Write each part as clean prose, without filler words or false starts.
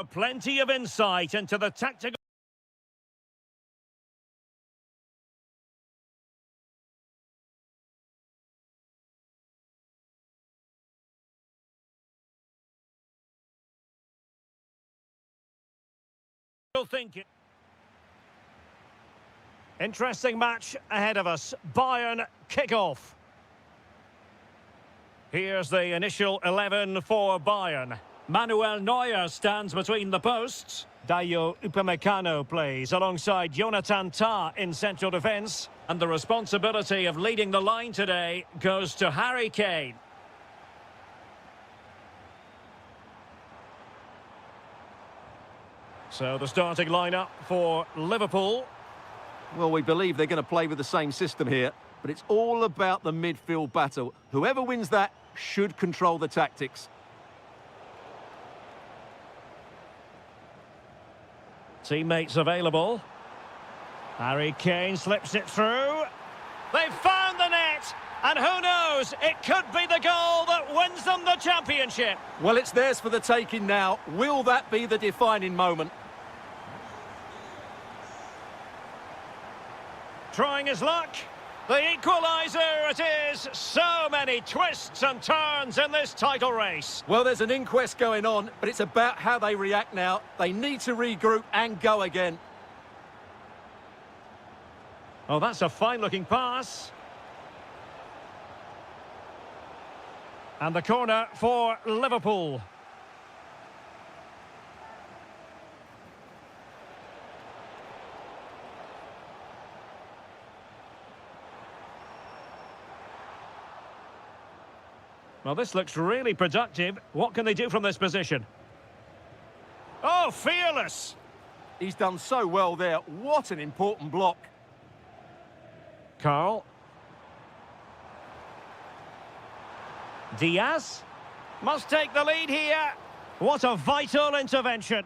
Plenty of insight into the tactical thinking. Interesting match ahead of us. Bayern kick-off. Here's the initial 11 for Bayern. Manuel Neuer stands between the posts. Dayo Upamecano plays alongside Jonathan Tah in central defence. And the responsibility of leading the line today goes to Harry Kane. So the starting lineup for Liverpool. Well, we believe they're going to play with the same system here, but it's all about the midfield battle. Whoever wins that should control the tactics. Teammates available. Harry Kane slips it through. They've found the net, and who knows, it could be the goal that wins them the championship. Well, it's theirs for the taking now. Will that be the defining moment? Trying his luck. The equaliser it is. So many twists and turns in this title race. Well, there's an inquest going on, but it's about how they react now. They need to regroup and go again. Oh, that's a fine-looking pass. And the corner for Liverpool. Well, this looks really productive. What can they do from this position? Oh, fearless! He's done so well there. What an important block. Carl. Diaz. Must take the lead here. What a vital intervention.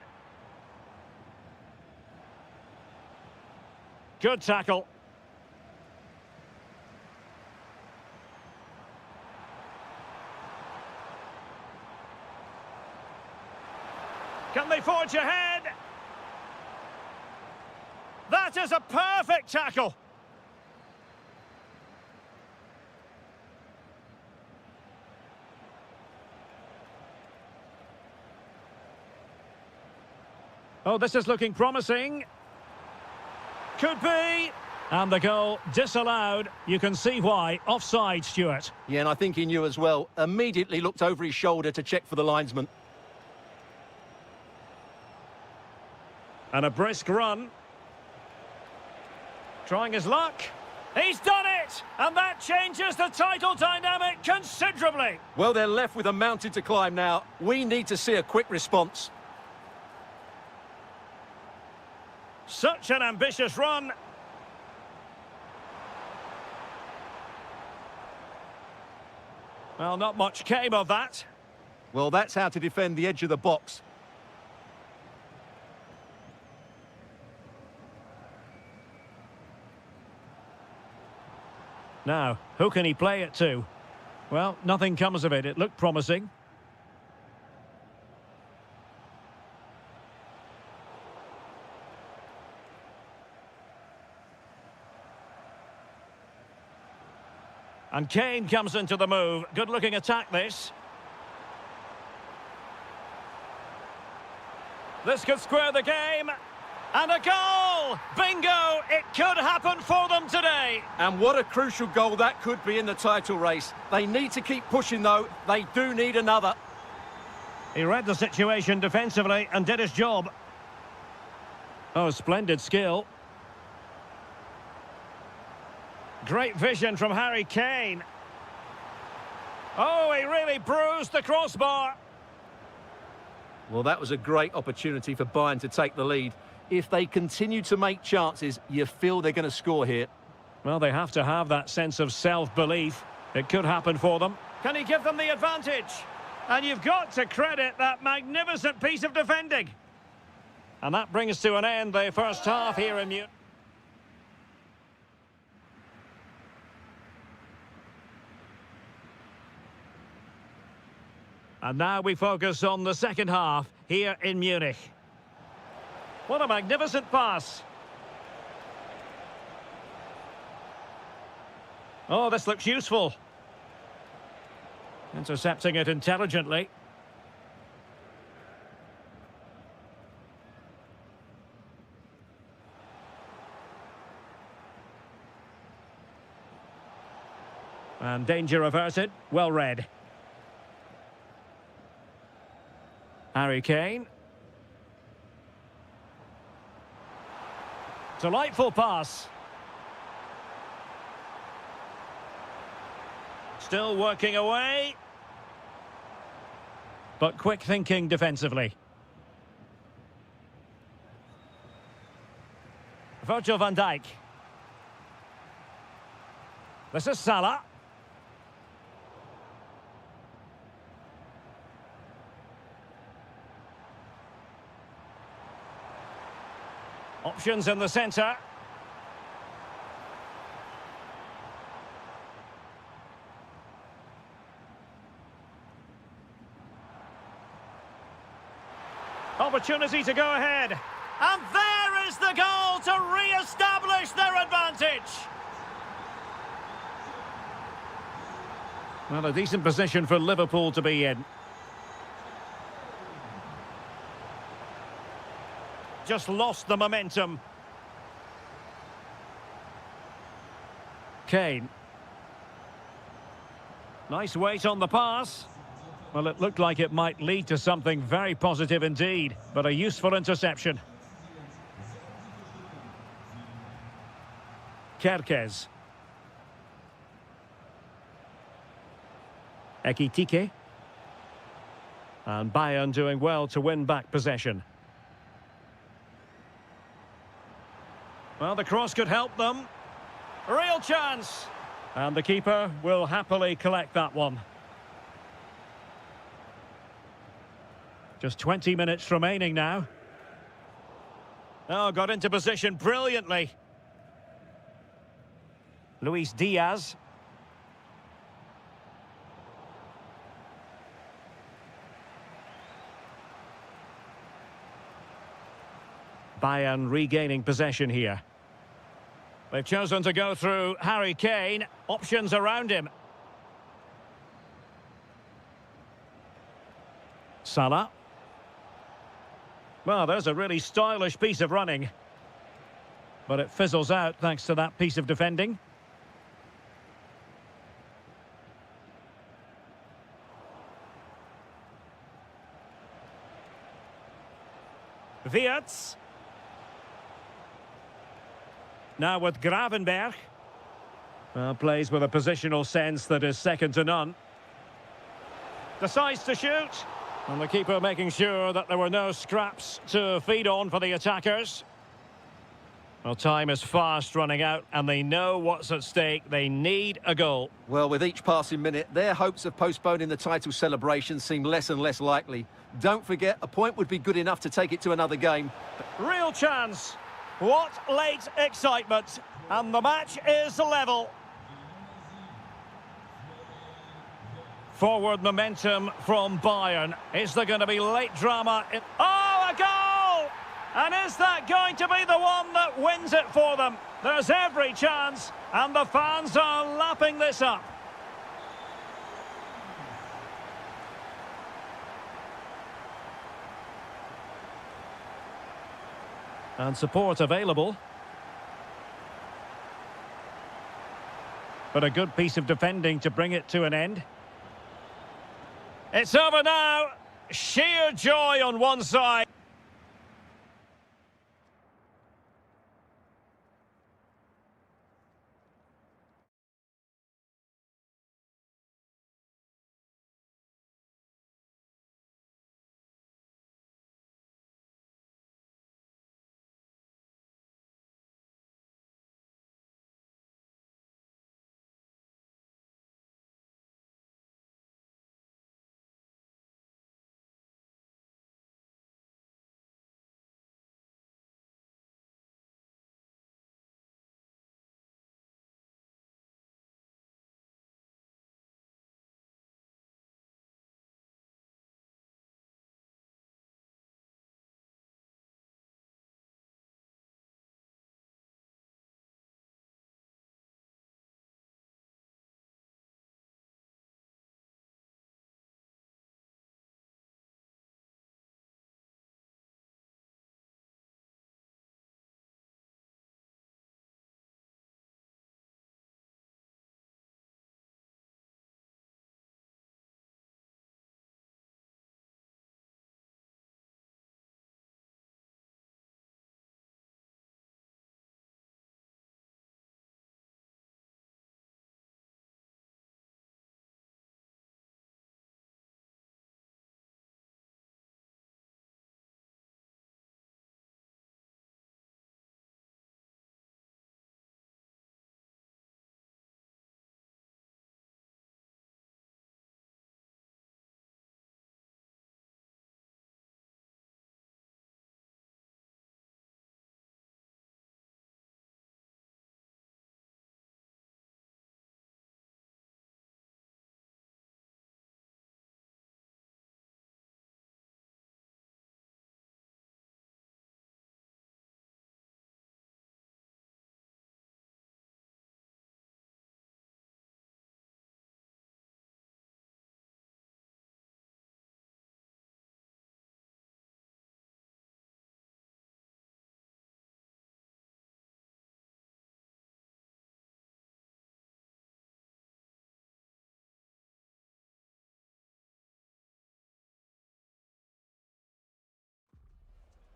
Good tackle. Can they forge ahead? That is a perfect tackle. Oh, this is looking promising. Could be. And the goal disallowed. You can see why. Offside, Stuart. Yeah, and I think he knew as well. Immediately looked over his shoulder to check for the linesman. And a brisk run. Trying his luck. He's done it! And that changes the title dynamic considerably. Well, they're left with a mountain to climb now. We need to see a quick response. Such an ambitious run. Well, not much came of that. Well, that's how to defend the edge of the box. Now, who can he play it to? Well, nothing comes of it. It looked promising. And Kane comes into the move. Good-looking attack, this. This could square the game. And a goal! Bingo! It could happen for them today. And what a crucial goal that could be in the title race. They need to keep pushing, though. They do need another. He read the situation defensively and did his job. Oh, splendid skill. Great vision from Harry Kane. Oh, he really bruised the crossbar. Well, that was a great opportunity for Bayern to take the lead. If they continue to make chances, you feel they're going to score here. Well, they have to have that sense of self-belief. It could happen for them. Can he give them the advantage? And you've got to credit that magnificent piece of defending. And that brings to an end the first half here in Munich. And now we focus on the second half. here in Munich. What a magnificent pass. Oh, this looks useful. Intercepting it intelligently. And danger averted. Well read. Harry Kane. Delightful pass. Still working away. But quick thinking defensively. Virgil van Dijk. This is Salah. Options in the centre. Opportunity to go ahead. And there is the goal to re-establish their advantage. Well, a decent position for Liverpool to be in. Just lost the momentum. Kane. Nice weight on the pass. Well, it looked like it might lead to something very positive indeed, but a useful interception. Kerkez. Ekitike. And Bayern doing well to win back possession. Well, the cross could help them. Real chance. And the keeper will happily collect that one. Just 20 minutes remaining now. Oh, got into position brilliantly. Luis Diaz. Bayern regaining possession here. They've chosen to go through Harry Kane. Options around him. Salah. Well, there's a really stylish piece of running. But it fizzles out thanks to that piece of defending. Wirtz. Now with Gravenberg. Well, plays with a positional sense that is second to none. Decides to shoot. And the keeper making sure that there were no scraps to feed on for the attackers. Well, time is fast running out and they know what's at stake. They need a goal. Well, with each passing minute, their hopes of postponing the title celebration seem less and less likely. Don't forget, a point would be good enough to take it to another game. Real chance. What late excitement. And the match is level. Forward momentum from Bayern. Is there going to be late drama? Oh, a goal! And is that going to be the one that wins it for them? There's every chance, and the fans are lapping this up. And support available. But a good piece of defending to bring it to an end. It's over now. Sheer joy on one side.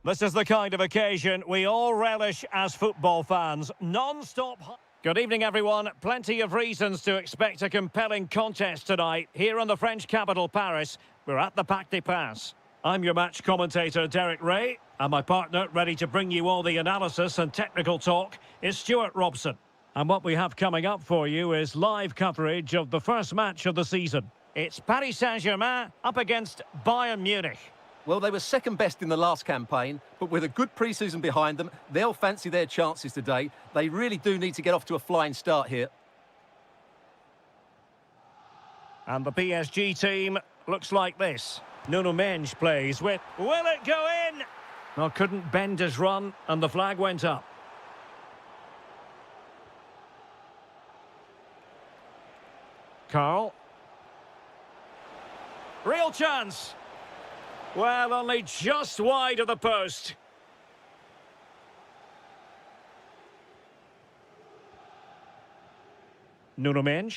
This is the kind of occasion we all relish as football fans. Non-stop... Good evening, everyone. Plenty of reasons to expect a compelling contest tonight. Here in the French capital, Paris, we're at the Parc des Princes. I'm your match commentator, Derek Ray, and my partner, ready to bring you all the analysis and technical talk, is Stuart Robson. And what we have coming up for you is live coverage of the first match of the season. It's Paris Saint-Germain up against Bayern Munich. Well, they were second best in the last campaign, but with a good pre-season behind them, they'll fancy their chances today. They really do need to get off to a flying start here. And the PSG team looks like this. Nuno Mendes plays with... Will it go in? Well, couldn't bend his run, and the flag went up. Carl. Real chance. Well, only just wide of the post. Nuno Mendes.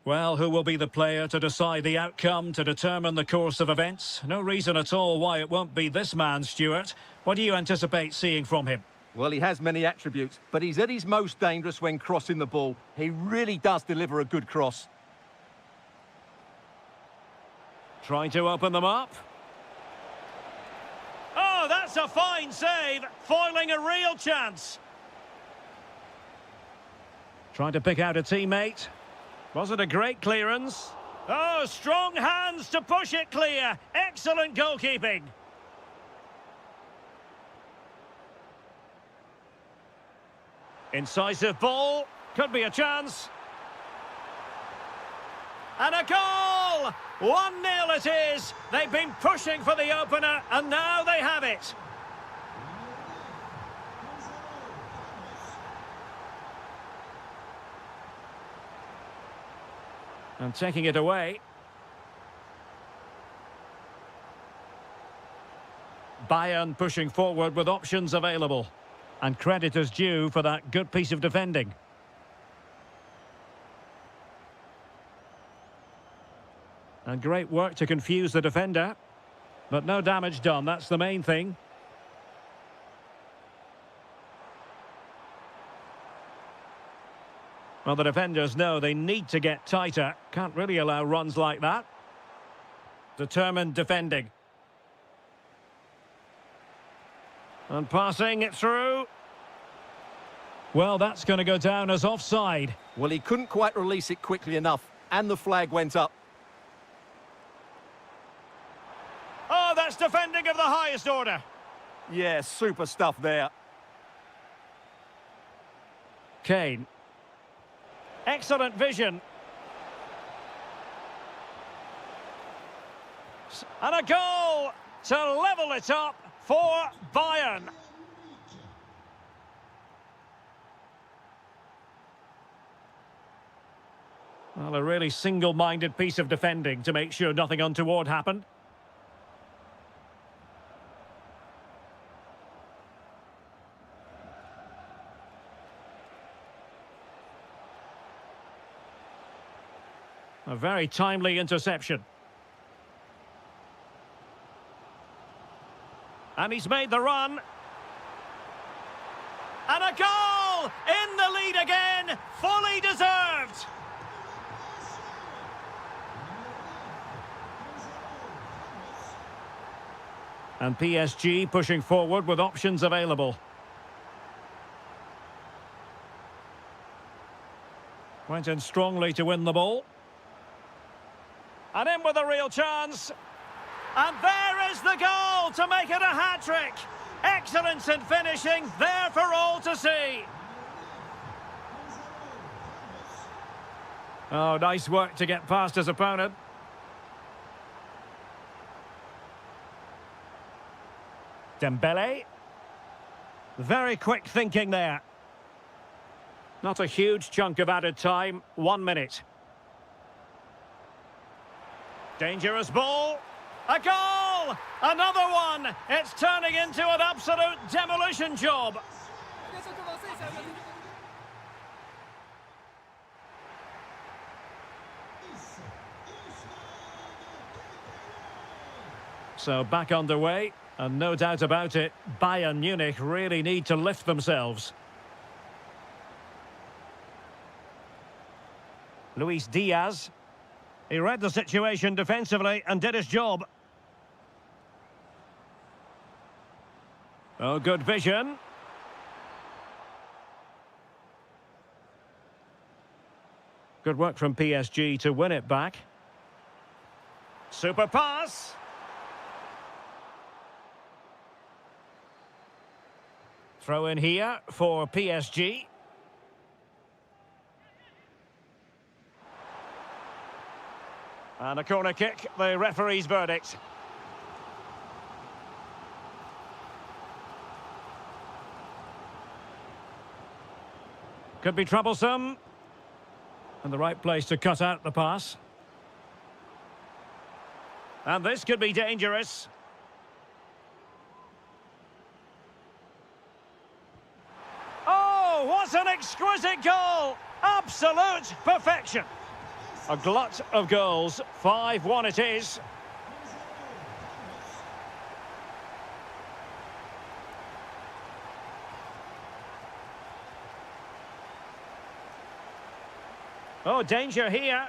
Well, who will be the player to decide the outcome, to determine the course of events? No reason at all why it won't be this man, Stuart. What do you anticipate seeing from him? Well, he has many attributes, but he's at his most dangerous when crossing the ball. He really does deliver a good cross. Trying to open them up. Oh, that's a fine save, foiling a real chance. Trying to pick out a teammate. Was it a great clearance? Oh, strong hands to push it clear. Excellent goalkeeping. Incisive ball. Could be a chance. And a goal! 1-0 it is. They've been pushing for the opener, and now they have it. And taking it away. Bayern pushing forward with options available. And credit is due for that good piece of defending. And great work to confuse the defender. But no damage done, that's the main thing. Well, the defenders know they need to get tighter. Can't really allow runs like that. Determined defending. And passing it through. Well, that's going to go down as offside. Well, he couldn't quite release it quickly enough, and the flag went up. Oh, that's defending of the highest order. Yeah, super stuff there. Kane. Excellent vision. And a goal to level it up for Bayern. Well, a really single-minded piece of defending to make sure nothing untoward happened. A very timely interception. And he's made the run. And a goal! In the lead again! Fully deserved! And PSG pushing forward with options available. Went in strongly to win the ball. And in with a real chance. And there is the goal to make it a hat-trick. Excellence in finishing, there for all to see. Oh, nice work to get past his opponent. Dembele. Very quick thinking there. Not a huge chunk of added time, 1 minute. Dangerous ball. A goal! Another one! It's turning into an absolute demolition job. So back underway, and no doubt about it, Bayern Munich really need to lift themselves. Luis Diaz. He read the situation defensively and did his job. Oh, good vision. Good work from PSG to win it back. Super pass. Throw in here for PSG. And a corner kick, the referee's verdict. Could be troublesome. And the right place to cut out the pass. And this could be dangerous. Oh, what an exquisite goal! Absolute perfection. A glut of goals. 5-1 it is. Oh, danger here.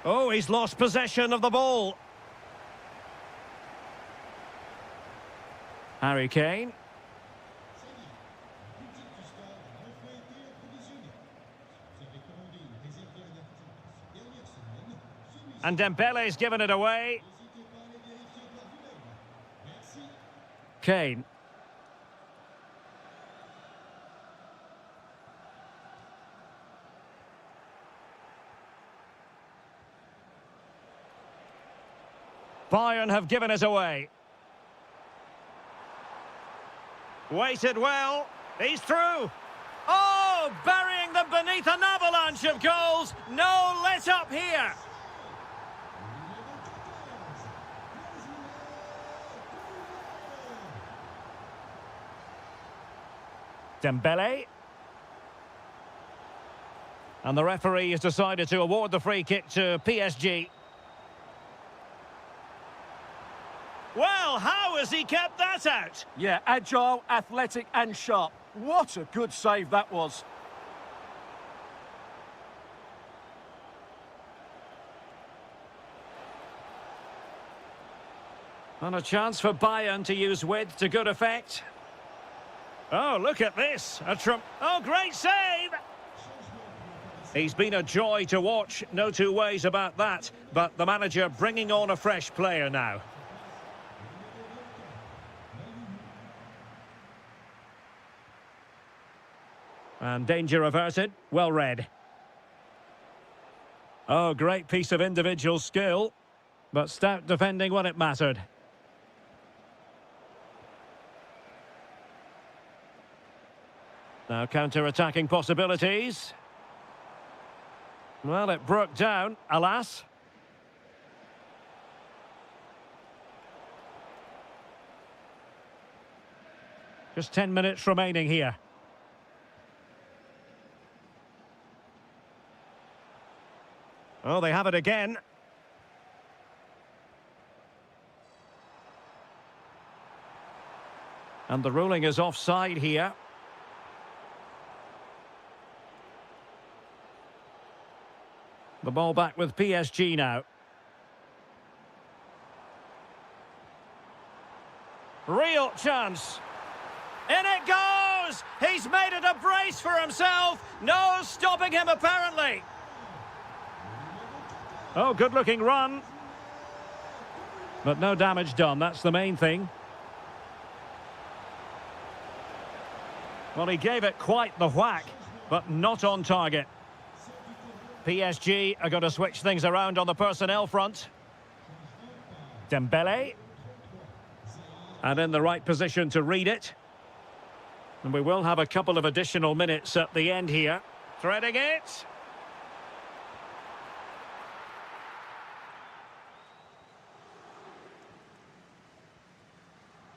Oh, he's lost possession of the ball. Harry Kane. And Dembele's given it away. Kane. Bayern have given it away. Waited well. He's through. Oh, burying them beneath an avalanche of goals. No let up here. Dembele. And the referee has decided to award the free kick to PSG. Well, how has he kept that out? Yeah, agile, athletic and sharp. What a good save that was. And a chance for Bayern to use width to good effect. Oh, look at this. Oh, great save! He's been a joy to watch, no two ways about that. But the manager bringing on a fresh player now. And danger averted, well read. Oh, great piece of individual skill, but stout defending when it mattered. Now counter-attacking possibilities. Well, it broke down, alas. Just 10 minutes remaining here. Oh, they have it again. And the ruling is offside here. The ball back with PSG now. Real chance. In it goes! He's made it a brace for himself. No stopping him, apparently. Oh, good-looking run. But no damage done, that's the main thing. Well, he gave it quite the whack, but not on target. PSG are going to switch things around on the personnel front. Dembele. And in the right position to read it. And we will have a couple of additional minutes at the end here. Threading it.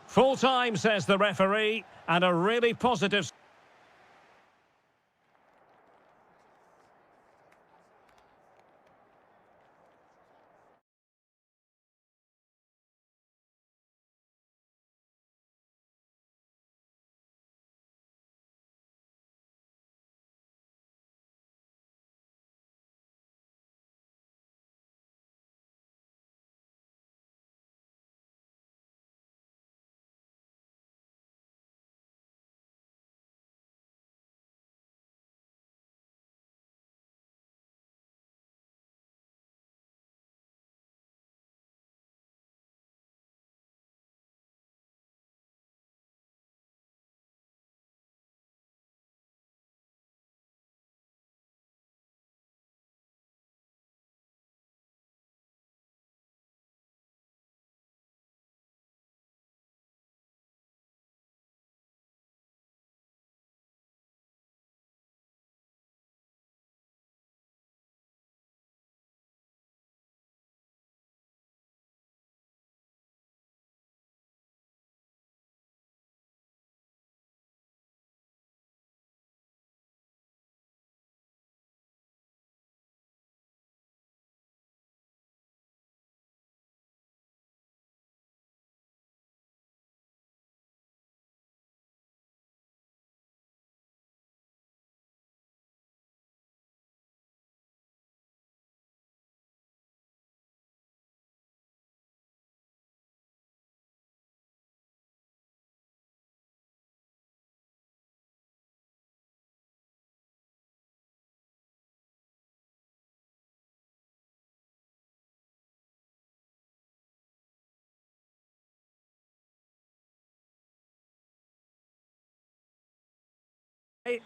Full time, says the referee, and a really positive...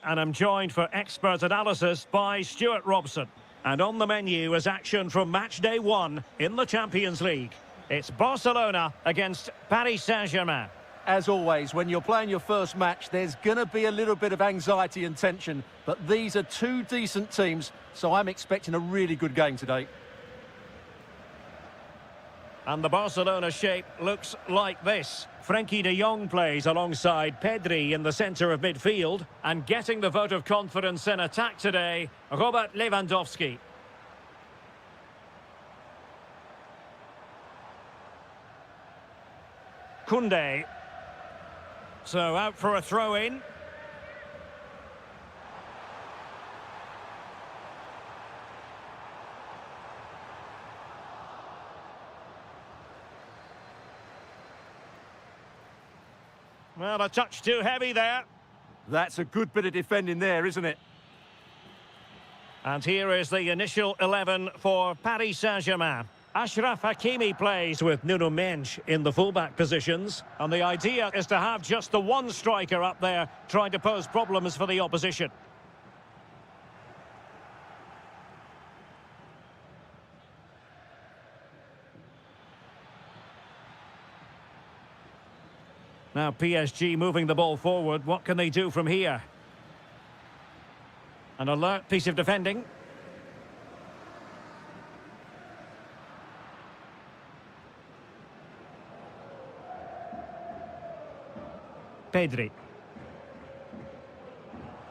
And I'm joined for expert analysis by Stuart Robson. And on the menu is action from match day 1 in the Champions League. It's Barcelona against Paris Saint-Germain. As always, when you're playing your first match, there's going to be a little bit of anxiety and tension. But these are two decent teams, so I'm expecting a really good game today. And the Barcelona shape looks like this. Frenkie de Jong plays alongside Pedri in the centre of midfield. And getting the vote of confidence in attack today, Robert Lewandowski. Koundé. So out for a throw-in. Well, a touch too heavy there. That's a good bit of defending there, isn't it? And here is the initial 11 for Paris Saint-Germain. Achraf Hakimi plays with Nuno Mendes in the fullback positions. And the idea is to have just the one striker up there trying to pose problems for the opposition. Now PSG moving the ball forward. What can they do from here? An alert piece of defending. Pedri.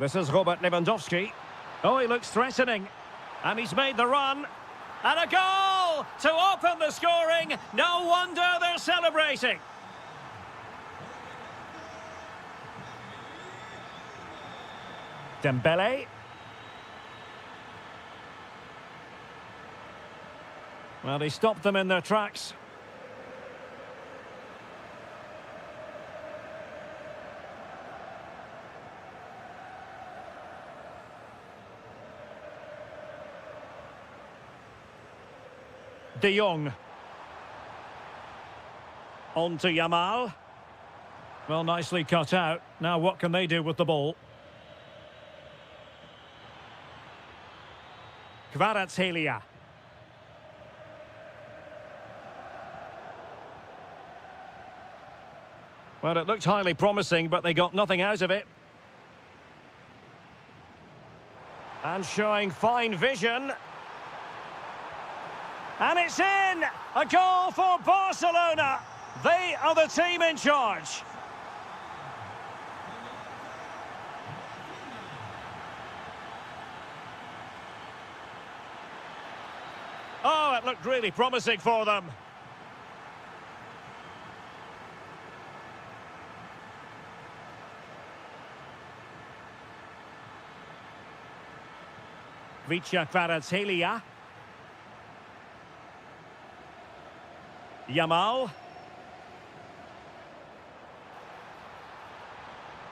This is Robert Lewandowski. Oh, he looks threatening. And he's made the run. And a goal to open the scoring. No wonder they're celebrating. Dembele. Well, he stopped them in their tracks. De Jong. On to Yamal. Well, nicely cut out. Now what can they do with the ball? Kvaratskhelia. Well, it looked highly promising, but they got nothing out of it. And showing fine vision. And it's in! A goal for Barcelona! They are the team in charge. Oh, it looked really promising for them. Vicha Kvaratskhelia. Yamal.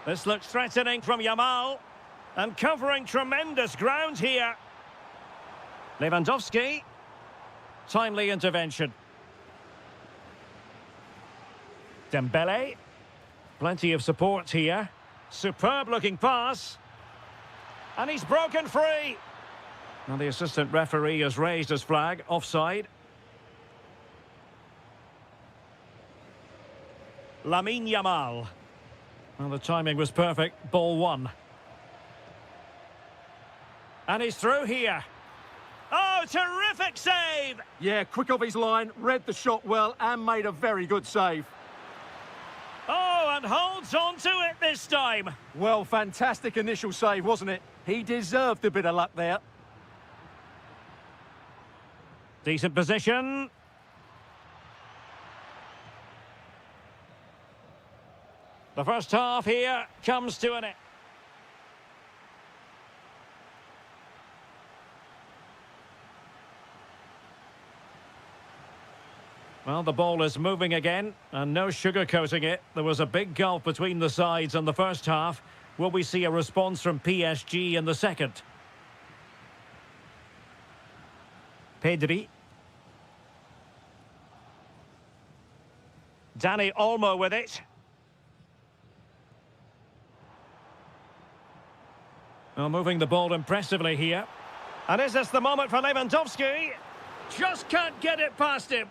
This looks threatening from Yamal. And covering tremendous ground here. Lewandowski. Timely intervention. Dembele. Plenty of support here. Superb looking pass. And he's broken free. Now the assistant referee has raised his flag. Offside. Lamine Yamal. Well, the timing was perfect. Ball one. And he's through here. Oh, terrific save! Yeah, quick off his line, read the shot well and made a very good save. Oh, and holds on to it this time. Well, fantastic initial save, wasn't it? He deserved a bit of luck there. Decent position. The first half here comes to an end. Well, the ball is moving again, and no sugarcoating it. There was a big gulf between the sides in the first half. Will we see a response from PSG in the second? Pedri. Dani Olmo with it. Well, moving the ball impressively here. And is this the moment for Lewandowski? Just can't get it past him.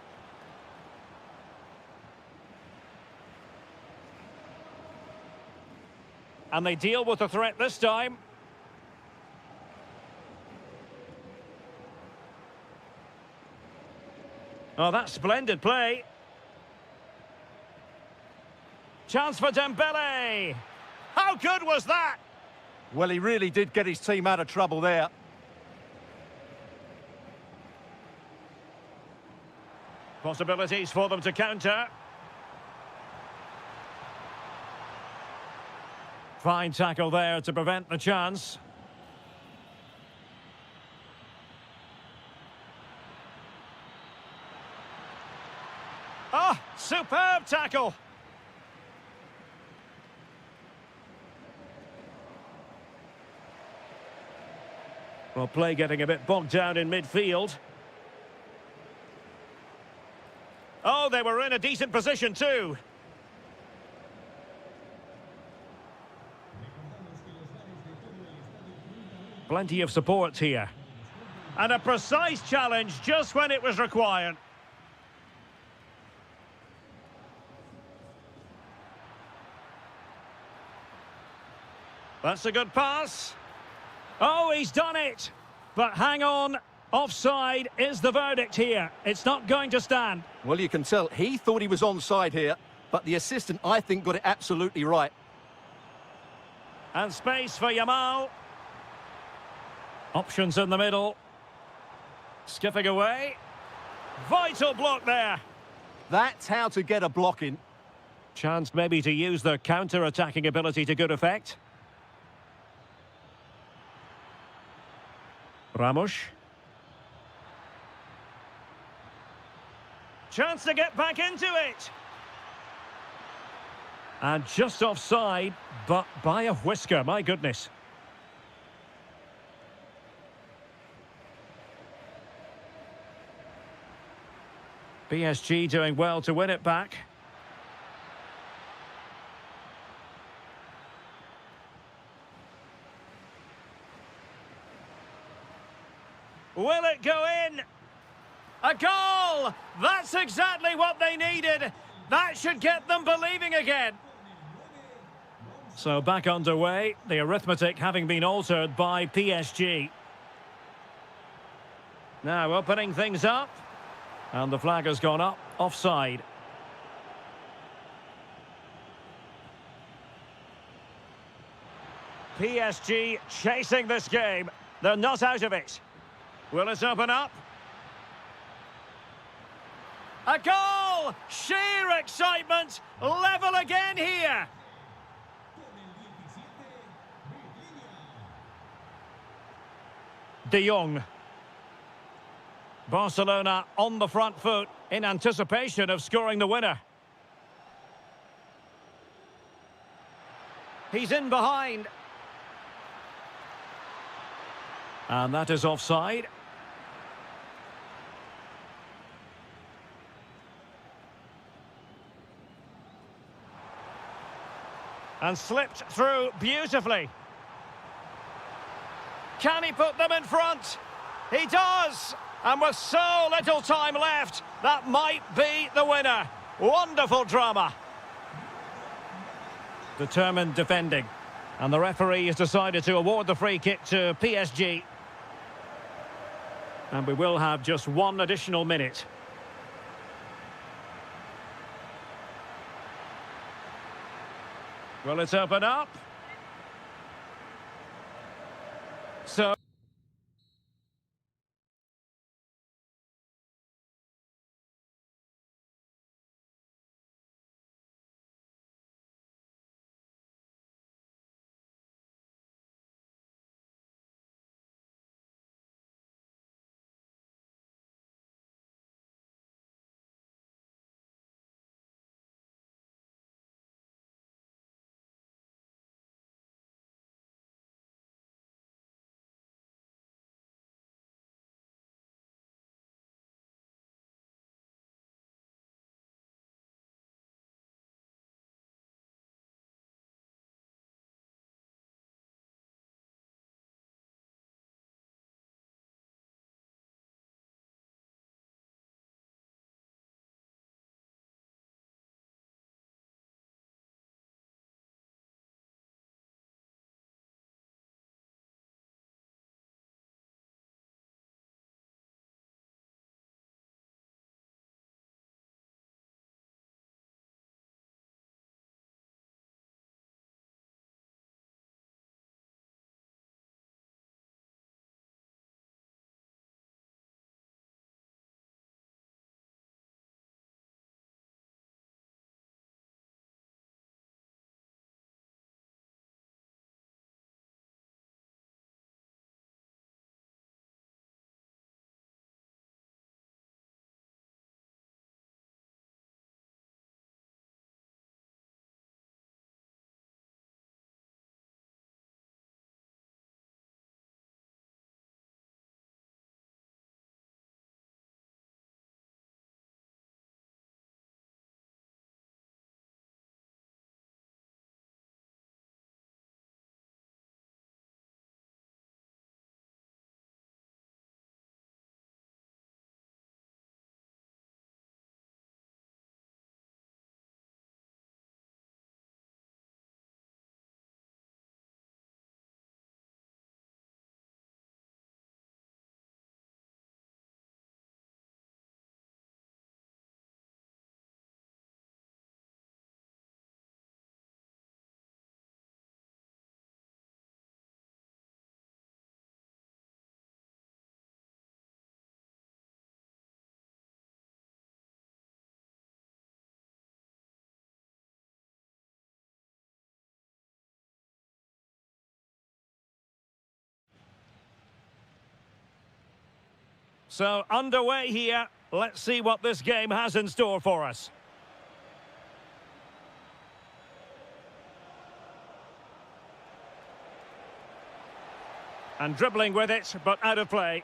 And they deal with the threat this time. Oh, that's splendid play. Chance for Dembele. How good was that? Well, he really did get his team out of trouble there. Possibilities for them to counter. Fine tackle there to prevent the chance. Ah, superb tackle. Well, play getting a bit bogged down in midfield. Oh, they were in a decent position too. Plenty of support here. And a precise challenge just when it was required. That's a good pass. Oh, he's done it. But hang on. Offside is the verdict here. It's not going to stand. Well, you can tell he thought he was onside here, but the assistant, I think, got it absolutely right. And space for Yamal. Options in the middle. Skipping away. Vital block there. That's how to get a block in. Chance maybe to use their counter-attacking ability to good effect. Ramos. Chance to get back into it. And just offside, but by a whisker, my goodness. PSG doing well to win it back. Will it go in? A goal! That's exactly what they needed. That should get them believing again. So back underway, the arithmetic having been altered by PSG. Now opening things up. And the flag has gone up, offside. PSG chasing this game. They're not out of it. Will it open up? A goal! Sheer excitement! Level again here! De Jong. Barcelona on the front foot in anticipation of scoring the winner. He's in behind. And that is offside. And slipped through beautifully. Can he put them in front? He does! And with so little time left, that might be the winner. Wonderful drama. Determined defending. And the referee has decided to award the free kick to PSG. And we will have just one additional minute. Will it open up? So So, underway here. Let's see what this game has in store for us. And dribbling with it, but out of play.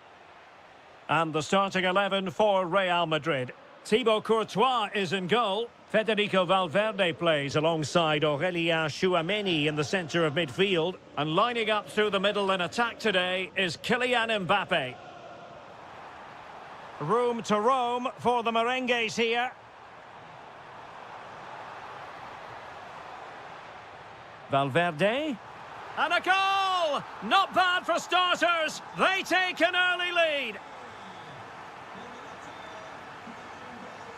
And the starting 11 for Real Madrid. Thibaut Courtois is in goal. Federico Valverde plays alongside Aurélien Tchouameni in the centre of midfield. And lining up through the middle in attack today is Kylian Mbappe. Room to roam for the merengues here. Valverde. And a goal! Not bad for starters. They take an early lead.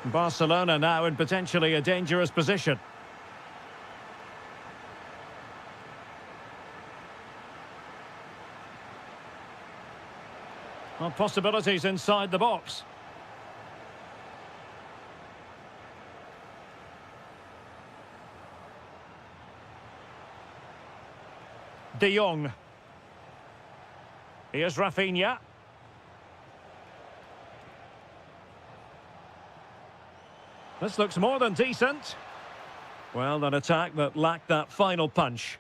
Barcelona now in potentially a dangerous position. Well, possibilities inside the box. De Jong. Here's Rafinha. This looks more than decent. Well, an attack that lacked that final punch.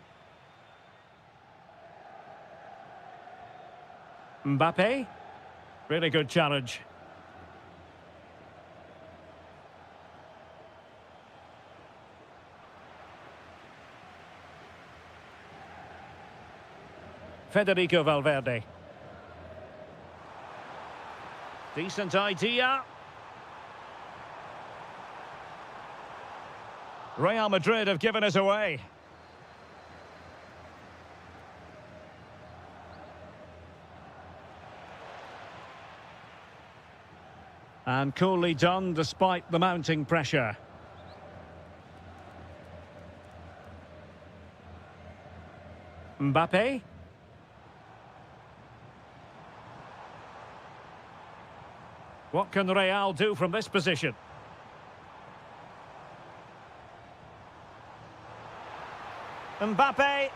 Mbappe. Really good challenge. Federico Valverde. Decent idea. Real Madrid have given us away. And coolly done despite the mounting pressure. Mbappe. What can Real do from this position? Mbappe.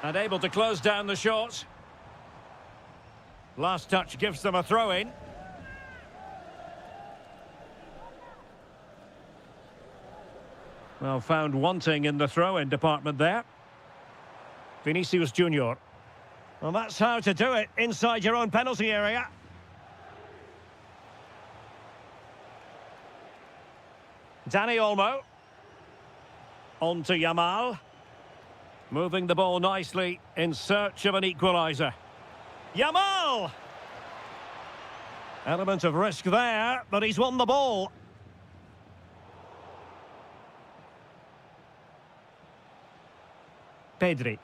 And able to close down the shot. Last touch gives them a throw-in. Well, found wanting in the throw-in department there. Vinicius Junior. Well, that's how to do it inside your own penalty area. Dani Olmo. On to Yamal. Moving the ball nicely in search of an equaliser. Yamal! Element of risk there, but he's won the ball. Pedri.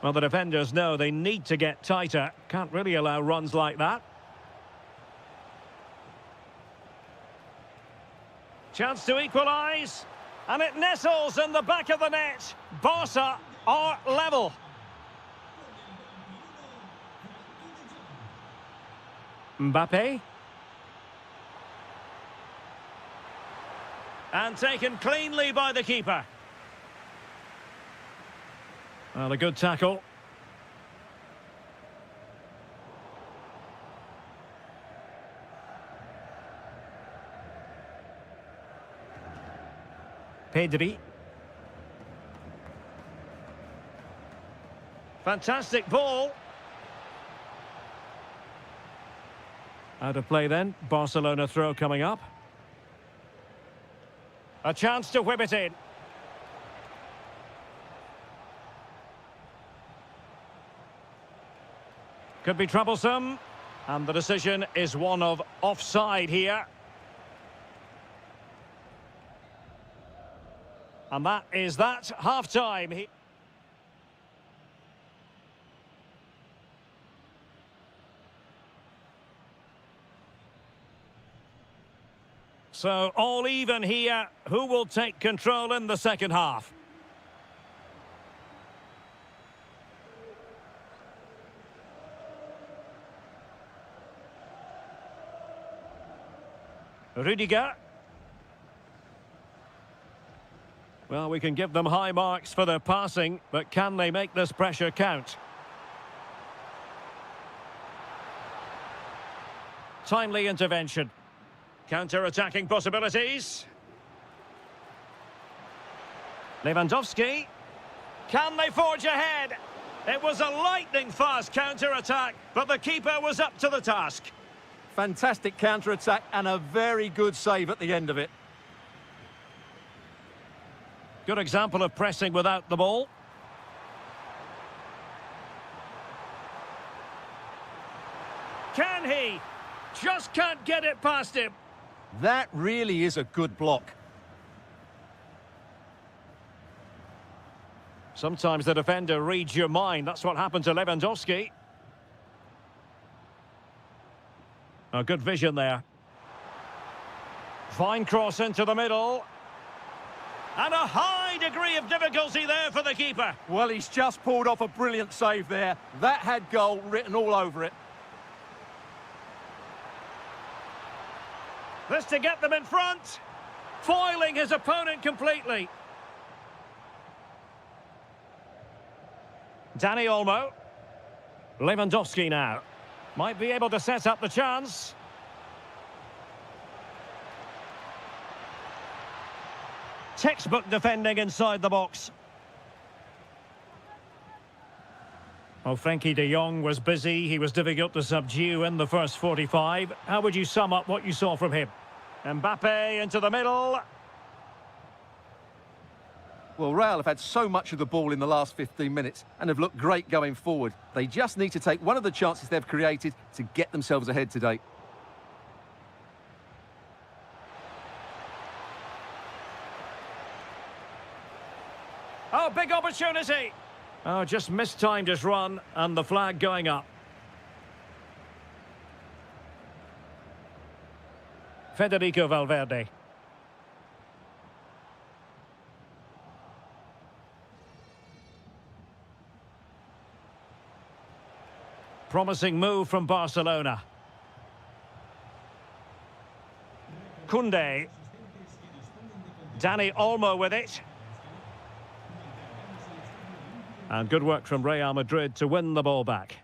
Well, the defenders know they need to get tighter. Can't really allow runs like that. Chance to equalise. And it nestles in the back of the net. Barca are level. Mbappe. And taken cleanly by the keeper. Well, a good tackle. Pedri. Fantastic ball. Out of play then. Barcelona throw coming up. A chance to whip it in. Could be troublesome. And the decision is one of offside here. And that is that. Half-time. So, all even here. Who will take control in the second half? Rüdiger. Well, we can give them high marks for their passing, but can they make this pressure count? Timely intervention. Counter-attacking possibilities. Lewandowski. Can they forge ahead? It was a lightning-fast counter-attack, but the keeper was up to the task. Fantastic counter-attack and a very good save at the end of it. Good example of pressing without the ball. Can he? Just can't get it past him. That really is a good block. Sometimes the defender reads your mind. That's what happened to Lewandowski. A good vision there. Fine cross into the middle. And a high degree of difficulty there for the keeper. Well, he's just pulled off a brilliant save there. That had goal written all over it. This to get them in front. Foiling his opponent completely. Dani Olmo. Lewandowski now. Might be able to set up the chance. Textbook defending inside the box. Oh, Frankie de Jong was busy. He was difficult to subdue in the first 45. How would you sum up what you saw from him? Mbappe into the middle. Well, Real have had so much of the ball in the last 15 minutes and have looked great going forward. They just need to take one of the chances they've created to get themselves ahead today. Oh, big opportunity. Oh, just mistimed his run and the flag going up. Federico Valverde. Promising move from Barcelona. Koundé. Dani Olmo with it. And good work from Real Madrid to win the ball back.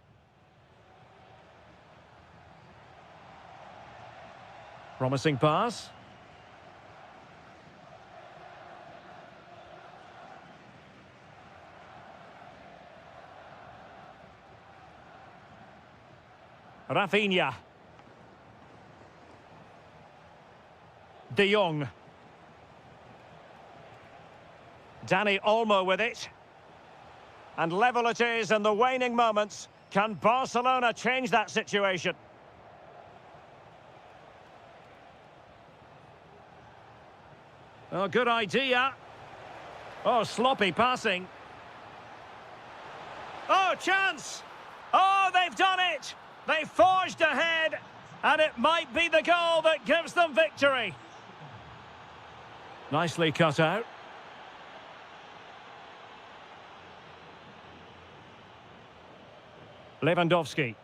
Promising pass. Rafinha. De Jong. Dani Olmo with it. And level it is in the waning moments. Can Barcelona change that situation? Oh, good idea. Oh, sloppy passing. Oh, chance! Oh, they've done it! They forged ahead, and it might be the goal that gives them victory. Nicely cut out. Lewandowski.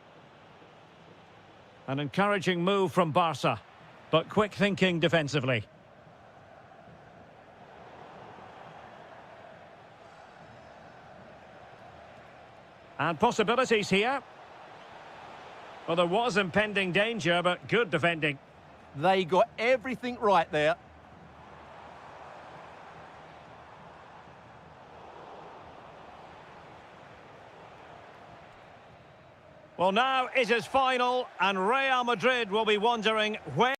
An encouraging move from Barca, but quick thinking defensively. And possibilities here. Well, there was impending danger, but good defending. They got everything right there. Well, now it is final, and Real Madrid will be wondering where...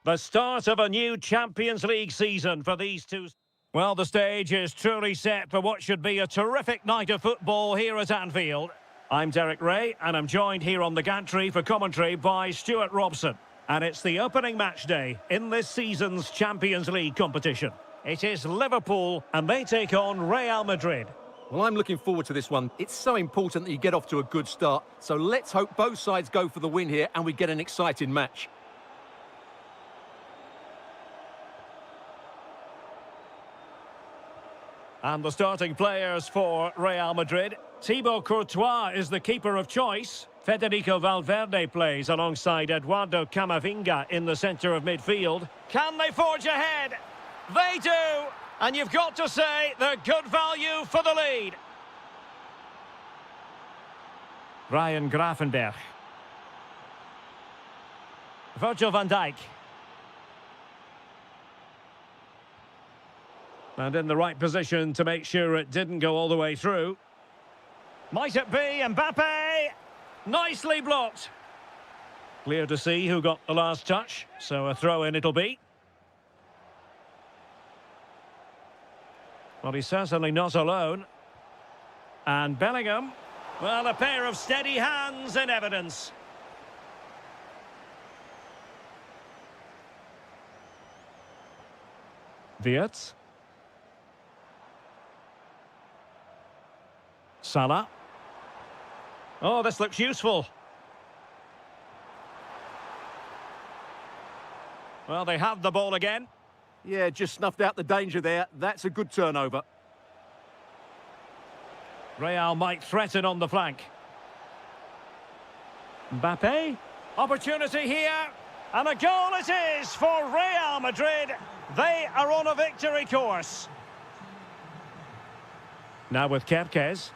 The start of a new Champions League season for these two. Well, the stage is truly set for what should be a terrific night of football here at Anfield. I'm Derek Ray, and I'm joined here on the gantry for commentary by Stuart Robson. And it's the opening match day in this season's Champions League competition. It is Liverpool, and they take on Real Madrid. Well, I'm looking forward to this one. It's so important that you get off to a good start. So let's hope both sides go for the win here and we get an exciting match. And the starting players for Real Madrid. Thibaut Courtois is the keeper of choice. Federico Valverde plays alongside Eduardo Camavinga in the centre of midfield. Can they forge ahead? They do! And you've got to say they're good value for the lead. Ryan Gravenberch. Virgil van Dijk. And in the right position to make sure it didn't go all the way through. Might it be Mbappe? Nicely blocked. Clear to see who got the last touch, so a throw-in it'll be. Well, he's certainly not alone. And Bellingham. Well, a pair of steady hands in evidence. Wirtz. Salah. Oh, this looks useful. Well, they have the ball again. Yeah, just snuffed out the danger there. That's a good turnover. Real might threaten on the flank. Mbappe. Opportunity here. And a goal it is for Real Madrid. They are on a victory course. Now with Kerkez.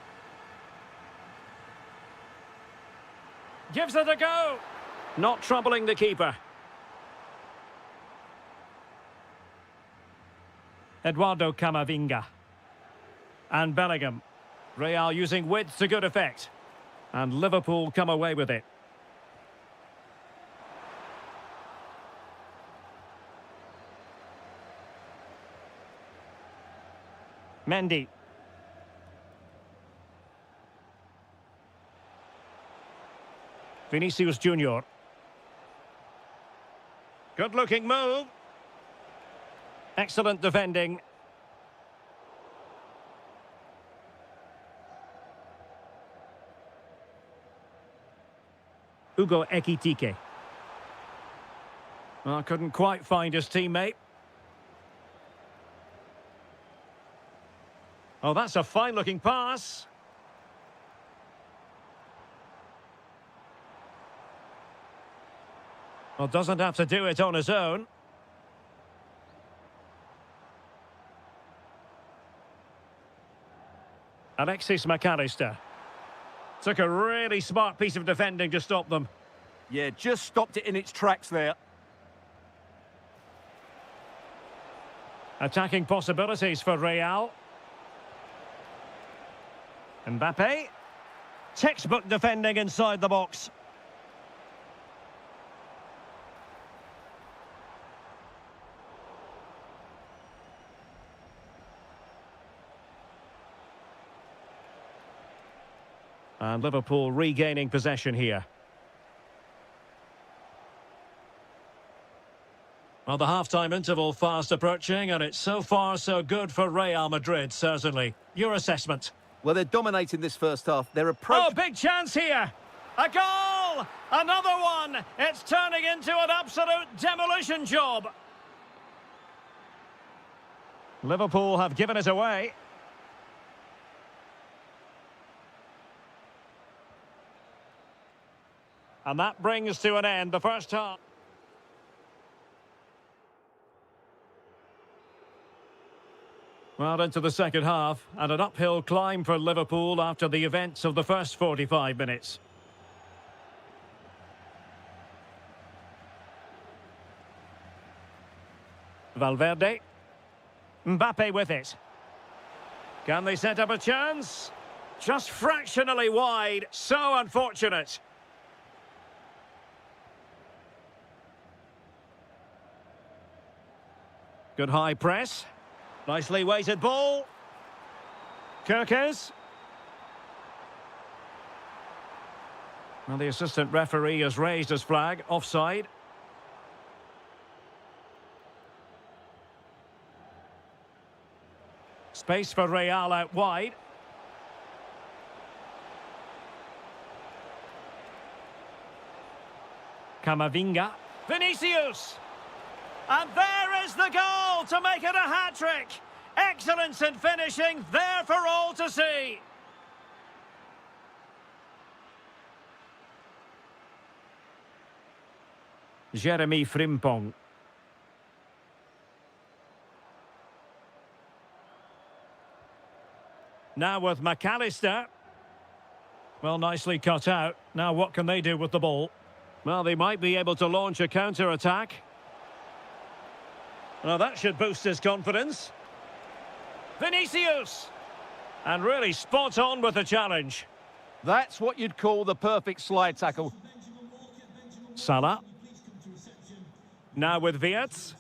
Gives it a go. Not troubling the keeper. Eduardo Camavinga. And Bellingham. Real using width to good effect. And Liverpool come away with it. Mendy. Vinicius Junior. Good-looking move. Excellent defending. Hugo Ekitike. Well, couldn't quite find his teammate. Oh, that's a fine-looking pass. Well, doesn't have to do it on his own. Alexis McAllister. Took a really smart piece of defending to stop them. Yeah, just stopped it in its tracks there. Attacking possibilities for Real. Mbappe. Textbook defending inside the box. And Liverpool regaining possession here. Well, the half-time interval fast approaching, and it's so far so good for Real Madrid, certainly. Your assessment? Well, they're dominating this first half. They're approaching... Oh, big chance here! A goal! Another one! It's turning into an absolute demolition job. Liverpool have given it away. And that brings to an end the first half. Well, into the second half, and an uphill climb for Liverpool after the events of the first 45 minutes. Valverde. Mbappe with it. Can they set up a chance? Just fractionally wide. So unfortunate. Good high press. Nicely weighted ball. Kirkes. Well, the assistant referee has raised his flag. Offside. Space for Real out wide. Camavinga. Vinicius. And there is the goal to make it a hat-trick. Excellence in finishing, there for all to see. Jeremy Frimpong. Now with McAllister. Well, nicely cut out. Now what can they do with the ball? Well, they might be able to launch a counter-attack. Well, that should boost his confidence. Vinicius! And really spot on with the challenge. That's what you'd call the perfect slide tackle. Salah. Now with Wirtz.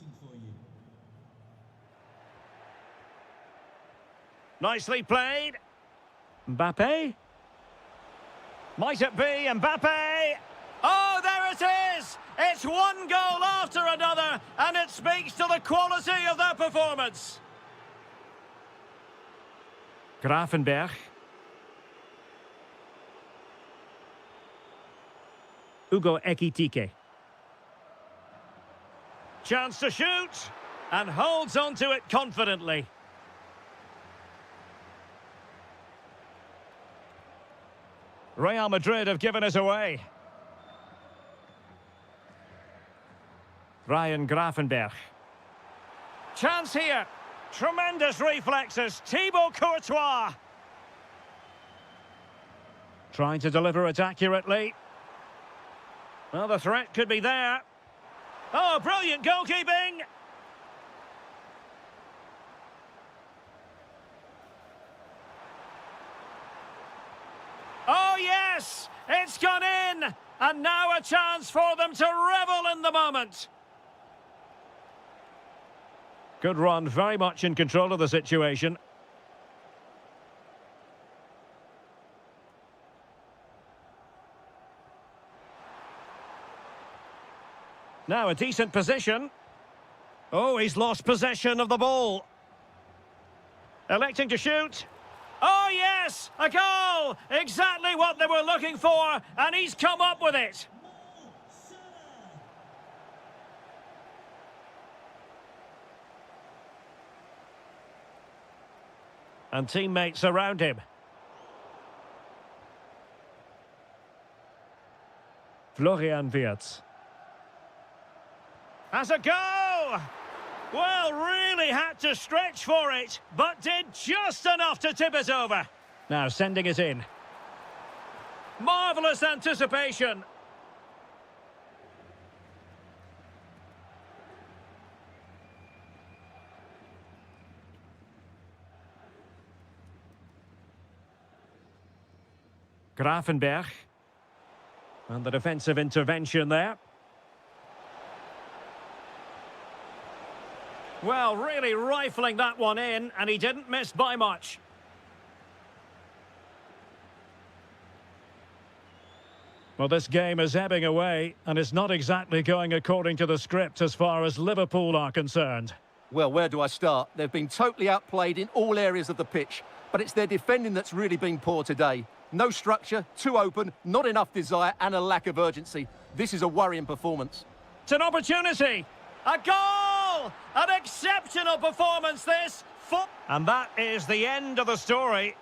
Nicely played. Mbappe. Might it be Mbappe? Oh, there it is! It's one goal after another, and it speaks to the quality of their performance. Gravenberg. Ugo Ekitike. Chance to shoot, and holds on to it confidently. Real Madrid have given it away. Ryan Gravenberg. Chance here. Tremendous reflexes. Thibaut Courtois. Trying to deliver it accurately. Well, the threat could be there. Oh, brilliant goalkeeping. Oh, yes! It's gone in! And now a chance for them to revel in the moment. Good run, very much in control of the situation. Now a decent position. Oh, he's lost possession of the ball. Electing to shoot. Oh, yes! A goal! Exactly what they were looking for, and he's come up with it. And teammates around him. Florian Wirtz. Has a go! Well, really had to stretch for it, but did just enough to tip it over. Now sending it in. Marvellous anticipation. Gravenberg. And the defensive intervention there. Well, really rifling that one in, and he didn't miss by much. Well, this game is ebbing away, and it's not exactly going according to the script as far as Liverpool are concerned. Well, where do I start? They've been totally outplayed in all areas of the pitch, but it's their defending that's really been poor today. No structure, too open, not enough desire, and a lack of urgency. This is a worrying performance. It's an opportunity. A goal! An exceptional performance, this. And that is the end of the story.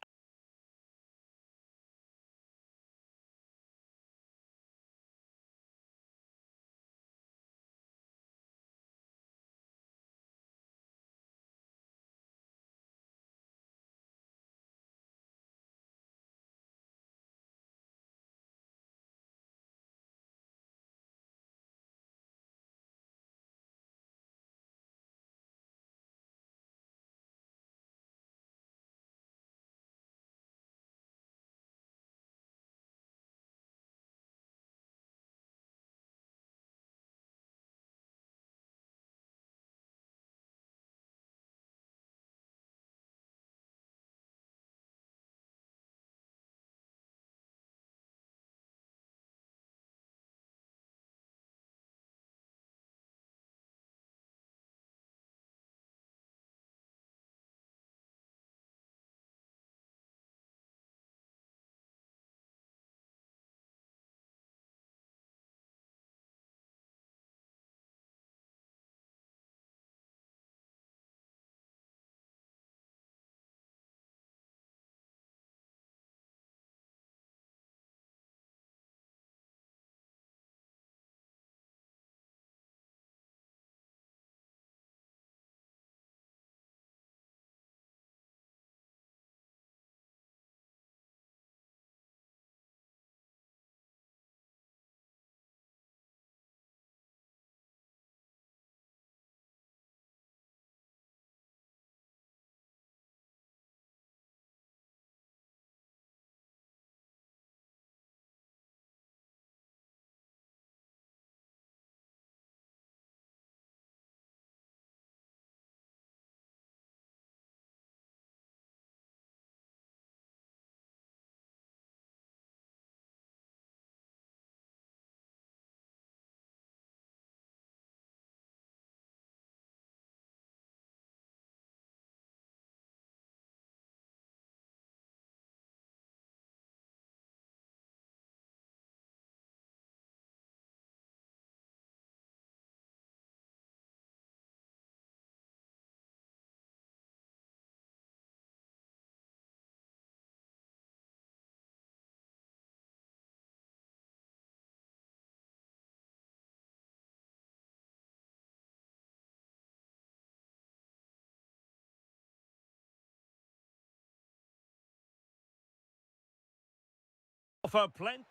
for plenty.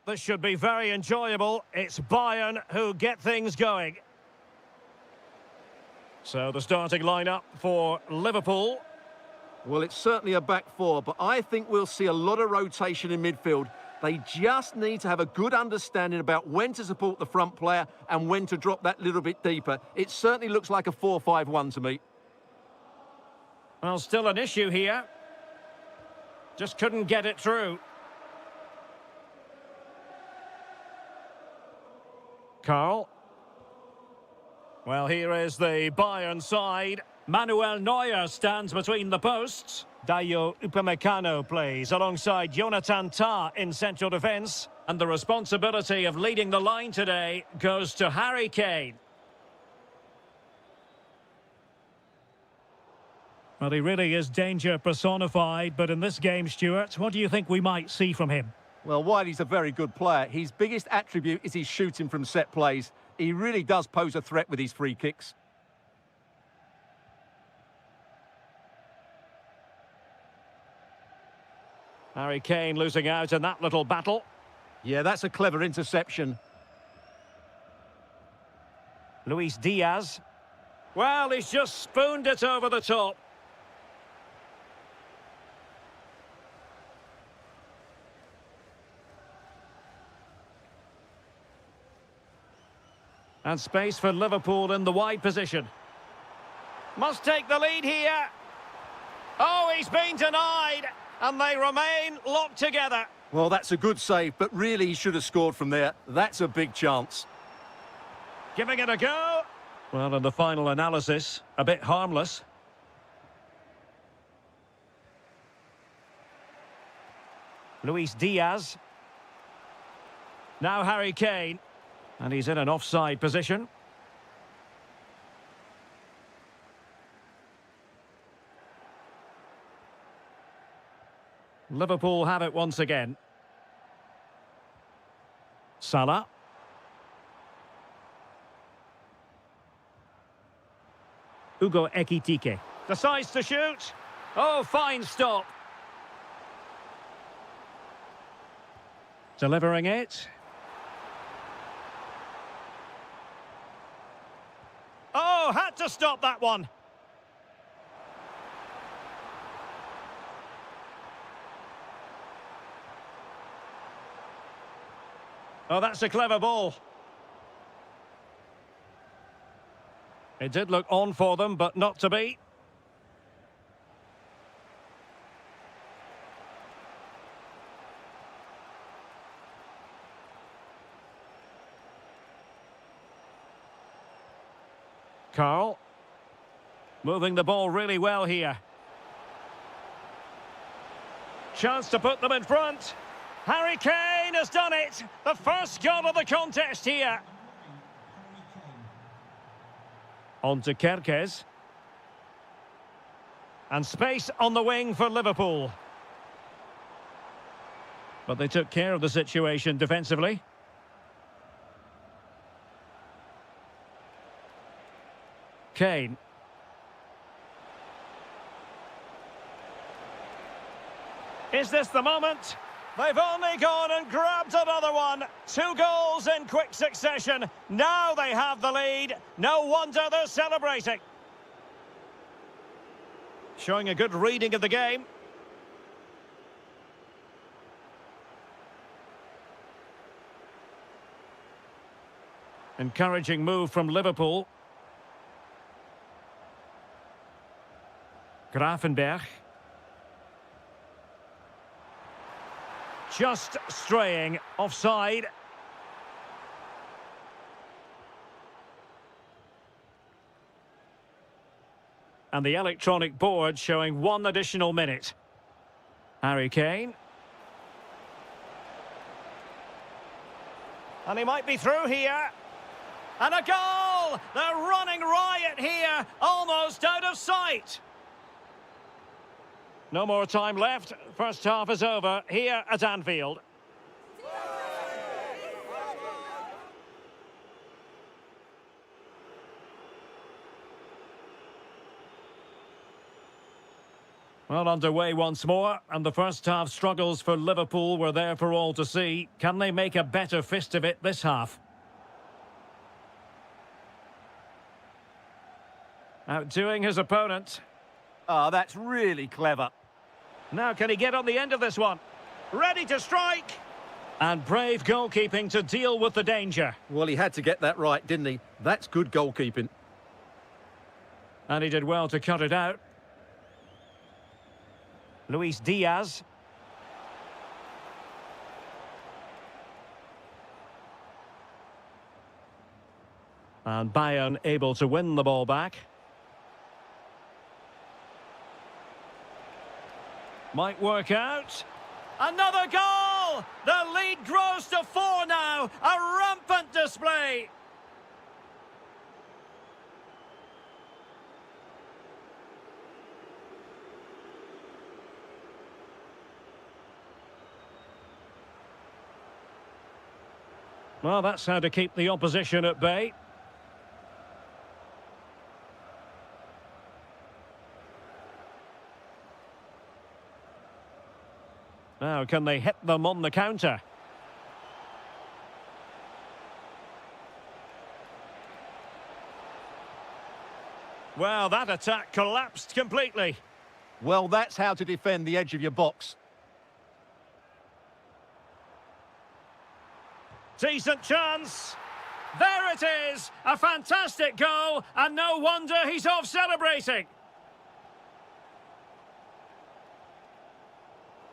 This should be very enjoyable. It's Bayern who get things going. So the starting lineup for Liverpool. Well, it's certainly a back four, but I think we'll see a lot of rotation in midfield. They just need to have a good understanding about when to support the front player and when to drop that little bit deeper. It certainly looks like a 4-5-1 to me. Well, still an issue here. Just couldn't get it through. Carl. Well, here is the Bayern side. Manuel Neuer stands between the posts. Dayo Upamecano plays alongside Jonathan Tah in central defence. And the responsibility of leading the line today goes to Harry Kane. Well, he really is danger personified, but in this game, Stuart, what do you think we might see from him? Well, while he's a very good player, his biggest attribute is his shooting from set plays. He really does pose a threat with his free kicks. Harry Kane losing out in that little battle. Yeah, that's a clever interception. Luis Diaz. Well, he's just spooned it over the top. And space for Liverpool in the wide position. Must take the lead here. Oh, he's been denied. And they remain locked together. Well, that's a good save, but really he should have scored from there. That's a big chance. Giving it a go. Well, in the final analysis, a bit harmless. Luis Diaz. Now Harry Kane. And he's in an offside position. Liverpool have it once again. Salah. Ugo Ekitike. Decides to shoot. Oh, fine stop. Delivering it. Oh, had to stop that one. Oh, that's a clever ball. It did look on for them, but not to be. Carl. Moving the ball really well here. Chance to put them in front. Harry Kane has done it. The first goal of the contest here. On to Kerkez. And space on the wing for Liverpool. But they took care of the situation defensively. Kane. Is this the moment? They've only gone and grabbed another one. 2 goals in quick succession. Now they have the lead. No wonder they're celebrating. Showing a good reading of the game. Encouraging move from Liverpool. Grafenberg. Just straying offside. And the electronic board showing 1 additional minute. Harry Kane. And he might be through here. And a goal! They're running riot here, almost out of sight. No more time left. First half is over here at Anfield. Well, underway once more, and the first half struggles for Liverpool were there for all to see. Can they make a better fist of it this half? Outdoing his opponent. Ah, that's really clever. Now can he get on the end of this one? Ready to strike! And brave goalkeeping to deal with the danger. Well, he had to get that right, didn't he? That's good goalkeeping. And he did well to cut it out. Luis Diaz. And Bayern able to win the ball back. Might work out. Another goal! The lead grows to 4 now. A rampant display. Well, that's how to keep the opposition at bay. Now, can they hit them on the counter? Well, that attack collapsed completely. Well, that's how to defend the edge of your box. Decent chance. There it is. A fantastic goal, and no wonder he's off celebrating.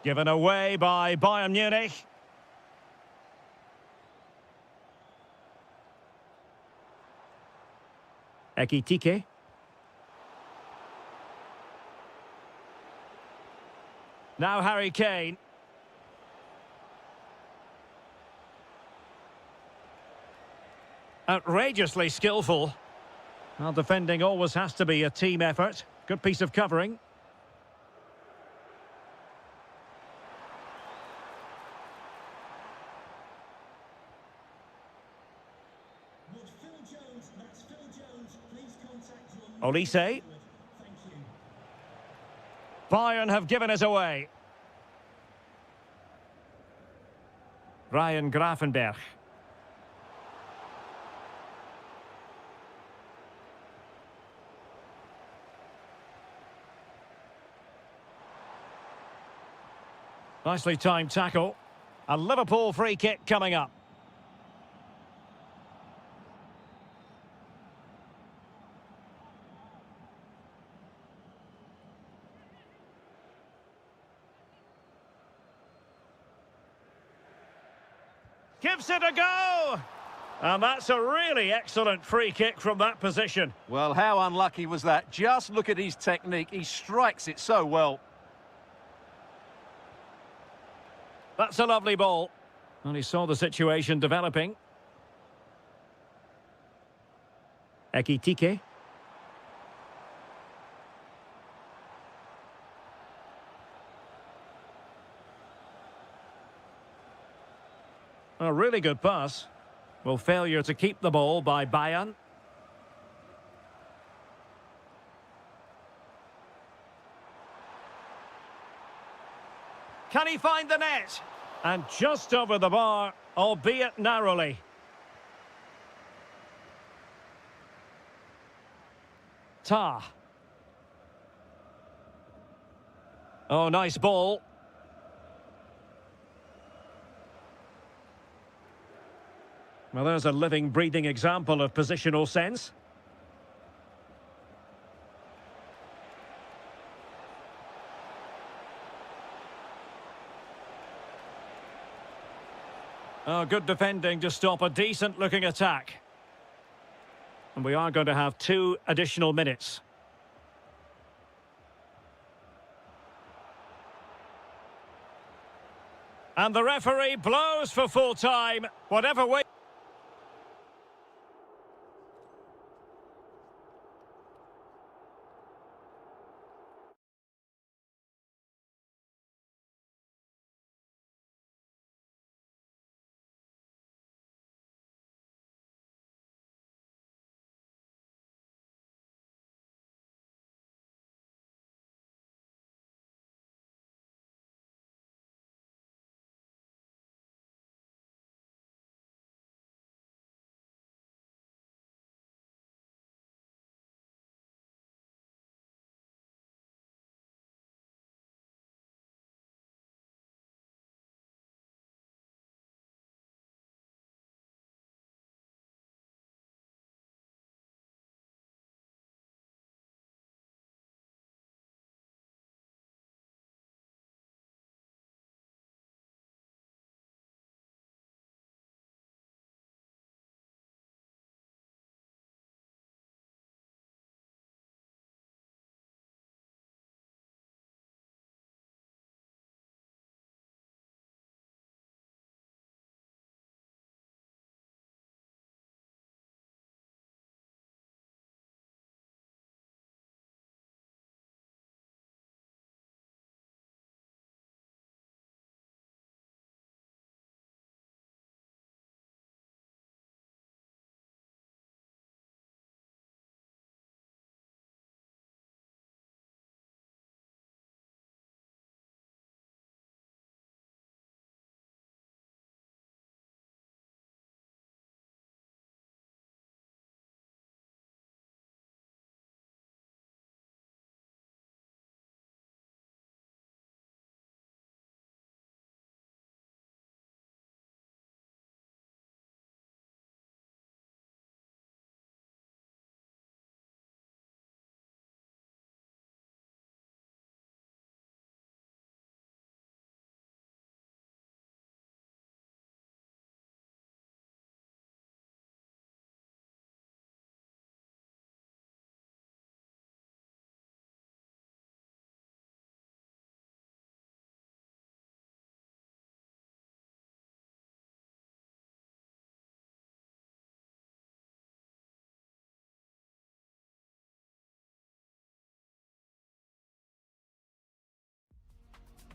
Given away by Bayern Munich. Ekitike. Now Harry Kane. Outrageously skillful. Well, defending always has to be a team effort. Good piece of covering. Olise. Bayern have given us away. Ryan Grafenberg. Nicely timed tackle. A Liverpool free kick coming up. Gives it a go! And that's a really excellent free kick from that position. Well, how unlucky was that? Just look at his technique. He strikes it so well. That's a lovely ball. And he saw the situation developing. Ekitike. A really good pass. Well, failure to keep the ball by Bayern. Can he find the net? And just over the bar, albeit narrowly. Ta. Oh, nice ball. Well, there's a living, breathing example of positional sense. Oh, good defending to stop a decent-looking attack. And we are going to have 2 additional minutes. And the referee blows for full time. Whatever way...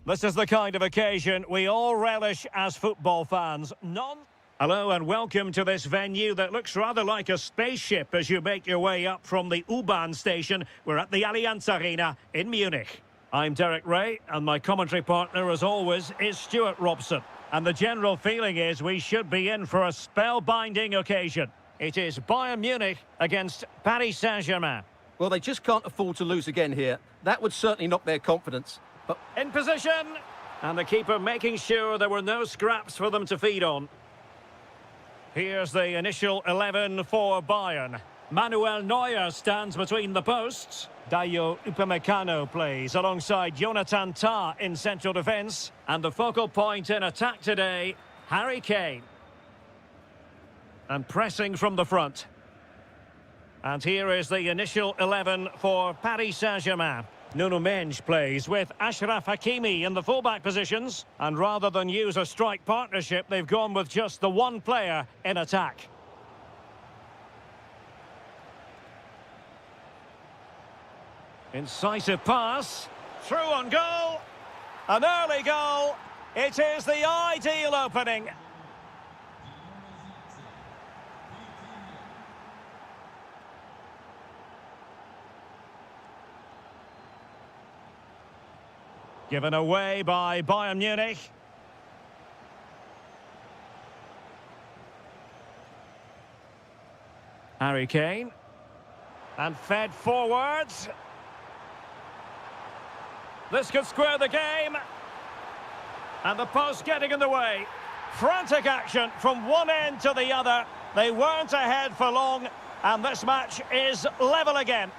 This is the kind of occasion we all relish as football fans. Hello and welcome to this venue that looks rather like a spaceship as you make your way up from the U-Bahn station. We're at the Allianz Arena in Munich. I'm Derek Ray, and my commentary partner, as always, is Stuart Robson. And the general feeling is we should be in for a spellbinding occasion. It is Bayern Munich against Paris Saint-Germain. Well, they just can't afford to lose again here. That would certainly knock their confidence. But in position, and the keeper making sure there were no scraps for them to feed on. Here's the initial 11 for Bayern. Manuel Neuer stands between the posts. Dayo Upamecano plays alongside Jonathan Tah in central defence. And the focal point in attack today, Harry Kane. And pressing from the front. And here is the initial 11 for Paris Saint-Germain. Nuno Mendes plays with Achraf Hakimi in the fullback positions. And rather than use a strike partnership, they've gone with just the one player in attack. Incisive pass. Through on goal. An early goal. It is the ideal opening. Given away by Bayern Munich. Harry Kane. And fed forwards. This could square the game. And the post getting in the way. Frantic action from one end to the other. They weren't ahead for long. And this match is level again.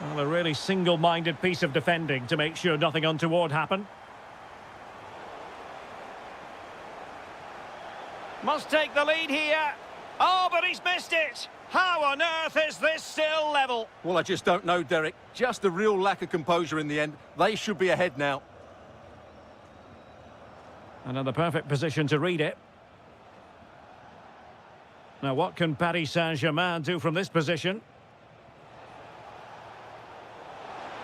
Well, a really single-minded piece of defending to make sure nothing untoward happened. Must take the lead here. Oh, but he's missed it. How on earth is this still level? well, I just don't know, Derek. Just a real lack of composure in the end. They should be ahead now. Another perfect position to read it. Now, what can Paris Saint-Germain do from this position?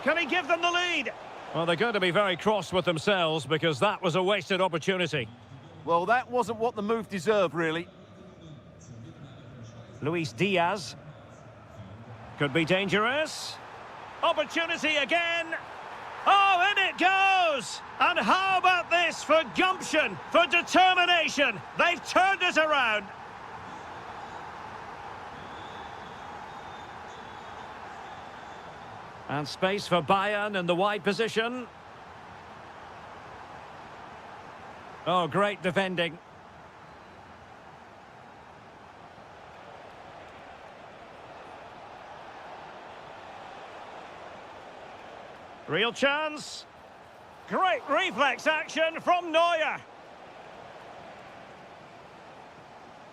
Can he give them the lead? Well, they're going to be very cross with themselves because that was a wasted opportunity. Well, that wasn't what the move deserved, really. Luis Diaz. Could be dangerous. Opportunity again. Oh, in it goes! And how about this for gumption, for determination? They've turned it around. And space for Bayern in the wide position. Oh, great defending. Real chance. Great reflex action from Neuer.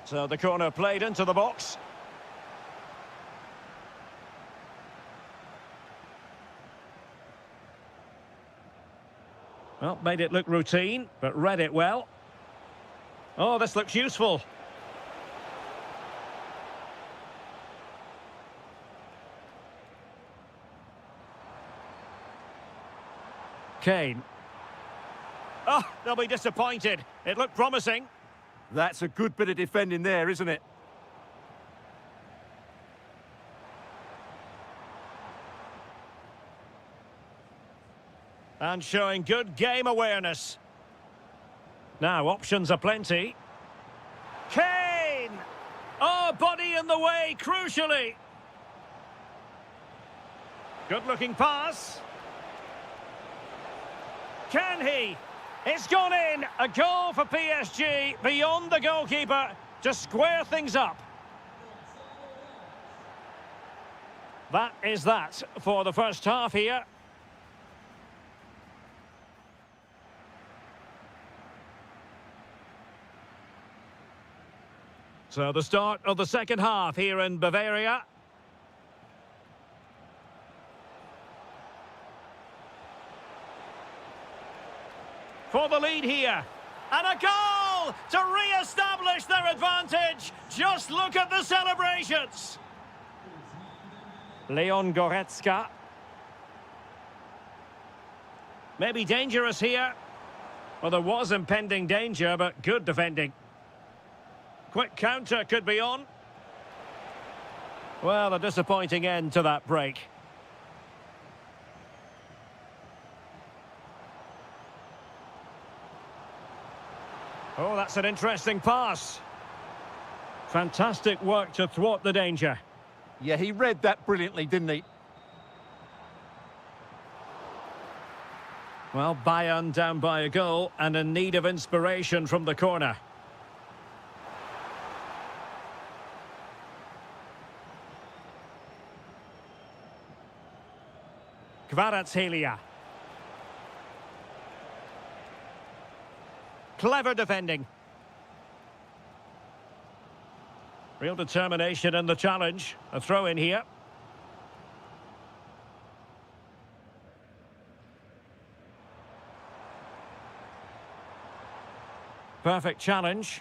So the corner played into the box. Well, made it look routine, but read it well. Oh, this looks useful. Kane. Oh, they'll be disappointed. It looked promising. That's a good bit of defending there, isn't it? And showing good game awareness. Now, options are plenty. Kane! Oh, body in the way, crucially. Good-looking pass. Can he? It's gone in. A goal for PSG beyond the goalkeeper to square things up. That is that for the first half here. So the start of the second half here in Bavaria. For the lead here. And a goal to re-establish their advantage. Just look at the celebrations. Leon Goretzka. Maybe dangerous here. Well, there was impending danger, but good defending. Quick counter could be on. Well, a disappointing end to that break. Oh, that's an interesting pass. Fantastic work to thwart the danger. Yeah, he read that brilliantly, didn't he? Well, Bayern down by a goal and in need of inspiration from the corner. Kvaratskhelia. Clever defending. Real determination in the challenge. A throw in here. Perfect challenge.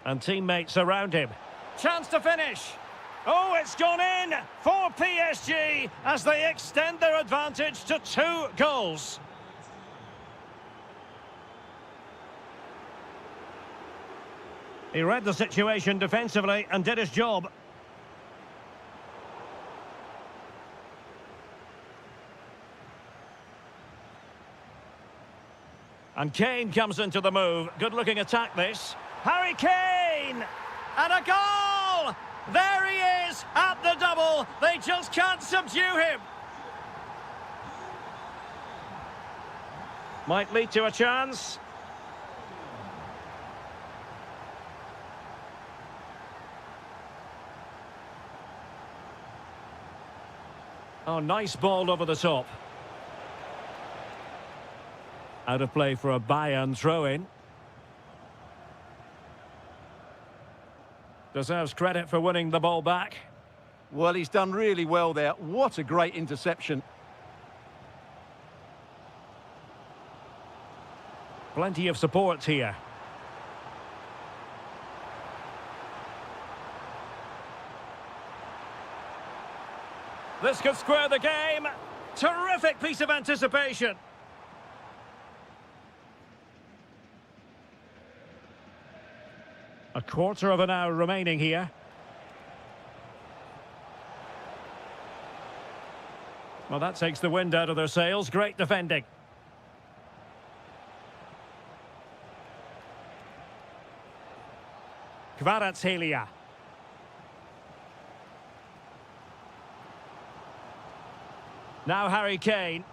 And teammates around him. Chance to finish. Oh, it's gone in for PSG as they extend their advantage to 2 goals. He read the situation defensively and did his job. And Kane comes into the move. Good-looking attack, this. Harry Kane! And a goal! There he is at the double. They just can't subdue him. Might lead to a chance. Oh, nice ball over the top. Out of play for a Bayern throw-in. Deserves credit for winning the ball back. Well, he's done really well there. What a great interception. Plenty of support here. This could square the game. Terrific piece of anticipation. A quarter of an hour remaining here. Well, that takes the wind out of their sails. Great defending. Kvaratskhelia. Now Harry Kane.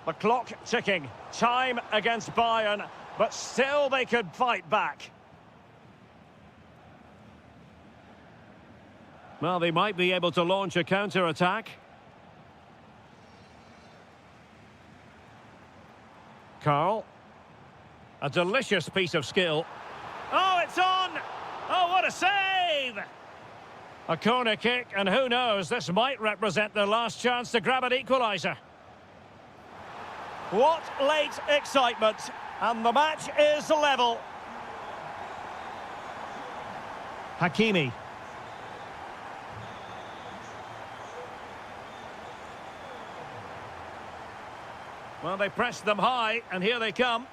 The clock ticking. Time against Bayern, but still they could fight back. Well, they might be able to launch a counter-attack. Carl. A delicious piece of skill. Oh, it's on! Oh, what a save! A corner kick, and who knows, this might represent their last chance to grab an equaliser. What late excitement, and the match is level. Hakimi. Well, they pressed them high, and here they come.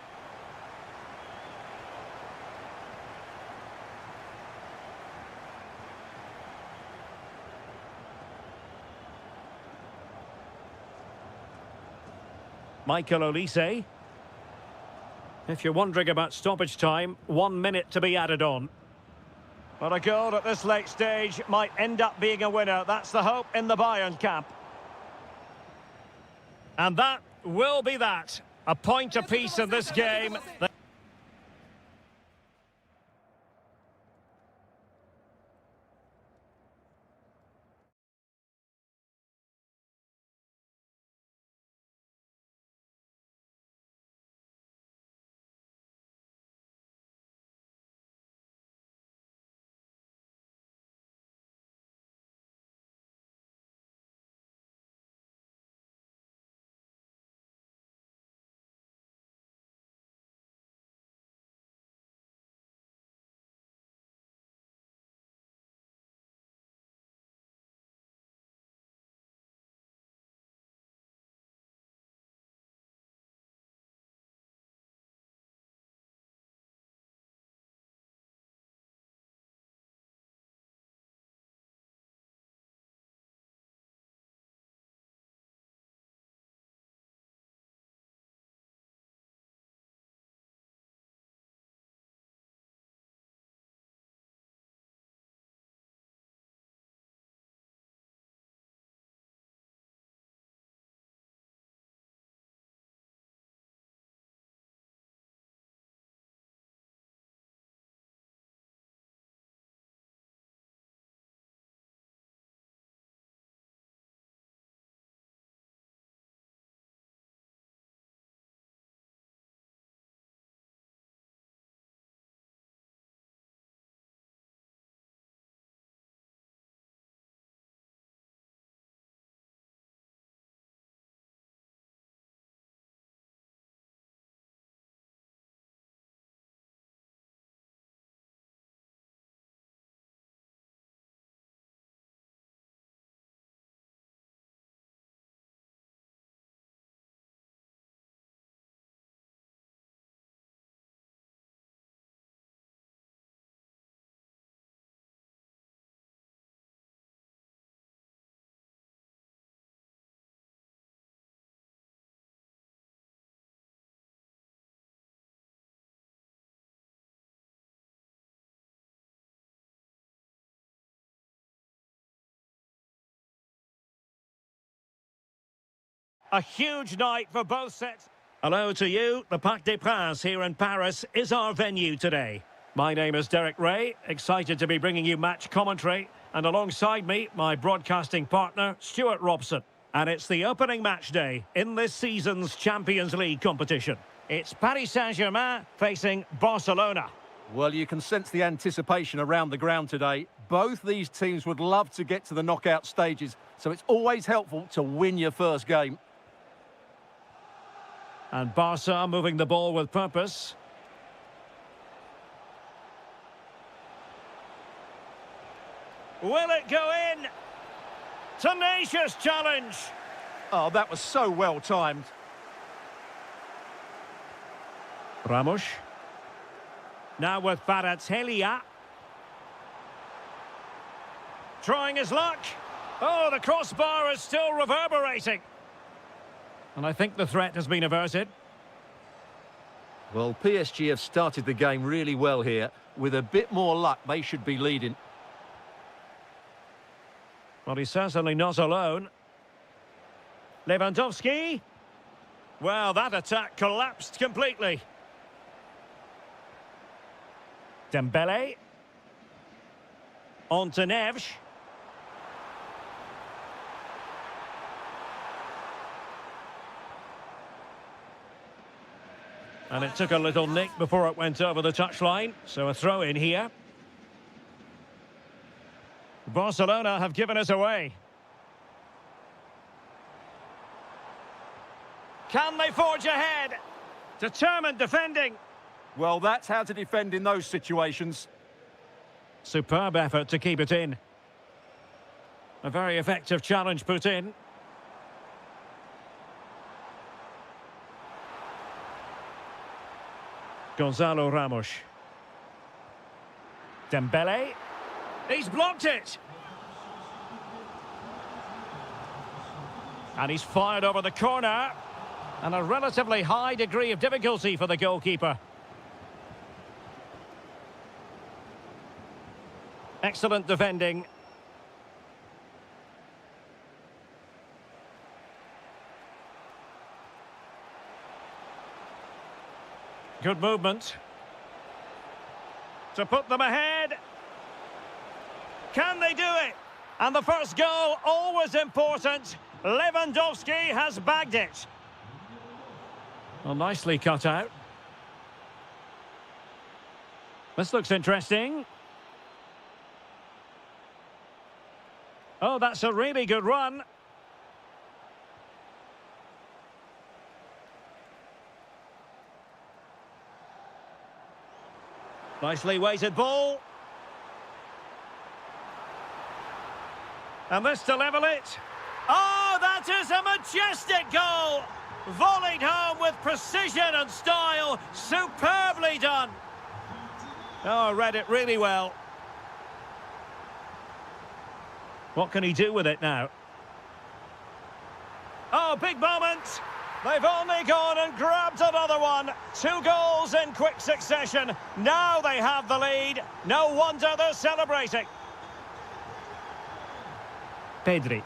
Michael Olise. If you're wondering about stoppage time, 1 minute to be added on. But a goal at this late stage might end up being a winner. That's the hope in the Bayern camp. And that will be that. A point apiece in this game. A huge night for both sets. Hello to you. The Parc des Princes here in Paris is our venue today. My name is Derek Ray, excited to be bringing you match commentary. And alongside me, my broadcasting partner, Stuart Robson. And it's the opening match day in this season's Champions League competition. It's Paris Saint-Germain facing Barcelona. Well, you can sense the anticipation around the ground today. Both these teams would love to get to the knockout stages, so it's always helpful to win your first game. And Barca moving the ball with purpose. Will it go in? Tenacious challenge. Oh, that was so well timed. Ramos. Now with Kvaratskhelia. Trying his luck. Oh, the crossbar is still reverberating. And I think the threat has been averted. Well, PSG have started the game really well here. With a bit more luck, they should be leading. Well, he's certainly not alone. Lewandowski. Well, that attack collapsed completely. Dembele. On to Neves. And it took a little nick before it went over the touchline, so a throw in here. Barcelona have given us away. Can they forge ahead? Determined defending. Well, that's how to defend in those situations. Superb effort to keep it in. A very effective challenge put in. Gonzalo Ramos. Dembele. He's blocked it. And he's fired over the corner. And a relatively high degree of difficulty for the goalkeeper. Excellent defending. Good movement. To put them ahead. Can they do it? And the first goal, always important. Lewandowski has bagged it. Well, nicely cut out. This looks interesting. Oh, that's a really good run. Nicely weighted ball. And this to level it. Oh, that is a majestic goal! Volleyed home with precision and style. Superbly done. Oh, read it really well. What can he do with it now? Oh, big moment. They've only gone and grabbed another one. 2 goals in quick succession. Now they have the lead. No wonder they're celebrating. Pedri.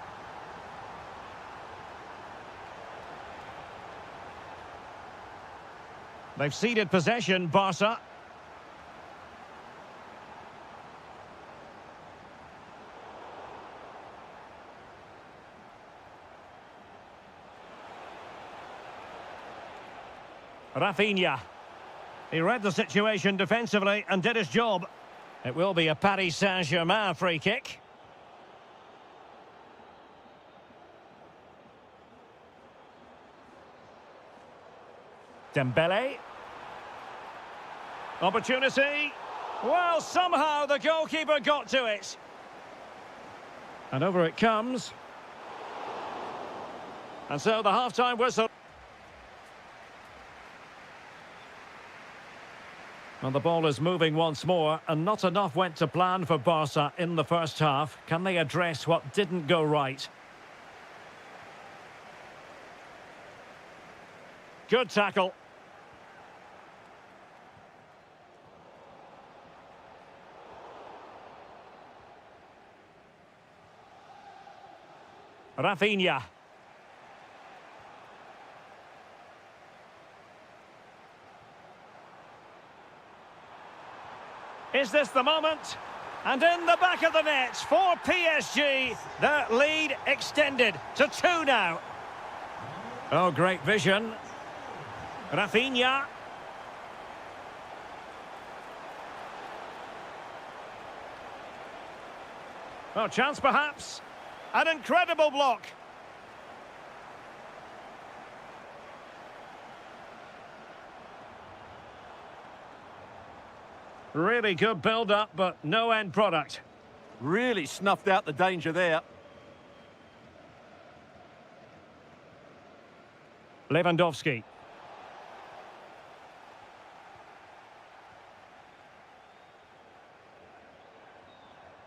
They've ceded possession, Barca. Rafinha. He read the situation defensively and did his job. It will be a Paris Saint-Germain free kick. Dembele. Opportunity. Well, somehow the goalkeeper got to it. And over it comes. And so the half-time whistle. And the ball is moving once more, and not enough went to plan for Barca in the first half. Can they address what didn't go right? Good tackle. Rafinha. Is this the moment? And in the back of the net for PSG, their lead extended to 2 now. Oh, great vision. Rafinha. Oh, chance perhaps. An incredible block. Really good build-up, but no end product. Really snuffed out the danger there. Lewandowski.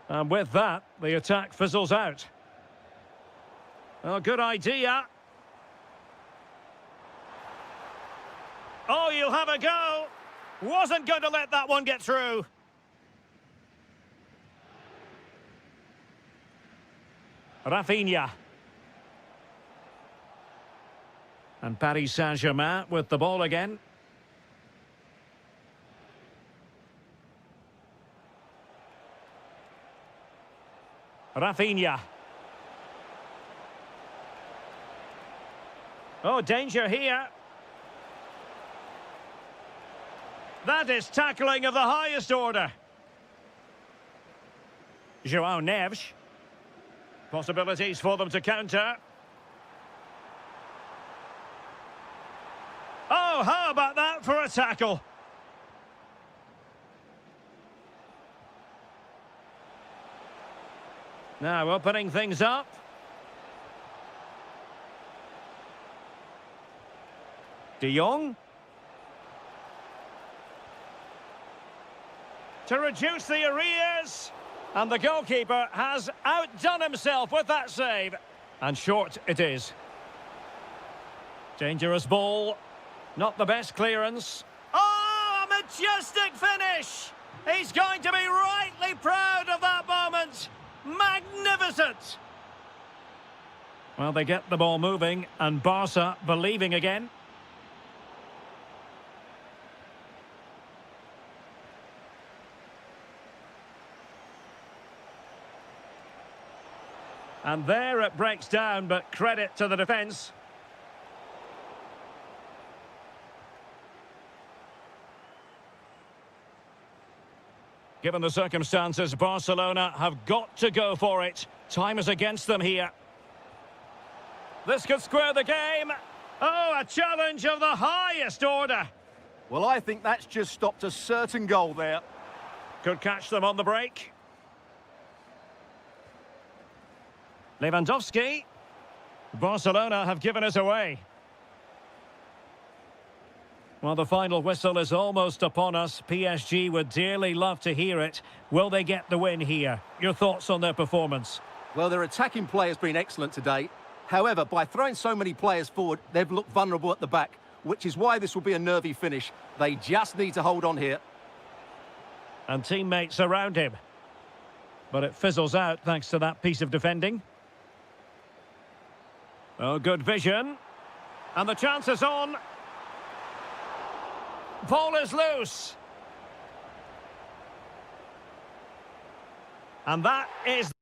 And with that, the attack fizzles out. Oh, good idea. Oh, you'll have a go. Wasn't going to let that one get through. Rafinha. And Paris Saint-Germain with the ball again. Rafinha. Oh, danger here. That is tackling of the highest order. João Neves. Possibilities for them to counter. Oh, how about that for a tackle? Now opening things up. De Jong. To reduce the arrears. And the goalkeeper has outdone himself with that save. And short it is. Dangerous ball. Not the best clearance. Oh, a majestic finish! He's going to be rightly proud of that moment. Magnificent! Well, they get the ball moving, and Barca believing again. And there it breaks down, but credit to the defence. Given the circumstances, Barcelona have got to go for it. Time is against them here. This could square the game. Oh, a challenge of the highest order. Well, I think that's just stopped a certain goal there. Could catch them on the break. Lewandowski. Barcelona have given it away. Well, the final whistle is almost upon us. PSG would dearly love to hear it. Will they get the win here? Your thoughts on their performance? Well, their attacking play has been excellent today. However, by throwing so many players forward, they've looked vulnerable at the back, which is why this will be a nervy finish. They just need to hold on here. And teammates around him. But it fizzles out thanks to that piece of defending. Oh, good vision. And the chance is on. Ball is loose. And that is...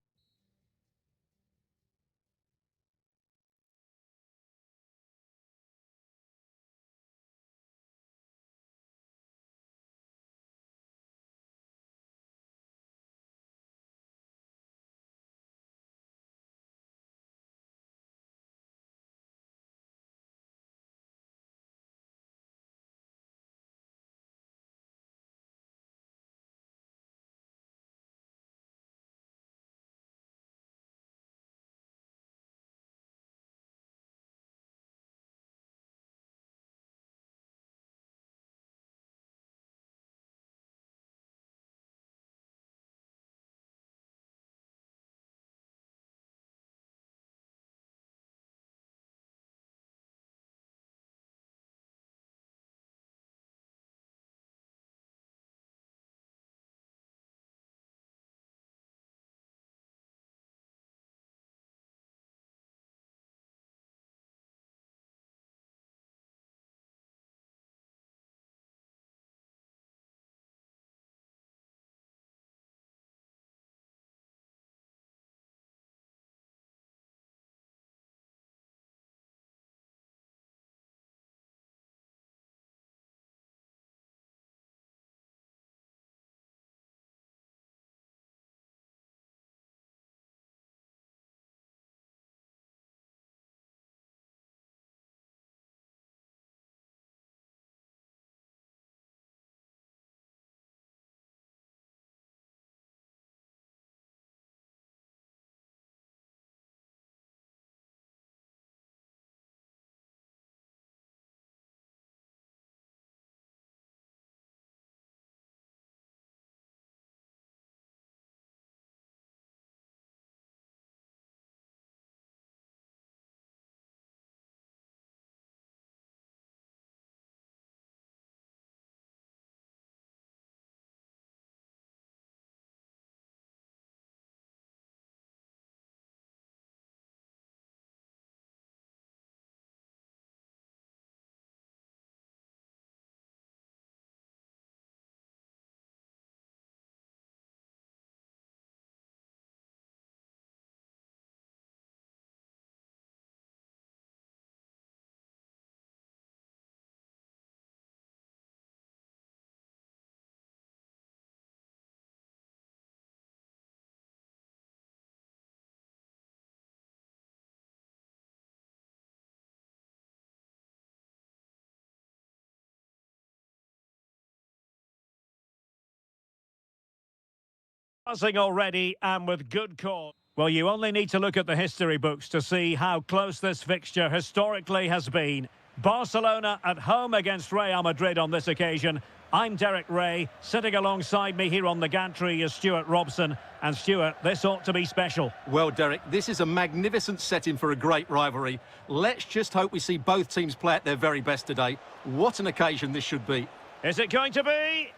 Buzzing already and with good cause. Well, you only need to look at the history books to see how close this fixture historically has been. Barcelona at home against Real Madrid on this occasion. I'm Derek Ray. Sitting alongside me here on the gantry is Stuart Robson. And Stuart, this ought to be special. Well, Derek, this is a magnificent setting for a great rivalry. Let's just hope we see both teams play at their very best today. What an occasion this should be. Is it going to be?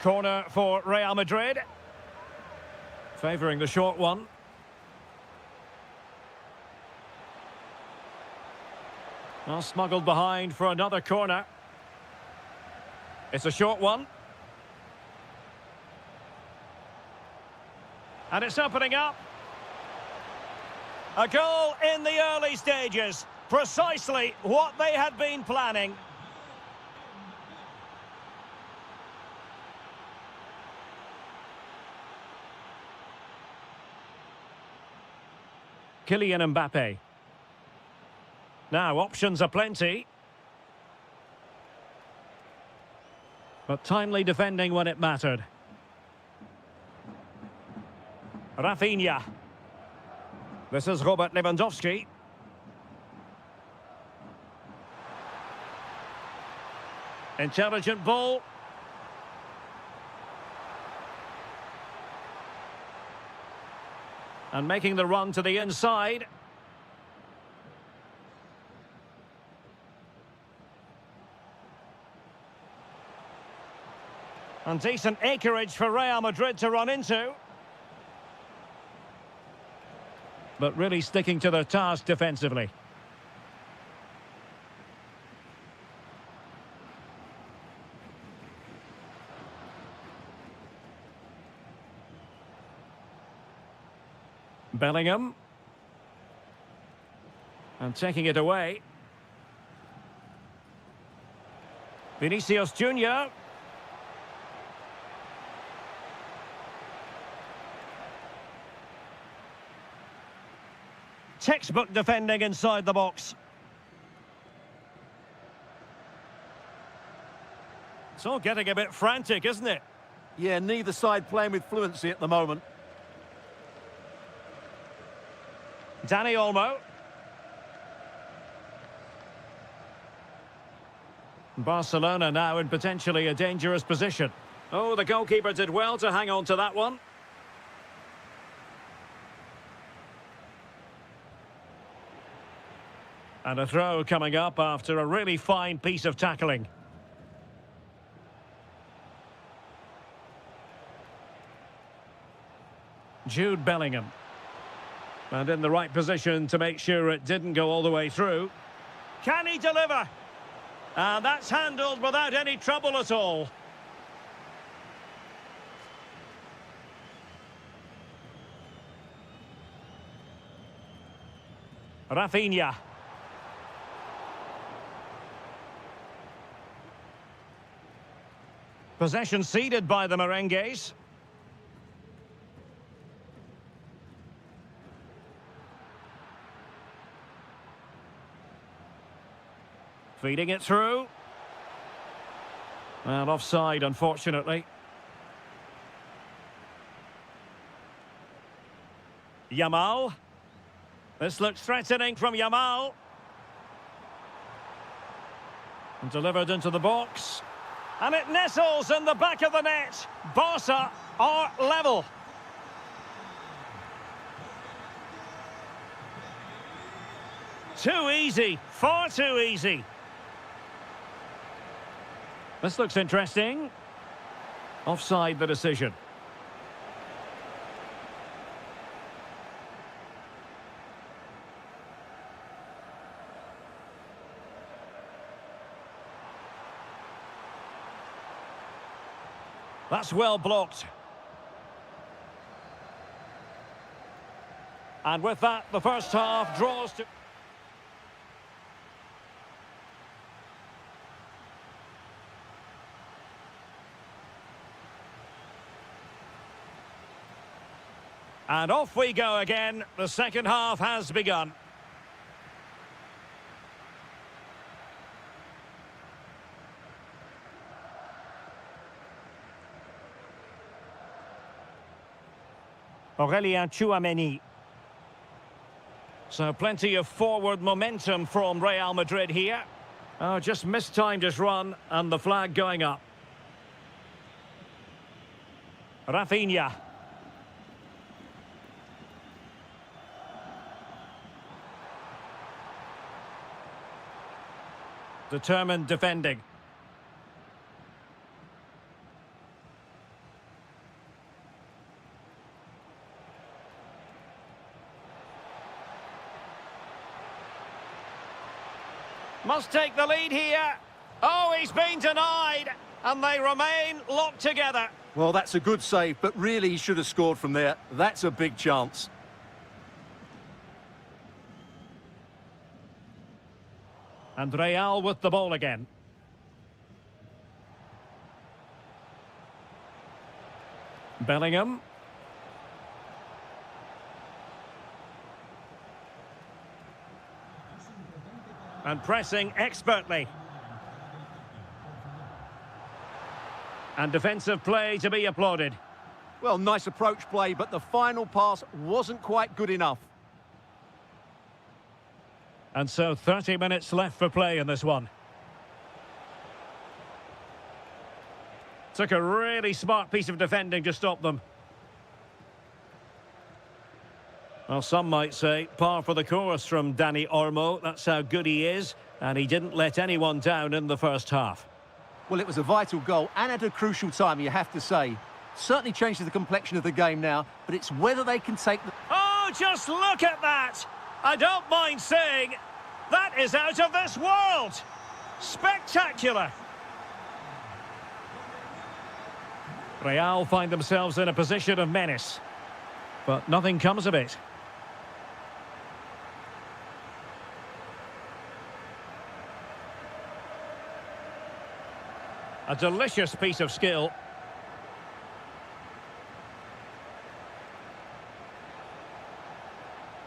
Corner for Real Madrid. Favouring the short one. Well, smuggled behind for another corner. It's a short one. And it's opening up. A goal in the early stages. Precisely what they had been planning. Kylian Mbappe. Now, options are plenty. But timely defending when it mattered. Rafinha. This is Robert Lewandowski. Intelligent ball. And making the run to the inside. And decent acreage for Real Madrid to run into. But really sticking to their task defensively. Bellingham. And taking it away. Vinicius Junior. Textbook defending inside the box. It's all getting a bit frantic, isn't it? Yeah, neither side playing with fluency at the moment. Dani Olmo. Barcelona now in potentially a dangerous position. Oh, the goalkeeper did well to hang on to that one. And a throw coming up after a really fine piece of tackling. Jude Bellingham. And in the right position to make sure it didn't go all the way through. Can he deliver? And that's handled without any trouble at all. Rafinha. Possession ceded by the Merengues. Feeding it through. And offside, unfortunately. Yamal. This looks threatening from Yamal. And delivered into the box. And it nestles in the back of the net. Barca are level. Too easy. Far too easy. This looks interesting. Offside the decision. That's well blocked. And with that, the first half draws to... And off we go again. The second half has begun. Aurélien Tchouameni. So plenty of forward momentum from Real Madrid here. Oh, just mistimed his run and the flag going up. Rafinha. Determined defending. Must take the lead here. Oh, he's been denied. And they remain locked together. Well, that's a good save, but really he should have scored from there. That's a big chance. And Real with the ball again. Bellingham. And pressing expertly. And defensive play to be applauded. Well, nice approach play, but the final pass wasn't quite good enough. And so 30 minutes left for play in this one. Took a really smart piece of defending to stop them. Well, some might say par for the course from Dani Olmo. That's how good he is. And he didn't let anyone down in the first half. Well, it was a vital goal and at a crucial time, you have to say. Certainly changes the complexion of the game now, but it's whether they can take the... Oh, just look at that! I don't mind saying, that is out of this world! Spectacular! Real find themselves in a position of menace, but nothing comes of it. A delicious piece of skill.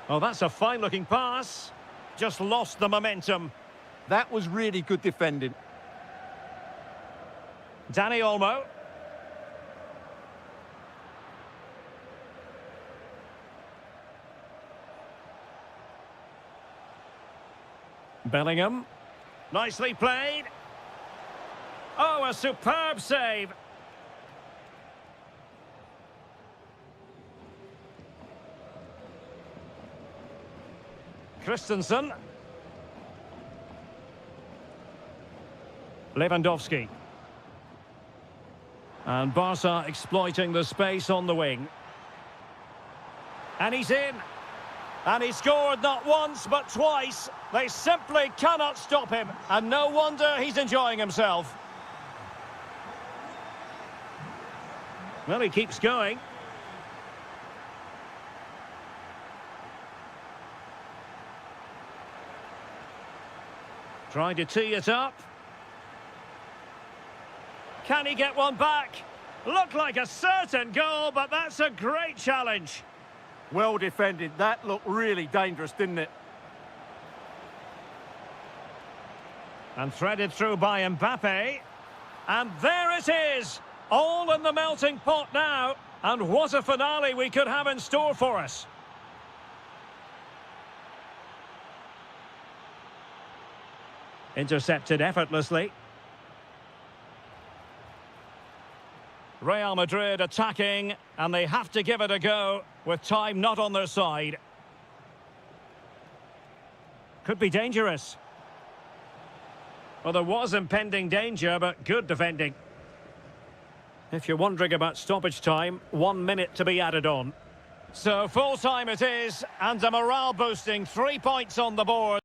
Oh, that's a fine-looking pass. Just lost the momentum. That was really good defending. Dani Olmo. Bellingham. Nicely played. Oh, a superb save. Christensen. Lewandowski. And Barca exploiting the space on the wing. And he's in. And he scored not once but twice. They simply cannot stop him. And no wonder he's enjoying himself. Well, he keeps going. Trying to tee it up. Can he get one back? Looked like a certain goal, but that's a great challenge. Well defended. That looked really dangerous, didn't it? And threaded through by Mbappe. And there it is. All in the melting pot now. And what a finale we could have in store for us. Intercepted effortlessly. Real Madrid attacking, and they have to give it a go with time not on their side. Could be dangerous. Well, there was impending danger, but good defending. If you're wondering about stoppage time, 1 minute to be added on. So full time it is, and a morale boosting 3 points on the board.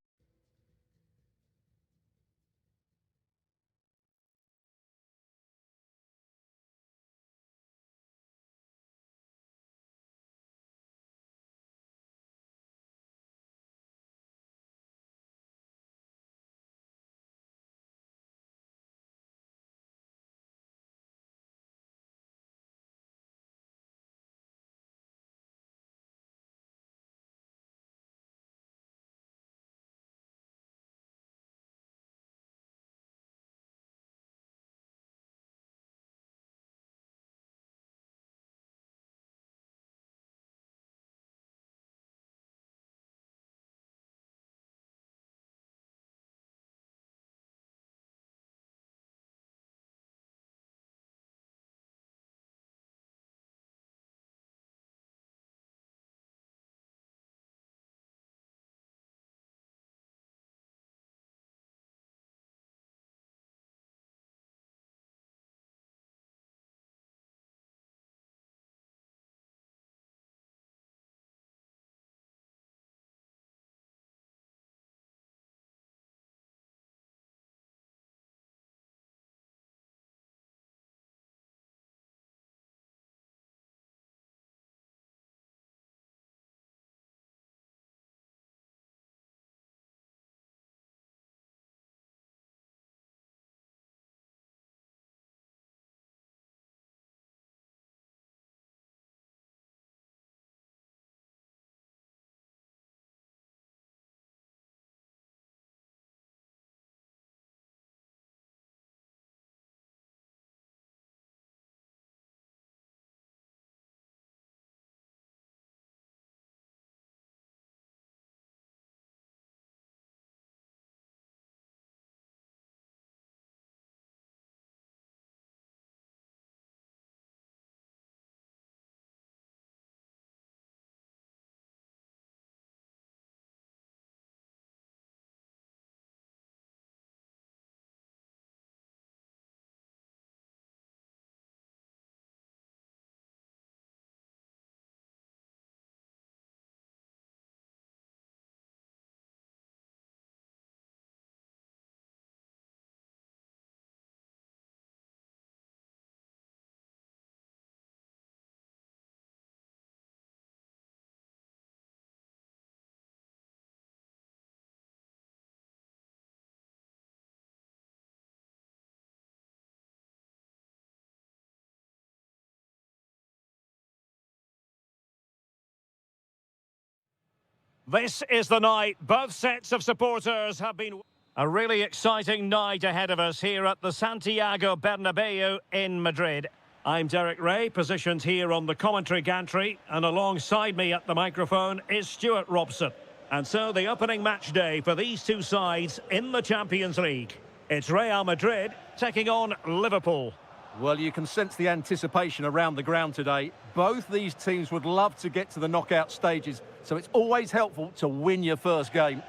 This is the night both sets of supporters have been... A really exciting night ahead of us here at the Santiago Bernabeu in Madrid. I'm Derek Ray, positioned here on the commentary gantry, and alongside me at the microphone is Stuart Robson. And so the opening match day for these two sides in the Champions League. It's Real Madrid taking on Liverpool. Well, you can sense the anticipation around the ground today. Both these teams would love to get to the knockout stages, so it's always helpful to win your first game.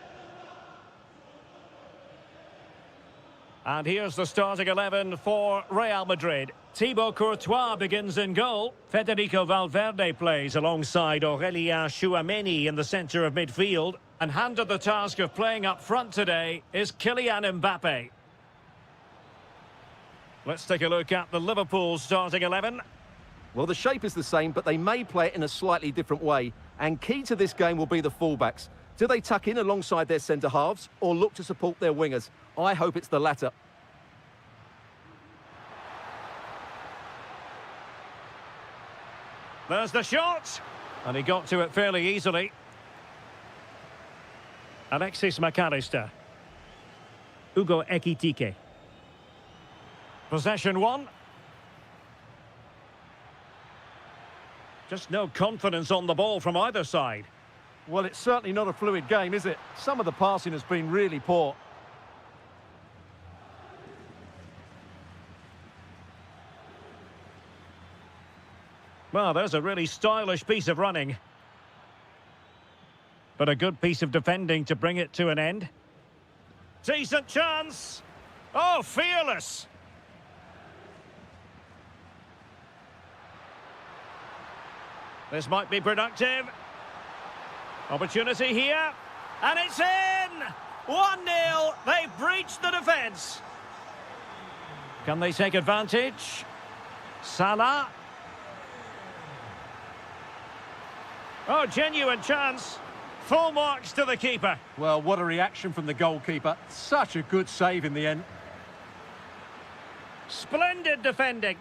And here's the starting 11 for Real Madrid. Thibaut Courtois begins in goal. Federico Valverde plays alongside Aurélien Tchouameni in the centre of midfield. And handed the task of playing up front today is Kylian Mbappe. Let's take a look at the Liverpool starting 11. Well, the shape is the same, but they may play it in a slightly different way. And key to this game will be the fullbacks. Do they tuck in alongside their centre-halves or look to support their wingers? I hope it's the latter. There's the shot. And he got to it fairly easily. Alexis McAllister. Hugo Ekitike. Possession one. Just no confidence on the ball from either side. Well, it's certainly not a fluid game, is it? Some of the passing has been really poor. Well, there's a really stylish piece of running. But a good piece of defending to bring it to an end. Decent chance. Oh, fearless. This might be productive. Opportunity here. And it's in! 1-0. They've breached the defence. Can they take advantage? Salah. Oh, genuine chance. Full marks to the keeper. Well, what a reaction from the goalkeeper. Such a good save in the end. Splendid defending.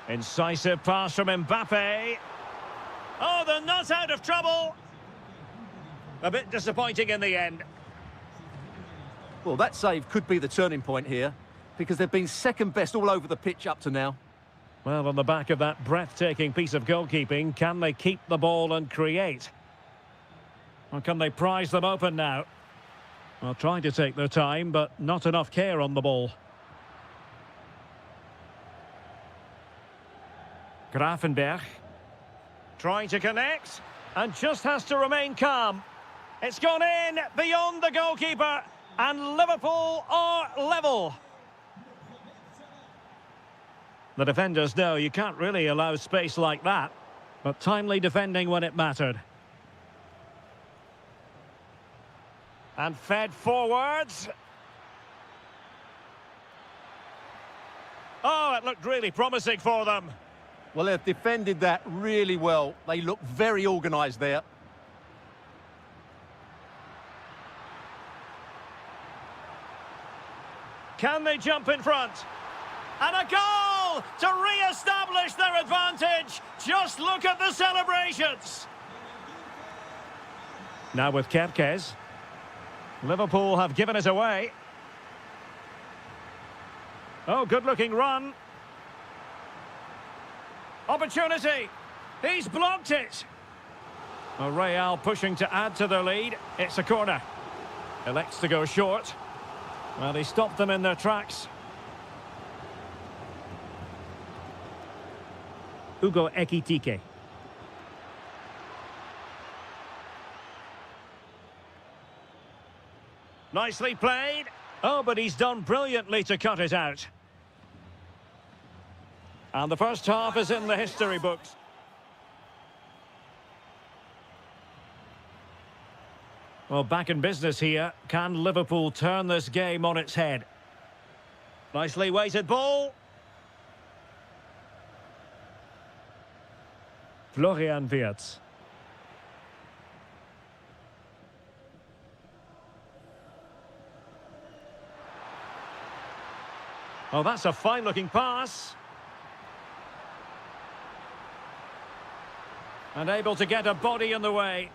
Incisive pass from Mbappe. Oh, they're not out of trouble. A bit disappointing in the end. Well, that save could be the turning point here, because they've been second best all over the pitch up to now. Well, on the back of that breathtaking piece of goalkeeping, can they keep the ball and create? Or can they prize them open now? Well, trying to take their time, but not enough care on the ball. Grafenberg. Trying to connect, and just has to remain calm. It's gone in beyond the goalkeeper, and Liverpool are level. The defenders know you can't really allow space like that, but timely defending when it mattered. And fed forwards. Oh, it looked really promising for them. Well, they've defended that really well. They look very organised there. Can they jump in front? And a goal to re-establish their advantage. Just look at the celebrations. Now with Kerkez. Liverpool have given it away. Oh, good-looking run. Opportunity. He's blocked it. Well, Real pushing to add to their lead. It's a corner. Elects to go short. Well, he stopped them in their tracks. Hugo Ekitike. Nicely played. Oh, but he's done brilliantly to cut it out. And the first half is in the history books. Well, back in business here. Can Liverpool turn this game on its head? Nicely weighted ball. Florian Wirtz. Oh, that's a fine-looking pass. And able to get a body in the way.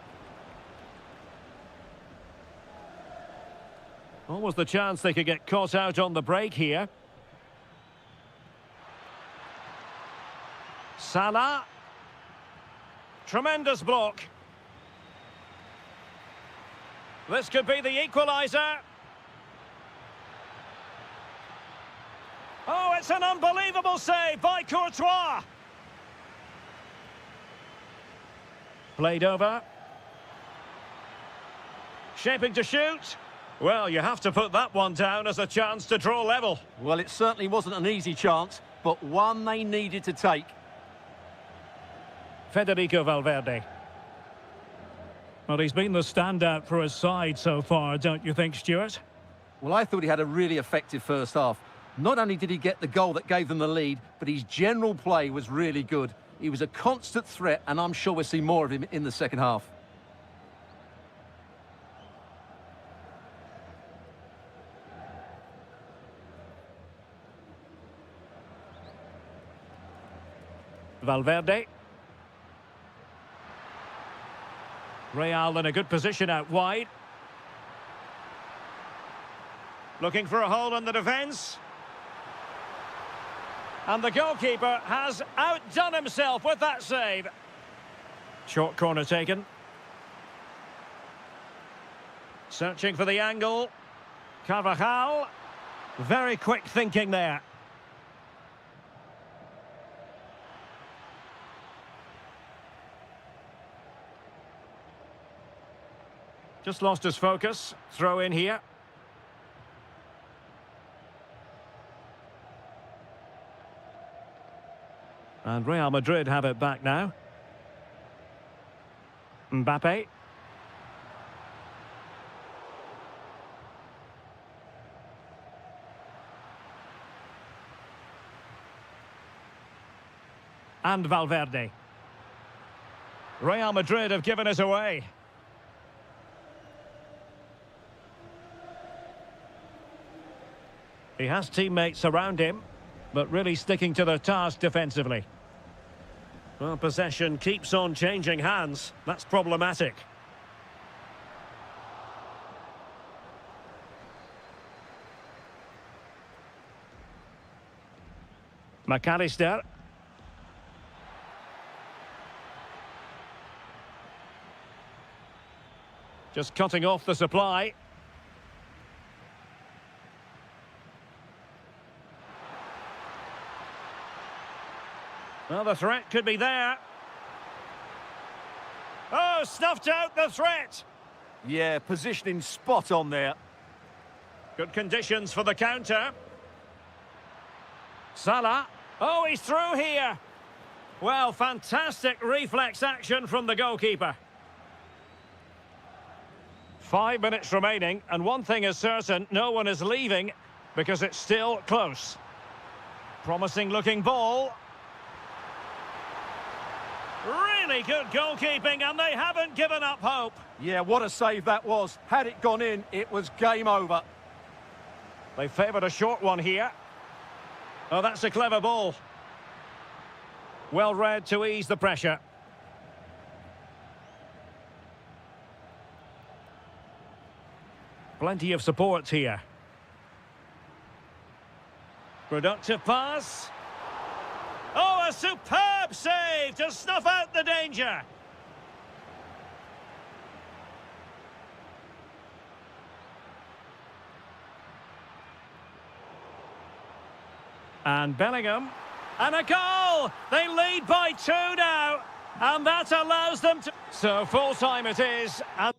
Almost the chance they could get caught out on the break here. Salah. Tremendous block. This could be the equaliser. Oh, it's an unbelievable save by Courtois. Played over. Shaping to shoot. Well, you have to put that one down as a chance to draw level. Well, it certainly wasn't an easy chance, but one they needed to take. Federico Valverde. Well, he's been the standout for his side so far, don't you think, Stuart? Well, I thought he had a really effective first half. Not only did he get the goal that gave them the lead, but his general play was really good. He was a constant threat, and I'm sure we'll see more of him in the second half. Valverde. Real in a good position out wide. Looking for a hole in the defence. And the goalkeeper has outdone himself with that save. Short corner taken. Searching for the angle. Carvajal. Very quick thinking there. Just lost his focus. Throw in here. And Real Madrid have it back now. Mbappe. And Valverde. Real Madrid have given us away. He has teammates around him, but really sticking to their task defensively. Well, possession keeps on changing hands. That's problematic. McAllister. Just cutting off the supply. Well, the threat could be there. Oh, snuffed out the threat. Yeah, positioning spot on there. Good conditions for the counter. Salah. Oh, he's through here. Well, fantastic reflex action from the goalkeeper. 5 minutes remaining, and one thing is certain, no one is leaving because it's still close. Promising looking ball. Really good goalkeeping, and they haven't given up hope. Yeah, what a save that was. Had it gone in, it was game over. They favoured a short one here. Oh, that's a clever ball. Well read to ease the pressure. Plenty of support here. Productive pass. Oh, a superb save to snuff out the danger. And Bellingham. And a goal! They lead by 2 now. And that allows them to... So full time it is. And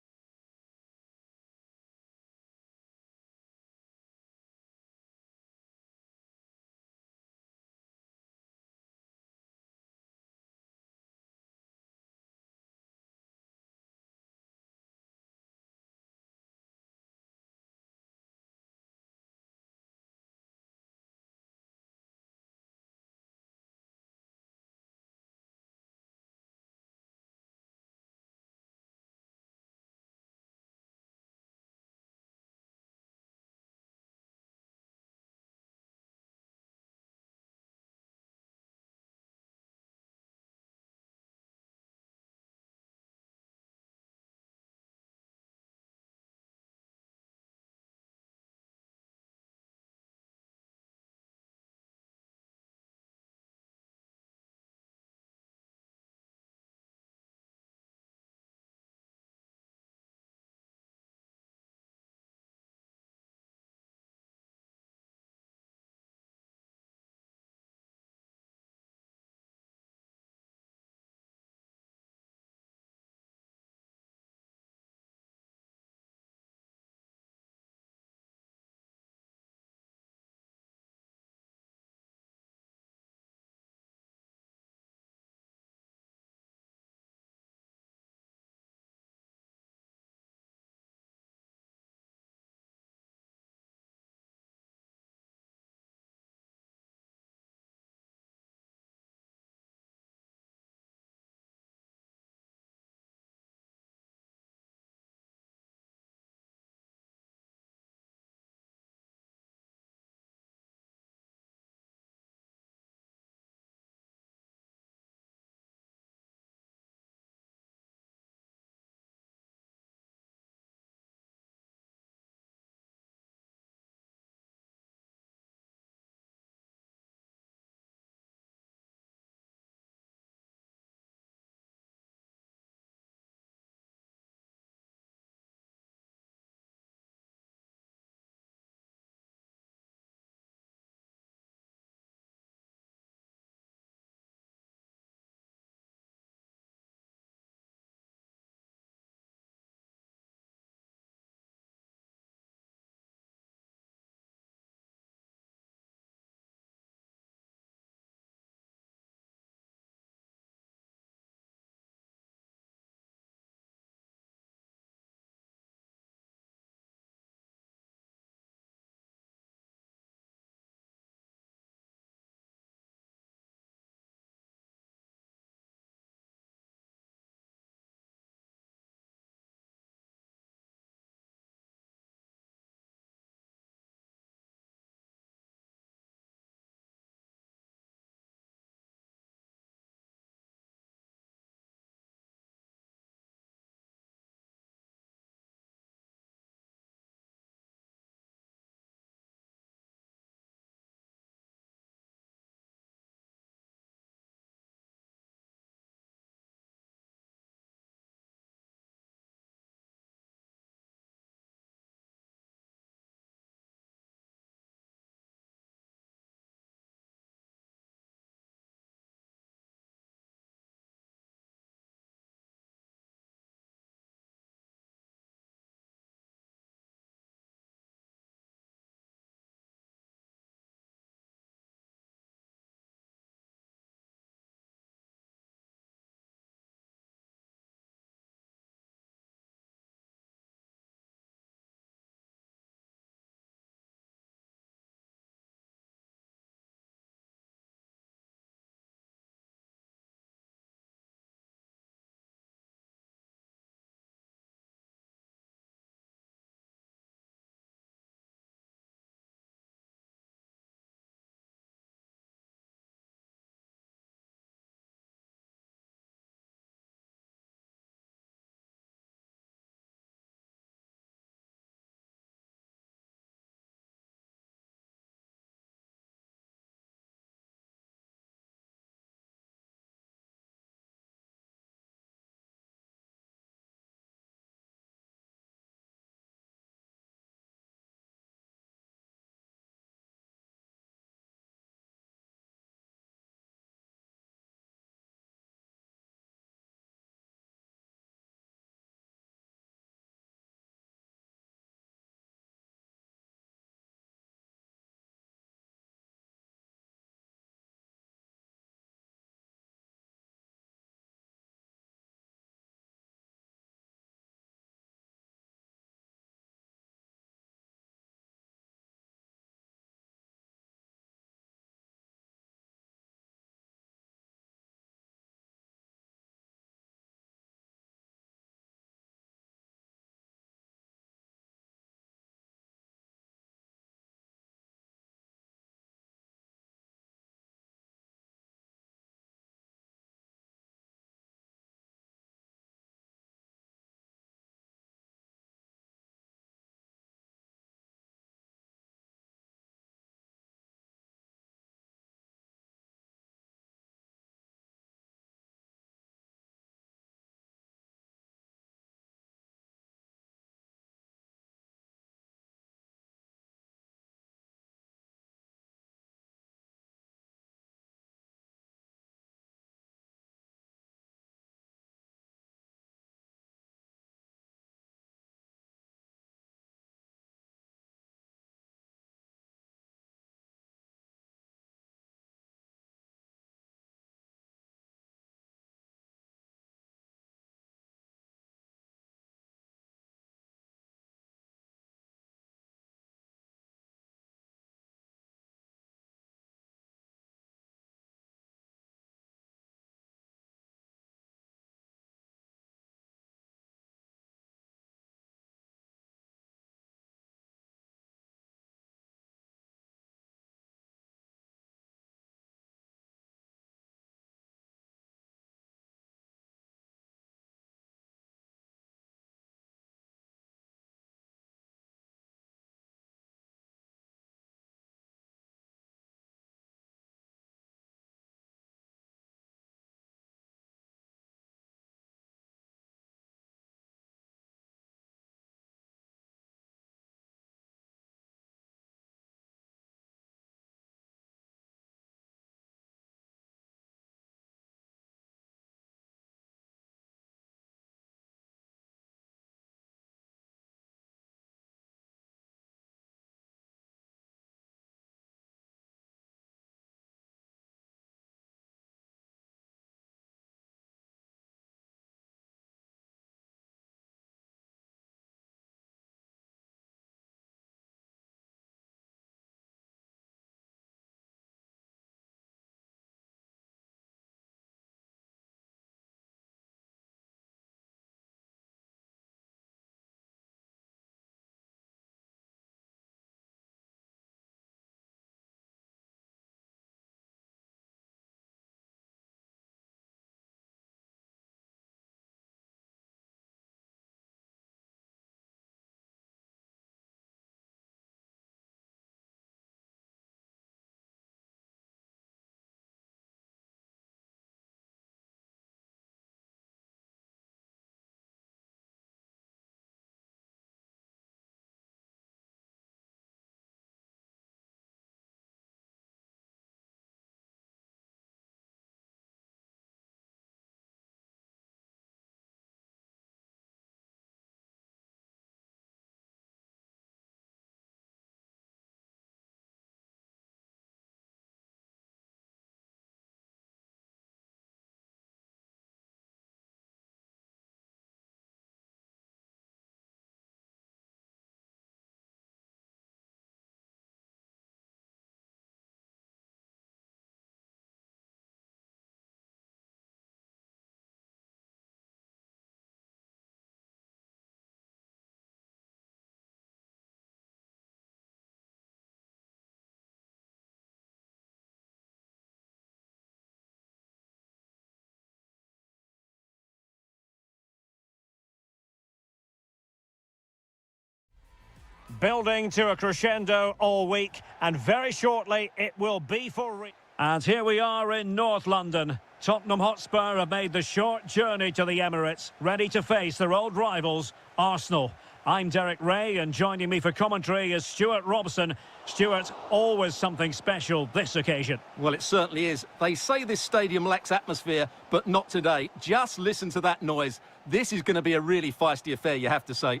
Building to a crescendo all week, and very shortly it will be for... And here we are in North London. Tottenham Hotspur have made the short journey to the Emirates, ready to face their old rivals, Arsenal. I'm Derek Ray, and joining me for commentary is Stuart Robson. Stuart, always something special this occasion. Well, it certainly is. They say this stadium lacks atmosphere, but not today. Just listen to that noise. This is going to be a really feisty affair, you have to say.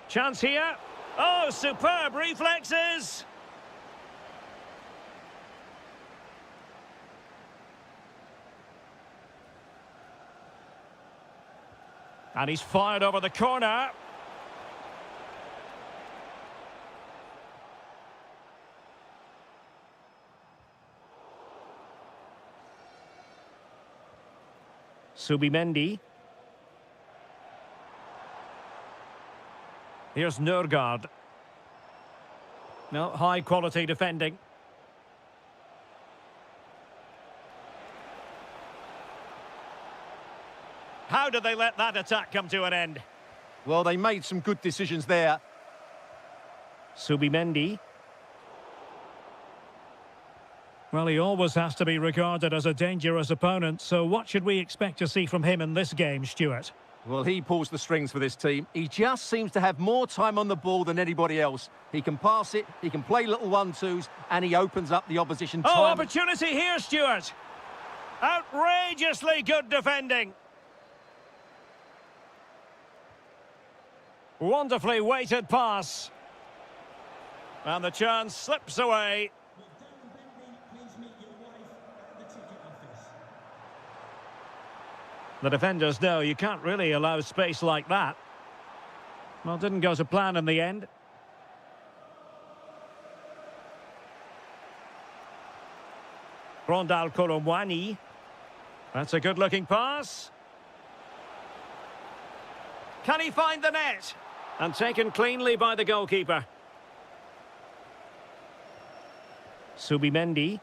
Chance here. Oh, superb reflexes. And he's fired over the corner. Subimendi. Here's Nørgaard. No, high quality defending. How did they let that attack come to an end? Well, they made some good decisions there. Subimendi. Well, he always has to be regarded as a dangerous opponent, so what should we expect to see from him in this game, Stuart? Well, he pulls the strings for this team. He just seems to have more time on the ball than anybody else. He can pass it, he can play little one-twos, and he opens up the opposition time. Oh, opportunity here, Stuart. Outrageously good defending. Wonderfully weighted pass. And the chance slips away. The defenders know you can't really allow space like that. Well, didn't go to plan in the end. Rondal Kolomwani. That's a good-looking pass. Can he find the net? And taken cleanly by the goalkeeper. Subimendi.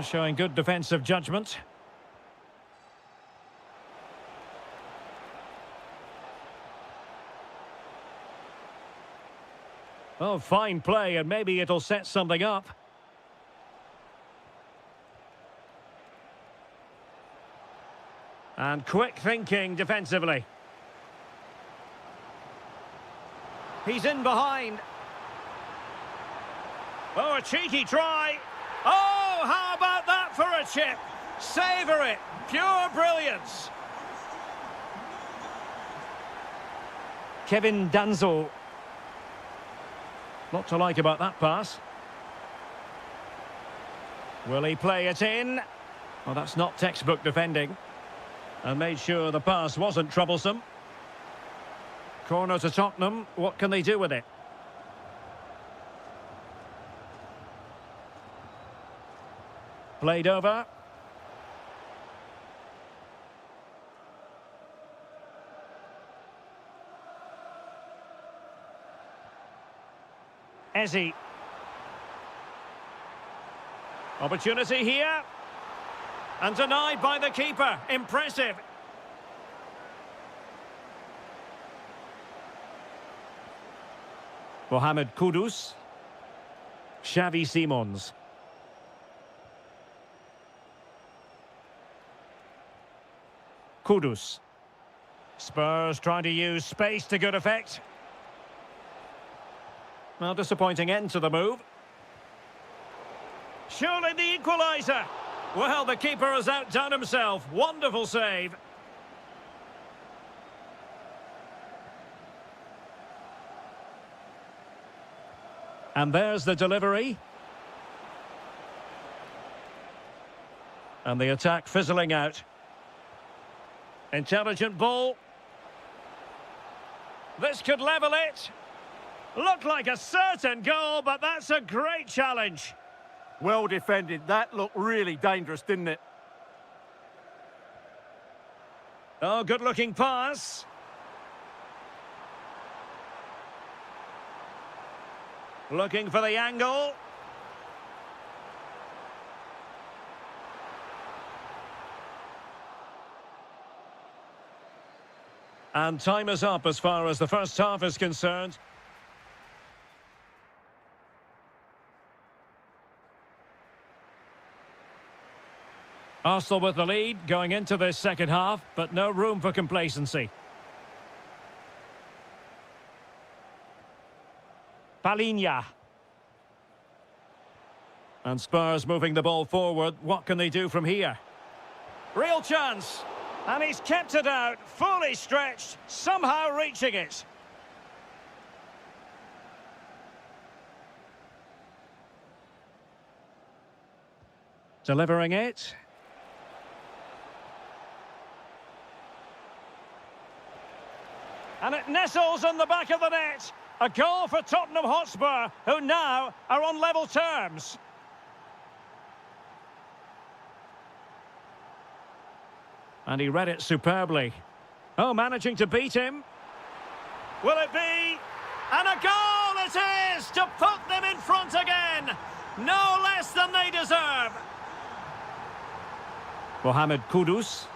Showing good defensive judgment. Oh, fine play, and maybe it'll set something up. And quick thinking defensively. He's in behind. Oh, a cheeky try. Oh, how about that for a chip? Savour it. Pure brilliance. Kevin Danzo. Lot to like about that pass. Will he play it in? Well, that's not textbook defending. And made sure the pass wasn't troublesome. Corner to Tottenham. What can they do with it? Played over. Eze. Opportunity here. And denied by the keeper. Impressive. Mohamed Kudus. Xavi Simons. Kudus. Spurs trying to use space to good effect. Well, disappointing end to the move. Surely the equaliser. Well, the keeper has outdone himself. Wonderful save. And there's the delivery. And the attack fizzling out. Intelligent ball. This could level it. Looked like a certain goal, but that's a great challenge. Well defended. That looked really dangerous, didn't it? Oh, good-looking pass. Looking for the angle. And time is up as far as the first half is concerned. Arsenal with the lead going into this second half, but no room for complacency. Palinha. And Spurs moving the ball forward. What can they do from here? Real chance. And he's kept it out, fully stretched, somehow reaching it. Delivering it. And it nestles in the back of the net. A goal for Tottenham Hotspur, who now are on level terms. And he read it superbly. Oh, managing to beat him. Will it be? And a goal it is to put them in front again. No less than they deserve. Mohamed Kudus.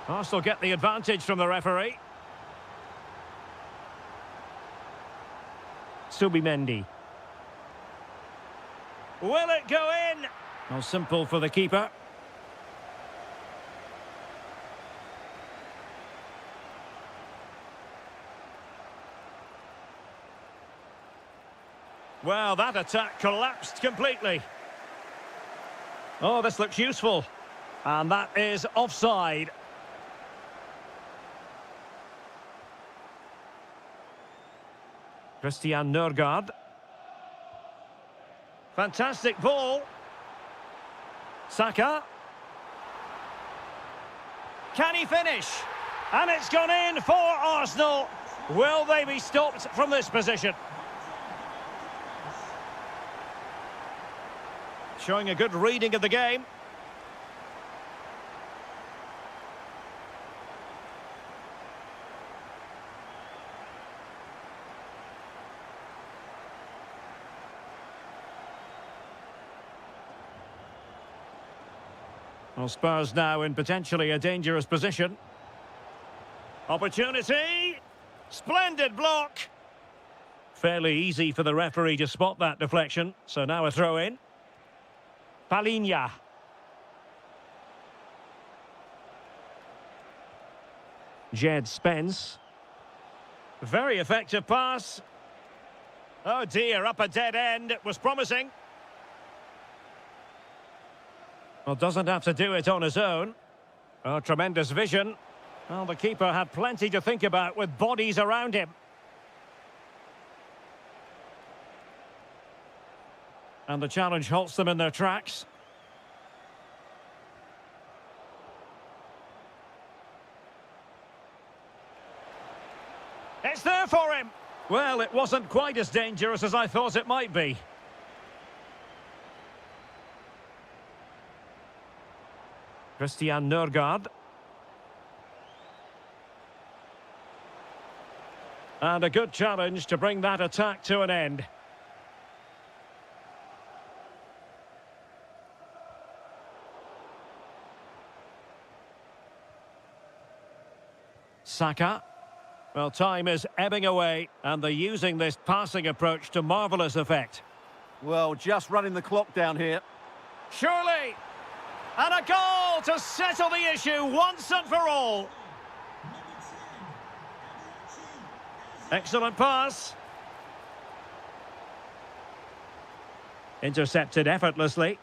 Arsenal get the advantage from the referee. Subimendi. Will it go in? Well, simple for the keeper. Well, that attack collapsed completely. Oh, this looks useful. And that is offside. Christian Nørgaard. Fantastic ball. Saka. Can he finish? And it's gone in for Arsenal. Will they be stopped from this position? Showing a good reading of the game. Well, Spurs now in potentially a dangerous position. Opportunity. Splendid block. Fairly easy for the referee to spot that deflection. So now a throw in. Palinha. Jed Spence. Very effective pass. Oh dear, up a dead end. It was promising. Well, doesn't have to do it on his own. Oh, tremendous vision. Well, the keeper had plenty to think about with bodies around him. And the challenge halts them in their tracks. It's there for him. Well, it wasn't quite as dangerous as I thought it might be. Christian Nørgaard. And a good challenge to bring that attack to an end. Saka. Well, time is ebbing away, and they're using this passing approach to marvellous effect. Well, just running the clock down here. Surely! And a goal to settle the issue once and for all. Excellent pass. Intercepted effortlessly.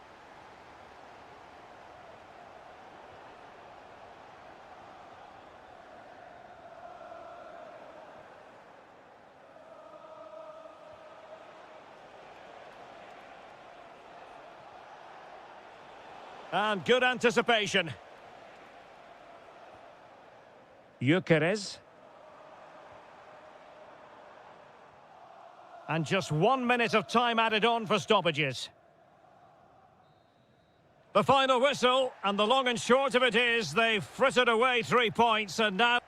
And good anticipation. Gyökeres. And just 1 minute of time added on for stoppages. The final whistle, and the long and short of it is they've frittered away 3 points, and now...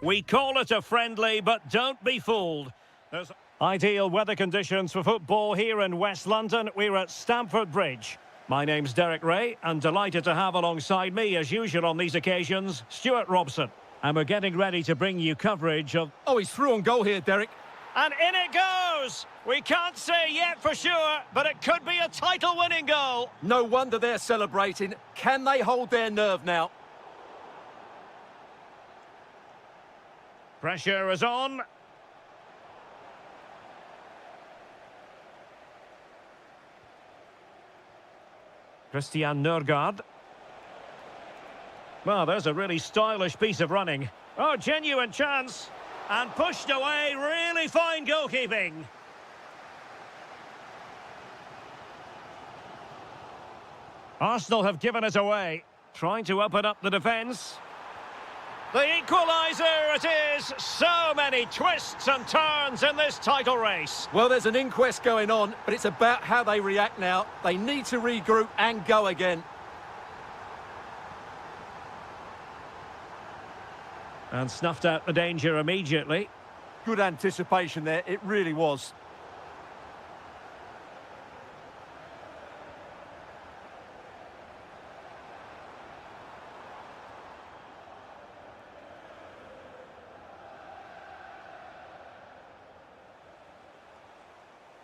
We call it a friendly, but don't be fooled. There's ideal weather conditions for football here in West London. We're at Stamford Bridge. My name's Derek Ray, and delighted to have alongside me, as usual on these occasions, Stuart Robson. And we're getting ready to bring you coverage of... Oh, he's through on goal here, Derek. And in it goes! We can't say yet for sure, but it could be a title-winning goal. No wonder they're celebrating. Can they hold their nerve now? Pressure is on. Christian Nørgaard. Well, there's a really stylish piece of running. Oh, genuine chance. And pushed away, really fine goalkeeping. Arsenal have given it away. Trying to open up the defence. The equaliser it is! So many twists and turns in this title race. Well, there's an inquest going on, but it's about how they react now. They need to regroup and go again. And snuffed out the danger immediately. Good anticipation there, it really was.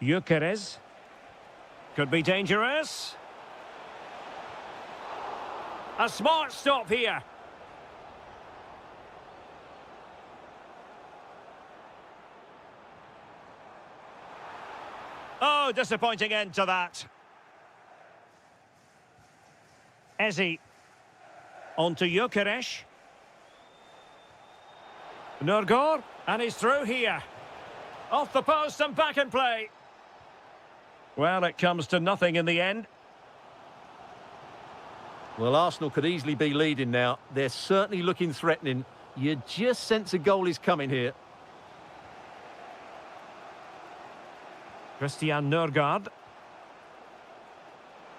Gyökeres. Could be dangerous. A smart stop here. Oh, disappointing end to that. Ezi. On to Gyökeres. Nørgaard. And he's through here. Off the post and back in play. Well, it comes to nothing in the end. Well, Arsenal could easily be leading now. They're certainly looking threatening. You just sense a goal is coming here. Christian Nørgaard.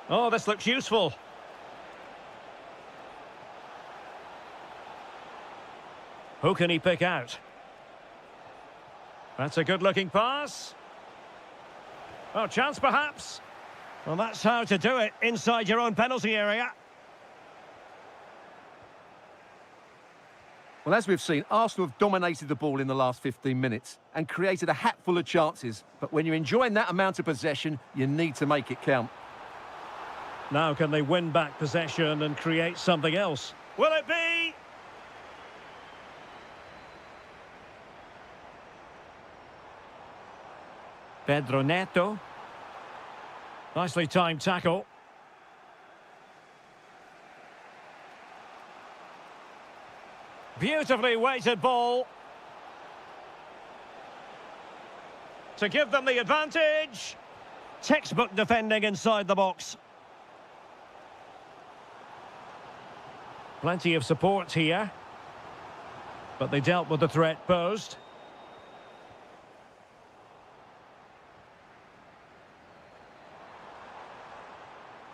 Oh, this looks useful. Who can he pick out? That's a good-looking pass. Oh, chance perhaps. Well, that's how to do it inside your own penalty area. Well, as we've seen, Arsenal have dominated the ball in the last 15 minutes and created a hatful of chances. But when you're enjoying that amount of possession, you need to make it count. Now can they win back possession and create something else? Will it be? Pedro Neto. Nicely timed tackle. Beautifully weighted ball. To give them the advantage. Textbook defending inside the box. Plenty of support here. But they dealt with the threat posed.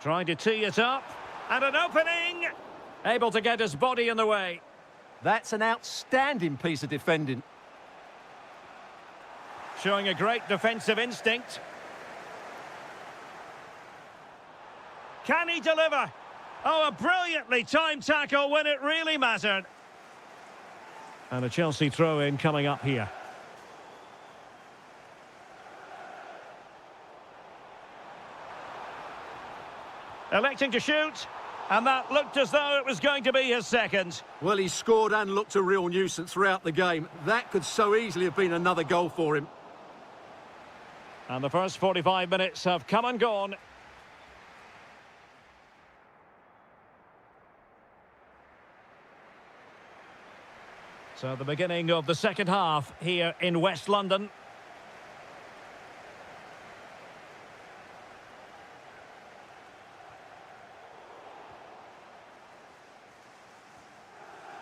Trying to tee it up. And an opening! Able to get his body in the way. That's an outstanding piece of defending. Showing a great defensive instinct. Can he deliver? Oh, a brilliantly timed tackle when it really mattered. And a Chelsea throw-in coming up here. Electing to shoot, and that looked as though it was going to be his second. Well, he scored and looked a real nuisance throughout the game. That could so easily have been another goal for him. And the first 45 minutes have come and gone. So the beginning of the second half here in West London.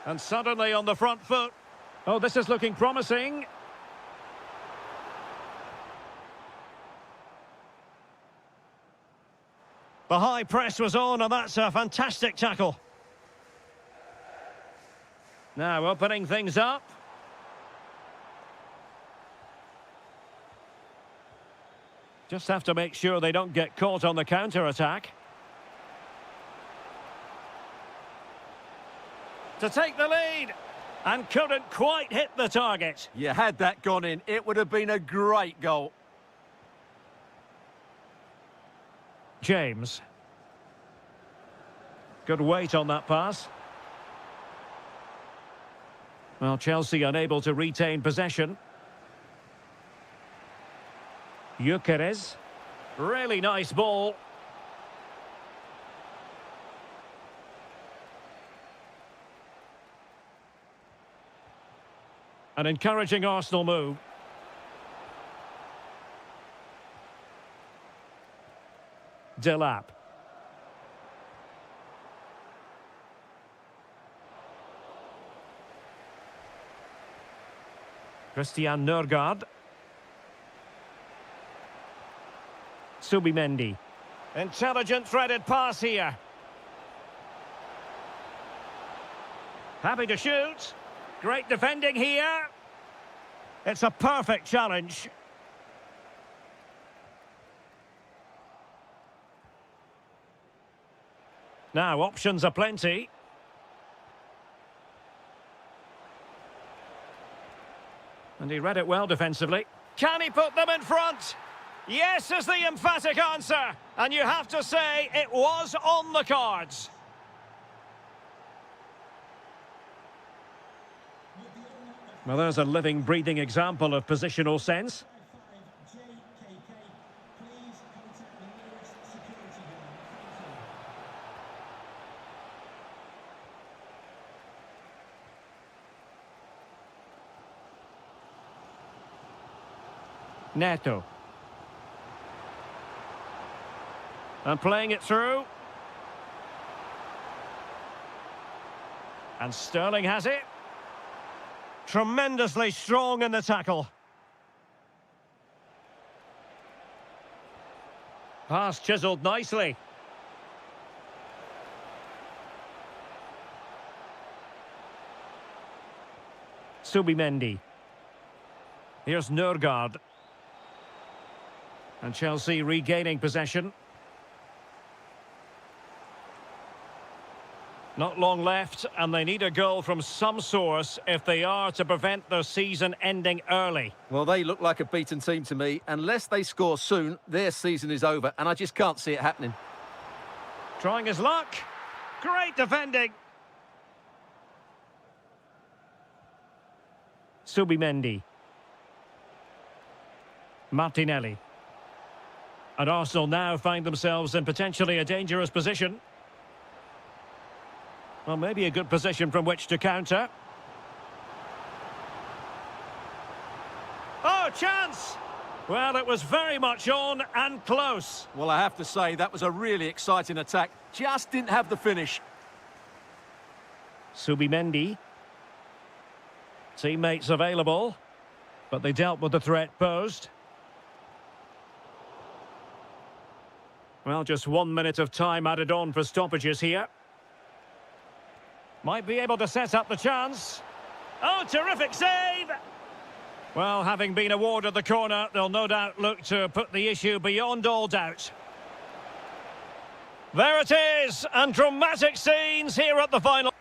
And suddenly on the front foot. Oh, this is looking promising. The high press was on, and that's a fantastic tackle. Now opening things up. Just have to make sure they don't get caught on the counter-attack. To take the lead, and couldn't quite hit the target. You had that gone in, it would have been a great goal. James. Good weight on that pass. Well, Chelsea unable to retain possession. Gyökeres. Really nice ball. An encouraging Arsenal move. Delap. Christian Nørgaard. Subimendi. Intelligent threaded pass here. Happy to shoot. Great defending here. It's a perfect challenge. Now, options are plenty. And he read it well defensively. Can he put them in front? Yes is the emphatic answer. And you have to say it was on the cards. Well, there's a living, breathing example of positional sense. Neto. And playing it through. And Sterling has it. Tremendously strong in the tackle. Pass chiselled nicely. Subimendi. Here's Nørgaard. And Chelsea regaining possession. Not long left, and they need a goal from some source if they are to prevent their season ending early. Well, they look like a beaten team to me. Unless they score soon, their season is over, and I just can't see it happening. Trying his luck. Great defending. Subimendi. Martinelli. And Arsenal now find themselves in potentially a dangerous position. Well, maybe a good position from which to counter. Oh, chance! Well, it was very much on and close. Well, I have to say, that was a really exciting attack. Just didn't have the finish. Subimendi. Teammates available, but they dealt with the threat posed. Well, just 1 minute of time added on for stoppages here. Might be able to set up the chance. Oh, terrific save! Well, having been awarded the corner, they'll no doubt look to put the issue beyond all doubt. There it is, and dramatic scenes here at the final.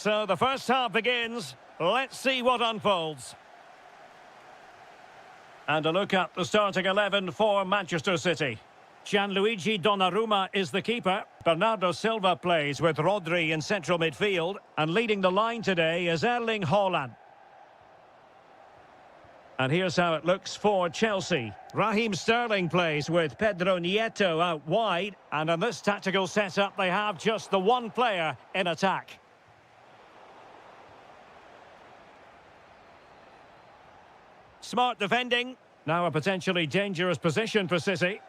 So the first half begins. Let's see what unfolds. And a look at the starting 11 for Manchester City. Gianluigi Donnarumma is the keeper. Bernardo Silva plays with Rodri in central midfield. And leading the line today is Erling Haaland. And here's how it looks for Chelsea. Raheem Sterling plays with Pedro Nieto out wide. And in this tactical setup, they have just the one player in attack. Smart defending. Now a potentially dangerous position for City.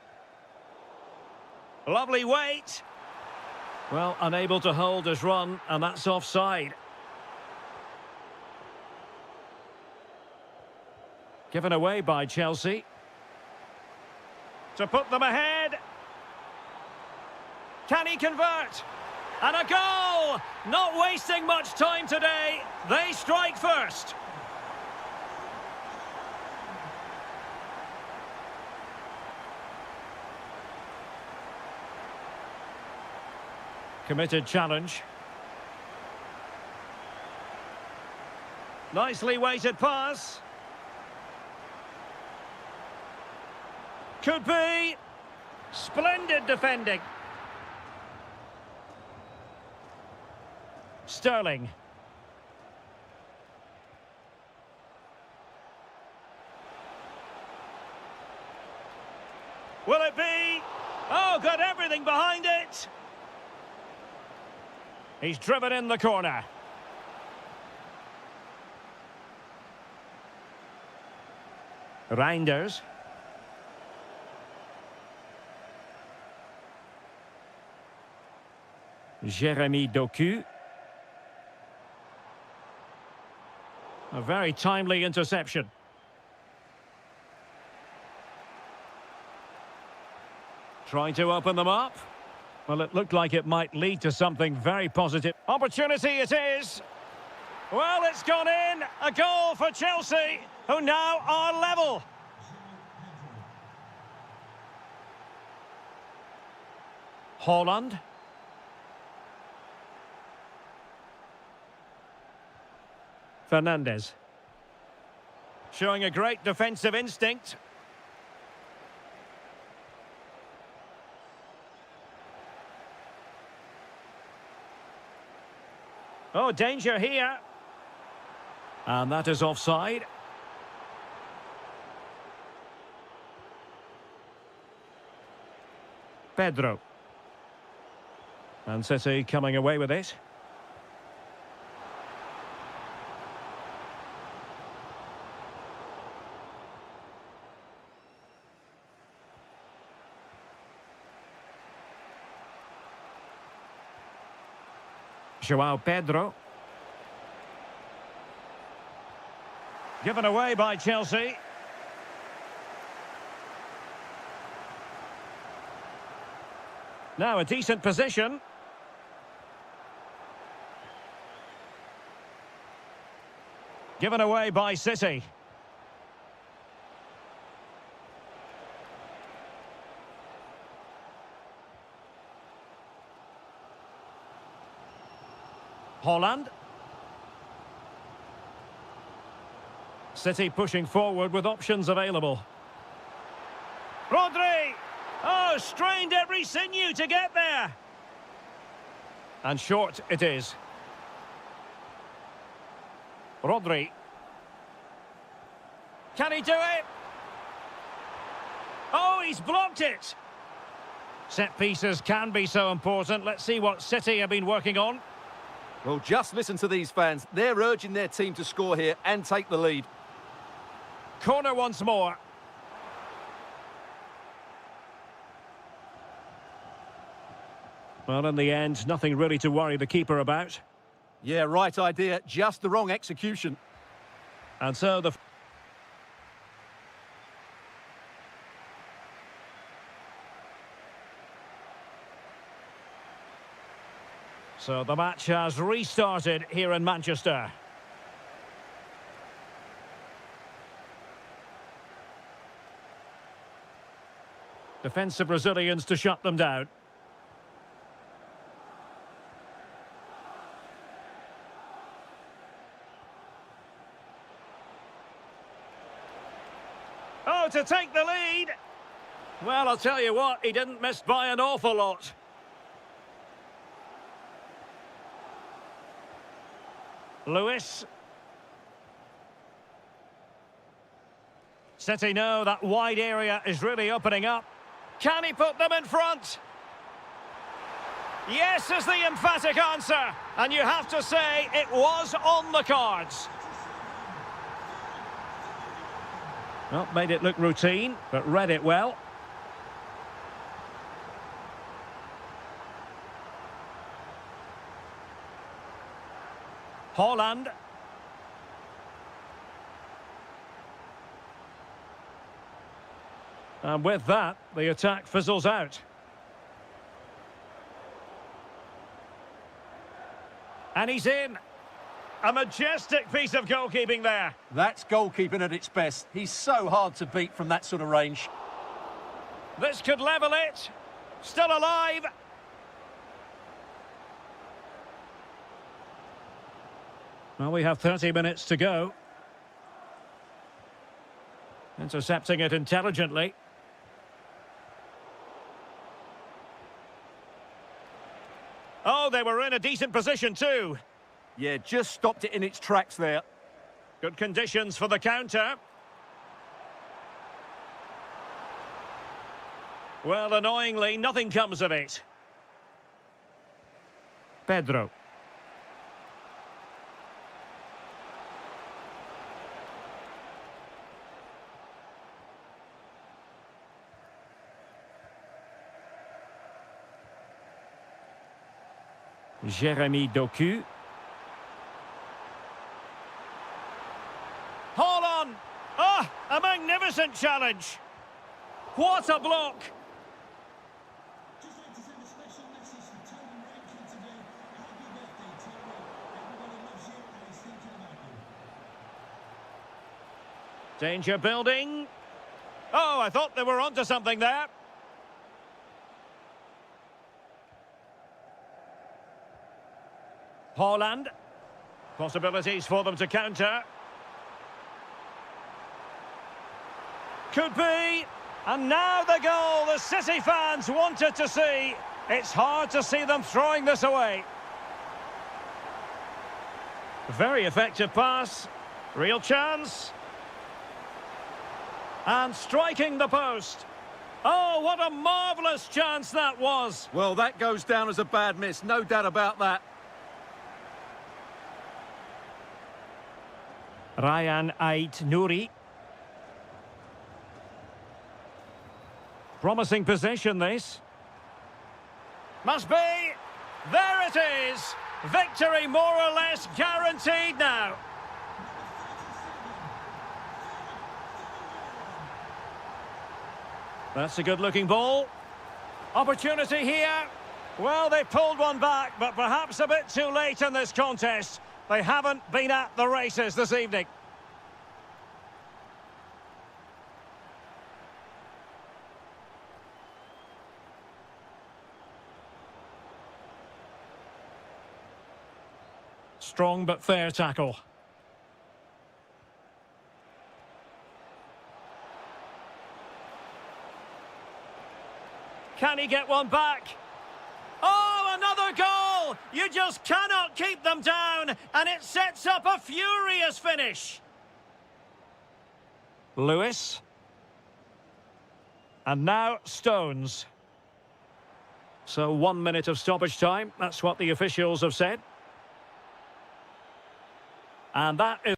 Lovely weight. Well, unable to hold his run, and that's offside. Given away by Chelsea. To put them ahead. Can he convert? And a goal! Not wasting much time today. They strike first. Committed challenge. Nicely weighted pass. Could be. Splendid defending. Sterling. Will it be? Oh, got everything behind it. He's driven in the corner. Reinders. Jeremy Doku. A very timely interception. Trying to open them up. Well, it looked like it might lead to something very positive. Opportunity it is. Well, it's gone in. A goal for Chelsea, who now are level. Haaland. Fernandes. Showing a great defensive instinct. Oh, danger here. And that is offside. Pedro. And City coming away with it. João Pedro. Given away by Chelsea. Now a decent position. Given away by City. Haaland. City pushing forward with options available. Rodri! Oh, strained every sinew to get there. And short it is. Rodri. Can he do it? Oh, he's blocked it. Set pieces can be so important. Let's see what City have been working on. Well, just listen to these fans. They're urging their team to score here and take the lead. Corner once more. Well, in the end, nothing really to worry the keeper about. Yeah, right idea. Just the wrong execution. And so the... So the match has restarted here in Manchester. Defensive Brazilians to shut them down. Oh, to take the lead. Well, I'll tell you what, he didn't miss by an awful lot. Lewis. City know that wide area is really opening up. Can he put them in front? Yes is the emphatic answer. And you have to say it was on the cards. Well, made it look routine, but read it well. Holland. And with that, the attack fizzles out. And he's in. A majestic piece of goalkeeping there. That's goalkeeping at its best. He's so hard to beat from that sort of range. This could level it. Still alive. Well, we have 30 minutes to go. Intercepting it intelligently. Oh, they were in a decent position too. Yeah, just stopped it in its tracks there. Good conditions for the counter. Well, annoyingly, nothing comes of it. Pedro. Jeremy Doku. Holland! Ah, a magnificent challenge. What a block. Danger building. Oh, I thought they were onto something there. Holland. Possibilities for them to counter. Could be. And now the goal the City fans wanted to see. It's hard to see them throwing this away. Very effective pass. Real chance. And striking the post. Oh, what a marvellous chance that was. Well, that goes down as a bad miss, no doubt about that. Ryan Ait-Nouri. Promising position, this. Must be. There it is. Victory more or less guaranteed now. That's a good-looking ball. Opportunity here. Well, they pulled one back, but perhaps a bit too late in this contest. They haven't been at the races this evening. Strong but fair tackle. Can he get one back? Oh, another goal! You just cannot keep them down, and it sets up a furious finish. Lewis. And now Stones. So 1 minute of stoppage time, that's what the officials have said. And that is...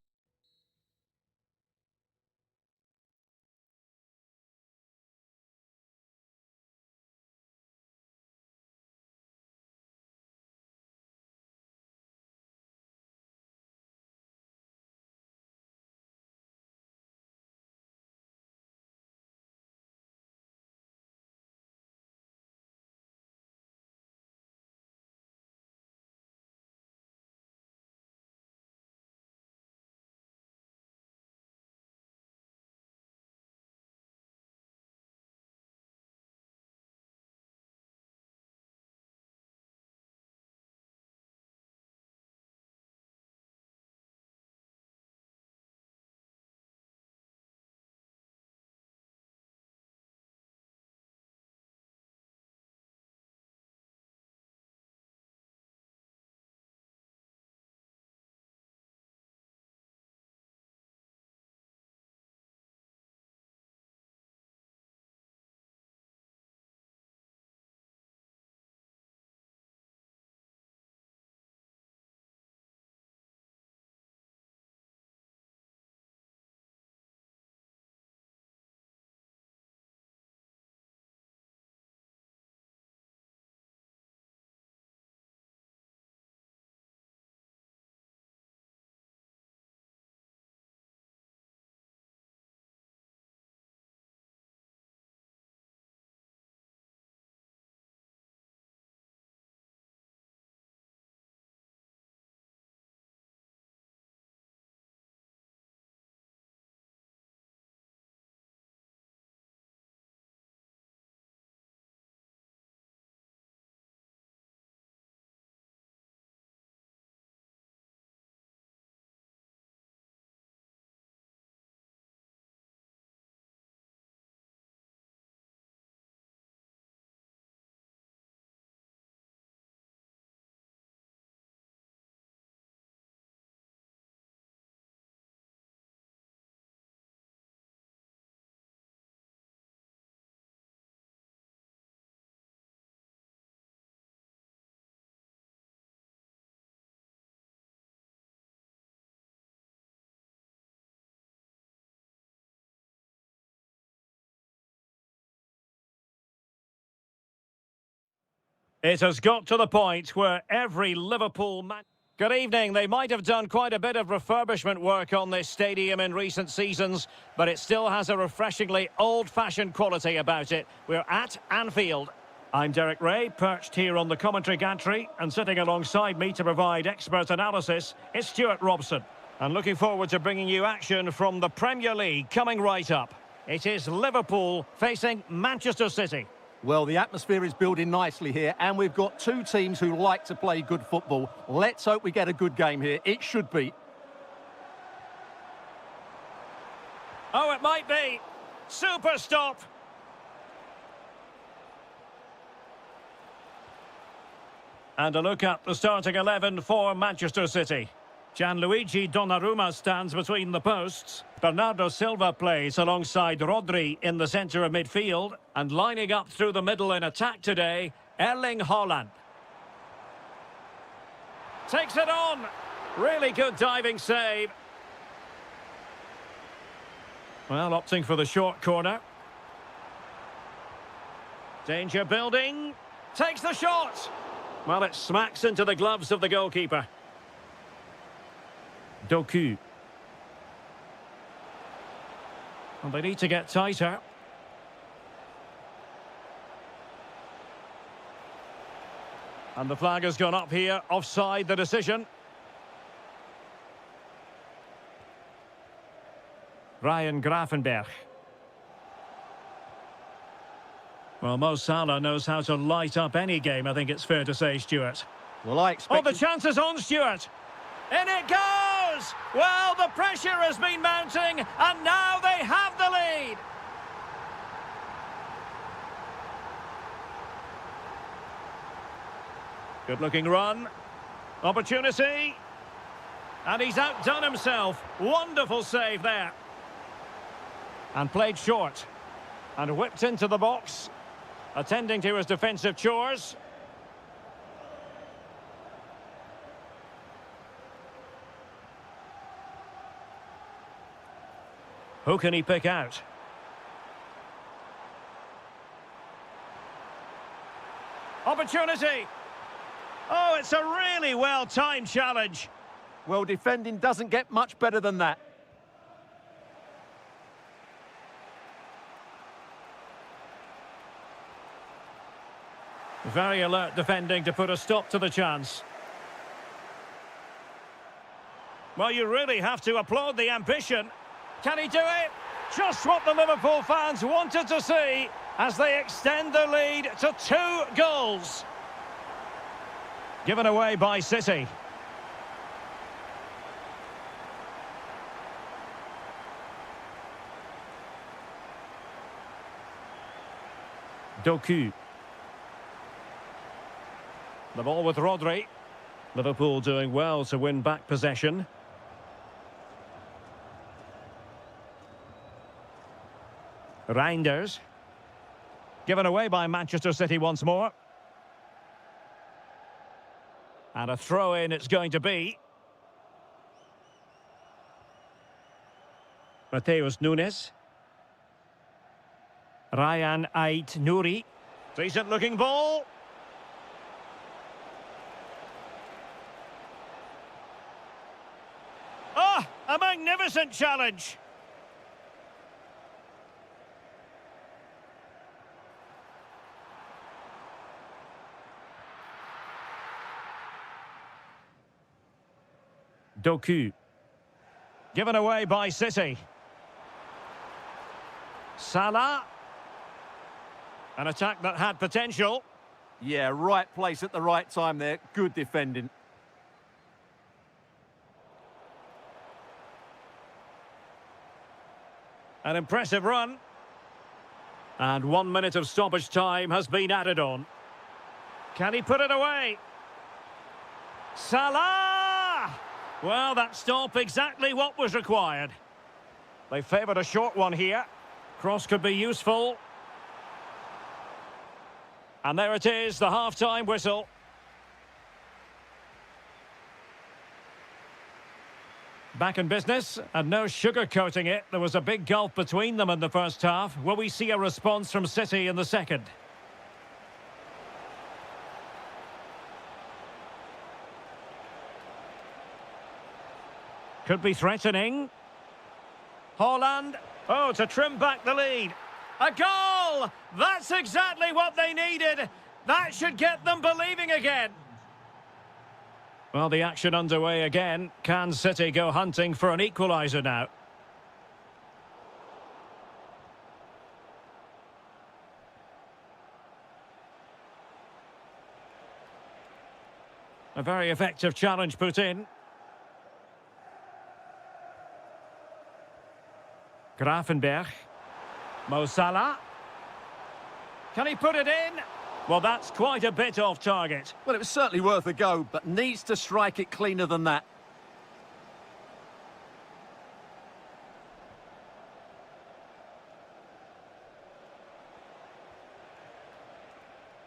It has got to the point where every Liverpool match... Good evening. They might have done quite a bit of refurbishment work on this stadium in recent seasons, but it still has a refreshingly old-fashioned quality about it. We're at Anfield. I'm Derek Ray, perched here on the commentary gantry, and sitting alongside me to provide expert analysis is Stuart Robson. And looking forward to bringing you action from the Premier League coming right up. It is Liverpool facing Manchester City. Well, the atmosphere is building nicely here, and we've got two teams who like to play good football. Let's hope we get a good game here. It should be. Oh, it might be. Super stop. And a look at the starting 11 for Manchester City. Gianluigi Donnarumma stands between the posts. Bernardo Silva plays alongside Rodri in the centre of midfield. And lining up through the middle in attack today, Erling Haaland. Takes it on. Really good diving save. Well, opting for the short corner. Danger building. Takes the shot. Well, it smacks into the gloves of the goalkeeper. Doku. And they need to get tighter. And the flag has gone up here. Offside the decision. Ryan Gravenberch. Well, Mo Salah knows how to light up any game, I think it's fair to say, Stuart. Well, I expect... Oh, the chance is on, Stuart. In it goes! Well, the pressure has been mounting, and now they have the lead. Good-looking run. Opportunity. And he's outdone himself. Wonderful save there. And played short. And whipped into the box. Attending to his defensive chores. Who can he pick out? Opportunity! Oh, it's a really well-timed challenge. Well, defending doesn't get much better than that. Very alert defending to put a stop to the chance. Well, you really have to applaud the ambition. Can he do it? Just what the Liverpool fans wanted to see as they extend the lead to 2 goals. Given away by City. Doku. The ball with Rodri. Liverpool doing well to win back possession. Reinders. Given away by Manchester City once more. And a throw-in it's going to be. Mateus Nunes. Ryan Ait Nouri. Decent looking ball. Ah, a magnificent challenge. Doku. Given away by City. Salah. An attack that had potential. Yeah, right place at the right time there. Good defending. An impressive run. And 1 minute of stoppage time has been added on. Can he put it away? Salah! Well, that stop exactly what was required. They favoured a short one here. Cross could be useful. And there it is, the half-time whistle. Back in business, and no sugarcoating it. There was a big gulf between them in the first half. Will we see a response from City in the second? Could be threatening. Haaland. Oh, to trim back the lead. A goal! That's exactly what they needed. That should get them believing again. Well, the action underway again. Can City go hunting for an equaliser now? A very effective challenge put in. Grafenberg. Mo Salah. Can he put it in? Well, that's quite a bit off target. Well, it was certainly worth a go, but needs to strike it cleaner than that.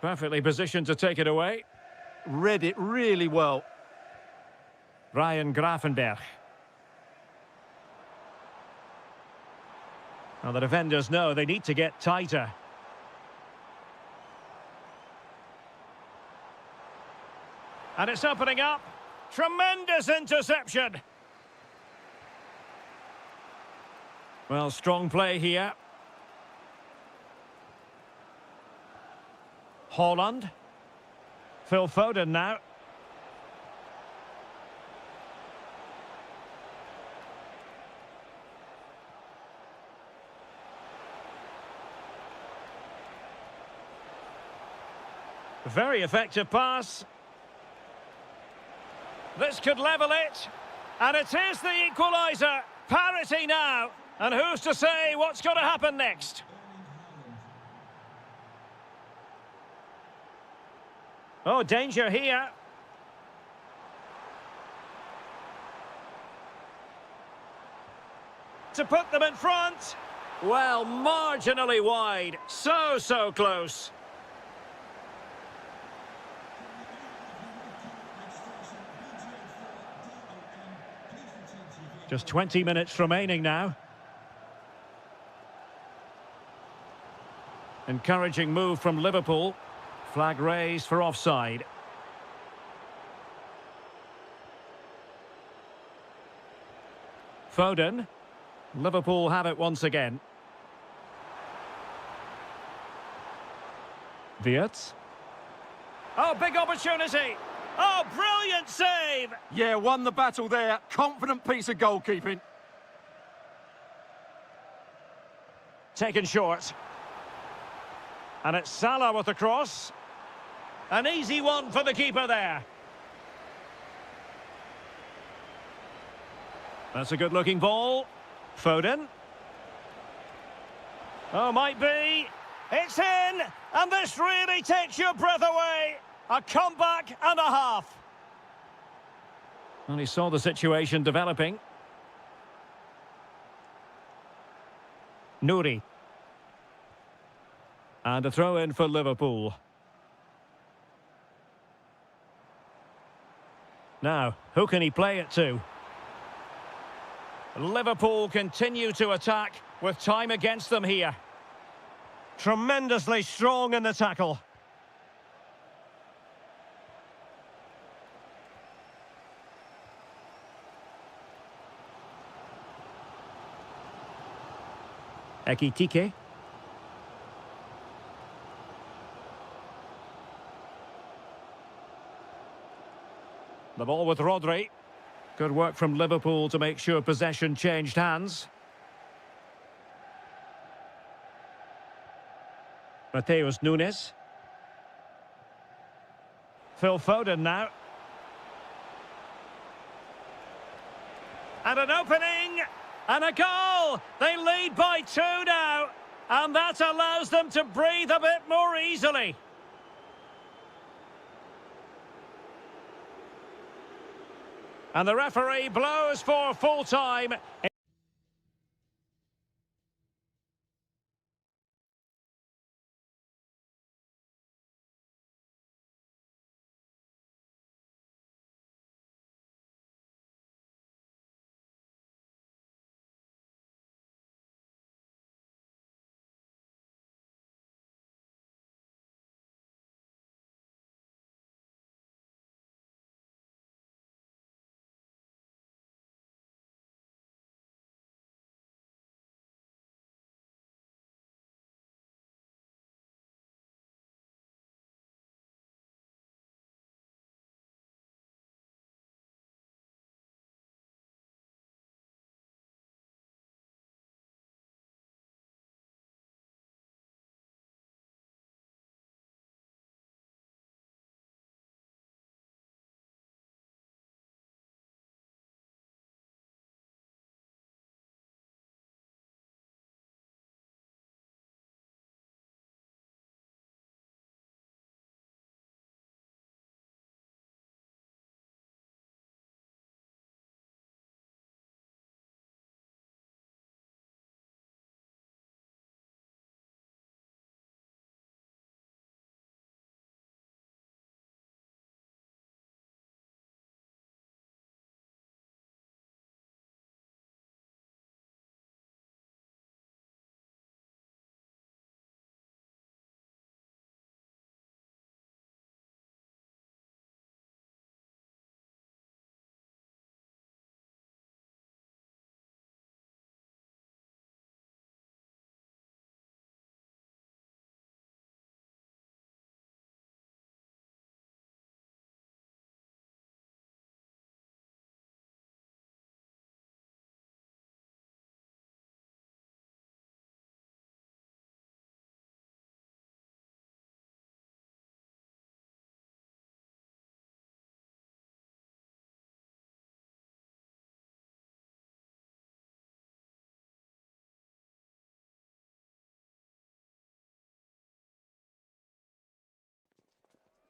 Perfectly positioned to take it away. Read it really well. Ryan Grafenberg. Well, the defenders know they need to get tighter. And it's opening up. Tremendous interception. Well, strong play here. Haaland. Phil Foden now. Very effective pass. This could level it. And it is the equaliser. Parity now. And who's to say what's going to happen next? Oh, danger here. To put them in front. Well, marginally wide. So close. Just 20 minutes remaining now. Encouraging move from Liverpool. Flag raised for offside. Foden. Liverpool have it once again. Wirtz. Oh, big opportunity. Oh, brilliant save. Yeah, won the battle there. Confident piece of goalkeeping. Taken short. And it's Salah with the cross. An easy one for the keeper there. That's a good-looking ball. Foden. Oh, might be. It's in! And this really takes your breath away. A comeback and a half. And he saw the situation developing. Nouri. And a throw-in for Liverpool. Now, who can he play it to? Liverpool continue to attack with time against them here. Tremendously strong in the tackle. Ekitike. The ball with Rodri. Good work from Liverpool to make sure possession changed hands. Mateus Nunes. Phil Foden now. And an opening! And a goal! They lead by 2 now. And that allows them to breathe a bit more easily. And the referee blows for full time.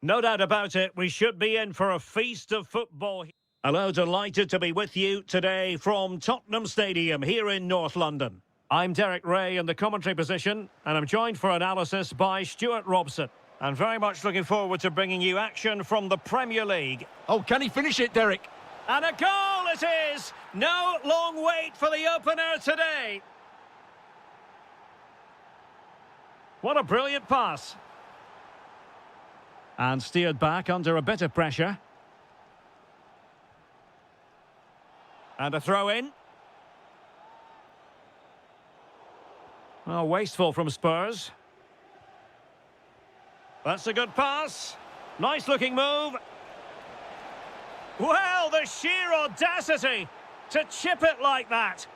No doubt about it, we should be in for a feast of football. Hello, delighted to be with you today from Tottenham Stadium here in North London. I'm Derek Ray in the commentary position, and I'm joined for analysis by Stuart Robson. And very much looking forward to bringing you action from the Premier League. Oh, can he finish it, Derek? And a goal it is! No long wait for the opener today. What a brilliant pass. And steered back under a bit of pressure. And a throw in. Well, wasteful from Spurs. That's a good pass. Nice looking move. Well, the sheer audacity to chip it like that.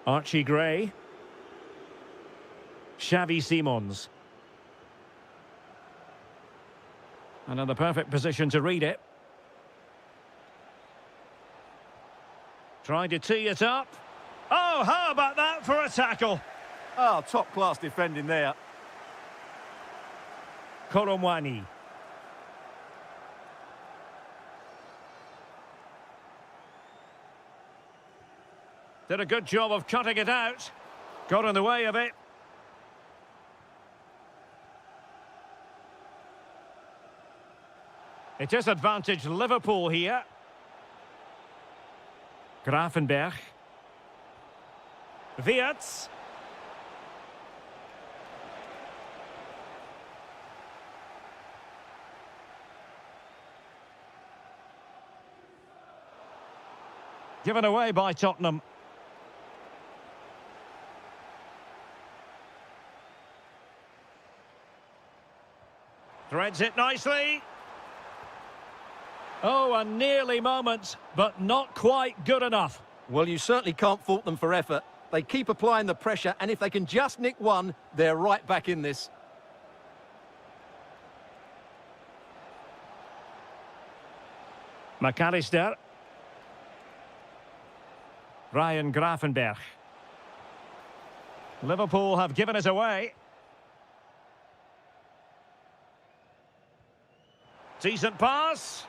Archie Gray. Xavi Simons. And in the perfect position to read it. Trying to tee it up. Oh, how about that for a tackle? Oh, top-class defending there. Koromwani. Did a good job of cutting it out. Got in the way of it. It is advantage Liverpool here. Grafenberg. Wirtz. Given away by Tottenham. Threads it nicely. Oh, a nearly moment, but not quite good enough. Well, you certainly can't fault them for effort. They keep applying the pressure, and if they can just nick one, they're right back in this. McAllister. Ryan Grafenberg. Liverpool have given it away. Decent pass.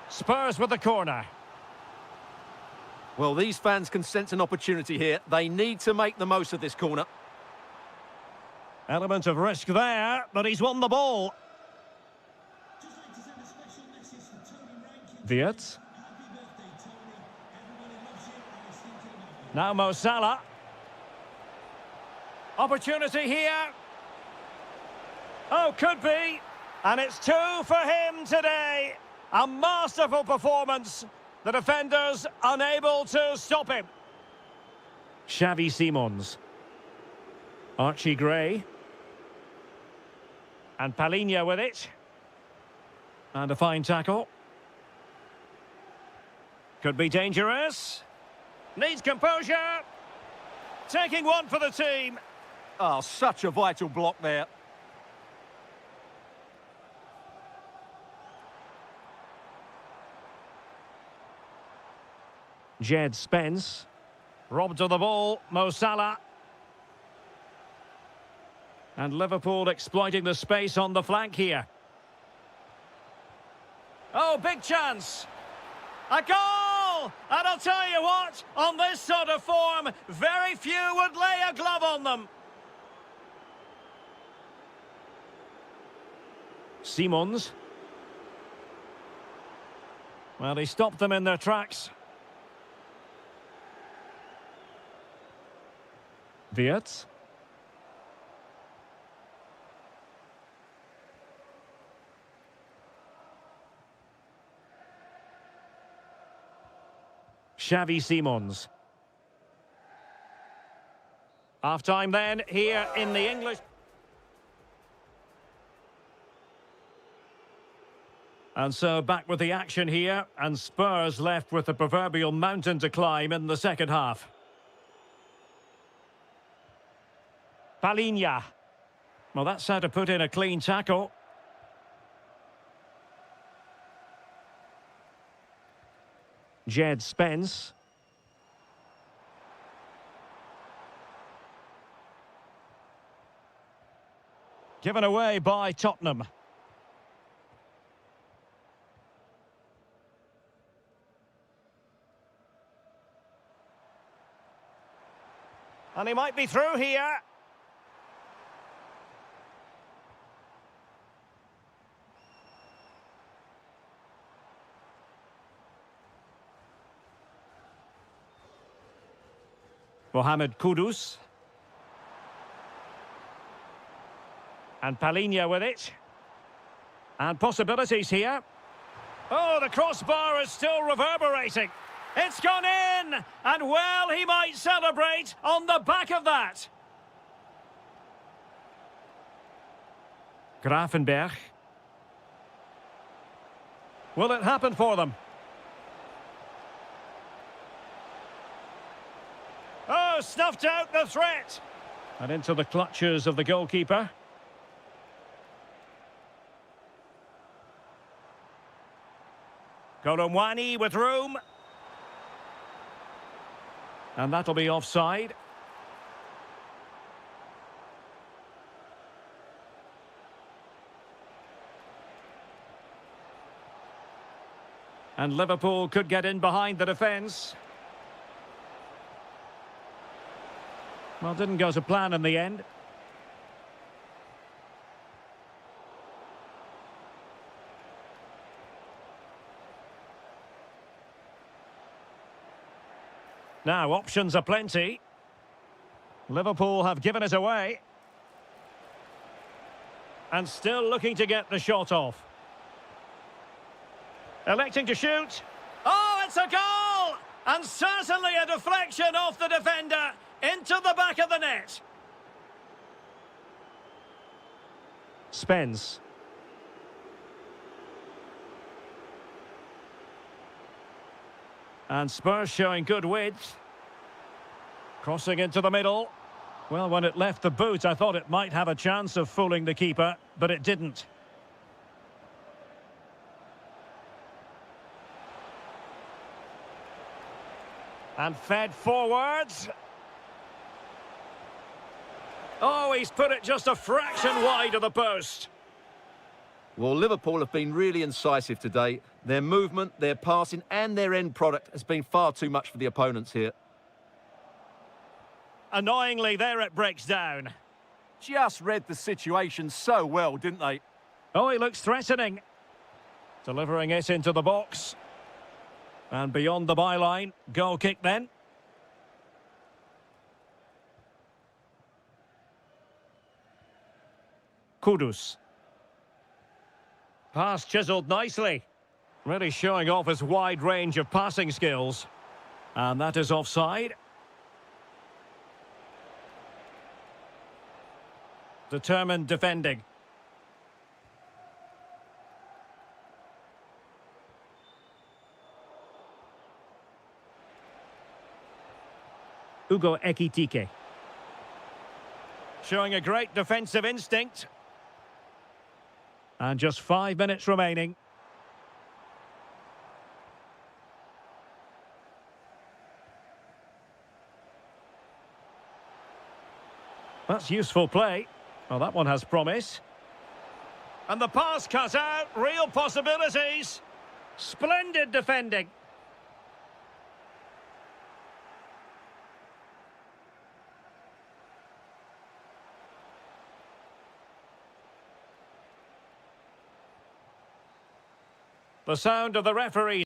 Spurs with the corner. Well, these fans can sense an opportunity here. They need to make the most of this corner. Element of risk there, but he's won the ball. Wirtz. Now Mo Salah. Opportunity here. Oh, could be. And it's two for him today. A masterful performance. The defenders unable to stop him. Xavi Simons. Archie Gray. And Palinha with it. And a fine tackle. Could be dangerous. Needs composure. Taking one for the team. Oh, such a vital block there. Jed Spence. Robbed of the ball, Mo Salah. And Liverpool exploiting the space on the flank here. Oh, big chance. A goal! And I'll tell you what, on this sort of form, very few would lay a glove on them. Simons. Well, he stopped them in their tracks. Wirtz. Xavi Simons. Half-time then, here in the English. And so back with the action here, and Spurs left with the proverbial mountain to climb in the second half. Palinha. Well, that's how to put in a clean tackle. Jed Spence. Given away by Tottenham. And he might be through here. Mohamed Kudus. And Palinha with it. And possibilities here. Oh, the crossbar is still reverberating. It's gone in! And well, he might celebrate on the back of that. Grafenberg. Will it happen for them? Oh, snuffed out the threat. And into the clutches of the goalkeeper. Golomwani with room. And that'll be offside. And Liverpool could get in behind the defence. Well, didn't go to plan in the end. Now, options are plenty. Liverpool have given it away. And still looking to get the shot off. Electing to shoot. Oh, it's a goal! And certainly a deflection off the defender into the back of the net. Spence. And Spurs showing good width. Crossing into the middle. Well, when it left the boot, I thought it might have a chance of fooling the keeper, but it didn't. And fed forwards. Oh, he's put it just a fraction wide of the post. Well, Liverpool have been really incisive today. Their movement, their passing and their end product has been far too much for the opponents here. Annoyingly, there it breaks down. Just read the situation so well, didn't they? Oh, he looks threatening. Delivering it into the box. And beyond the byline. Goal kick then. Kudus. Pass chiselled nicely. Really showing off his wide range of passing skills. And that is offside. Determined defending. Ugo Ekitike. Showing a great defensive instinct. And just 5 minutes remaining. That's useful play. Well, that one has promise. And the pass cut out. Real possibilities. Splendid defending. The sound of the referee.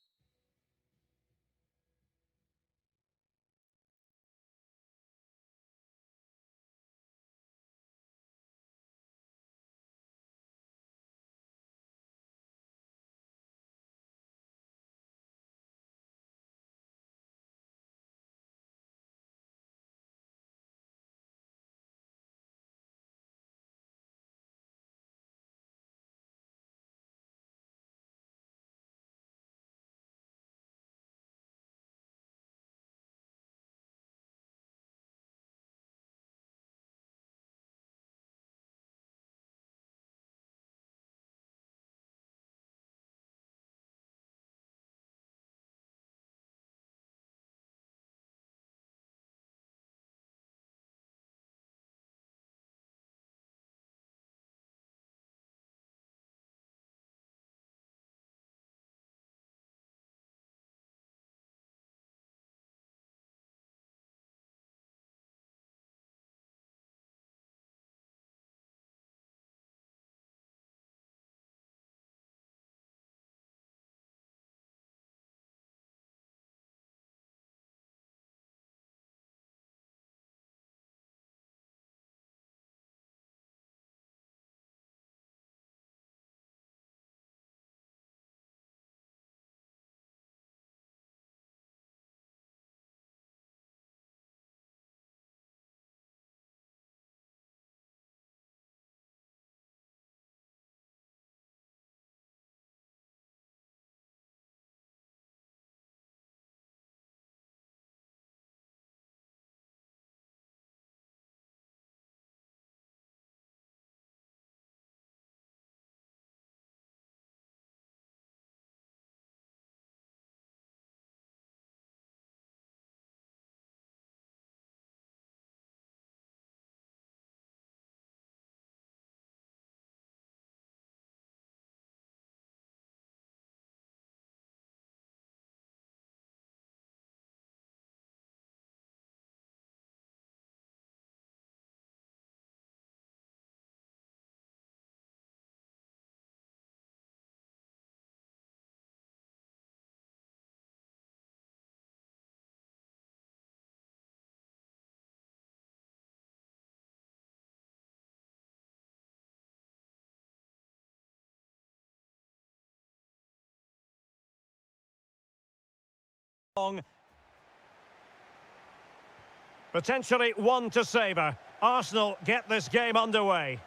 Potentially one to savour. Arsenal get this game underway.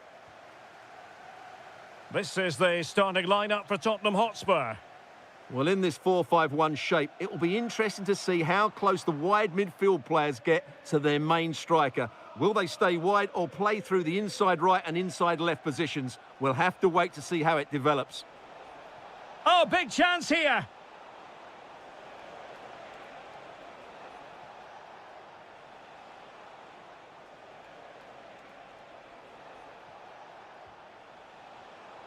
This is the starting lineup for Tottenham Hotspur. Well, in this 4-5-1 shape, it will be interesting to see how close the wide midfield players get to their main striker. Will they stay wide or play through the inside right and inside left positions? We'll have to wait to see how it develops. Oh, big chance here.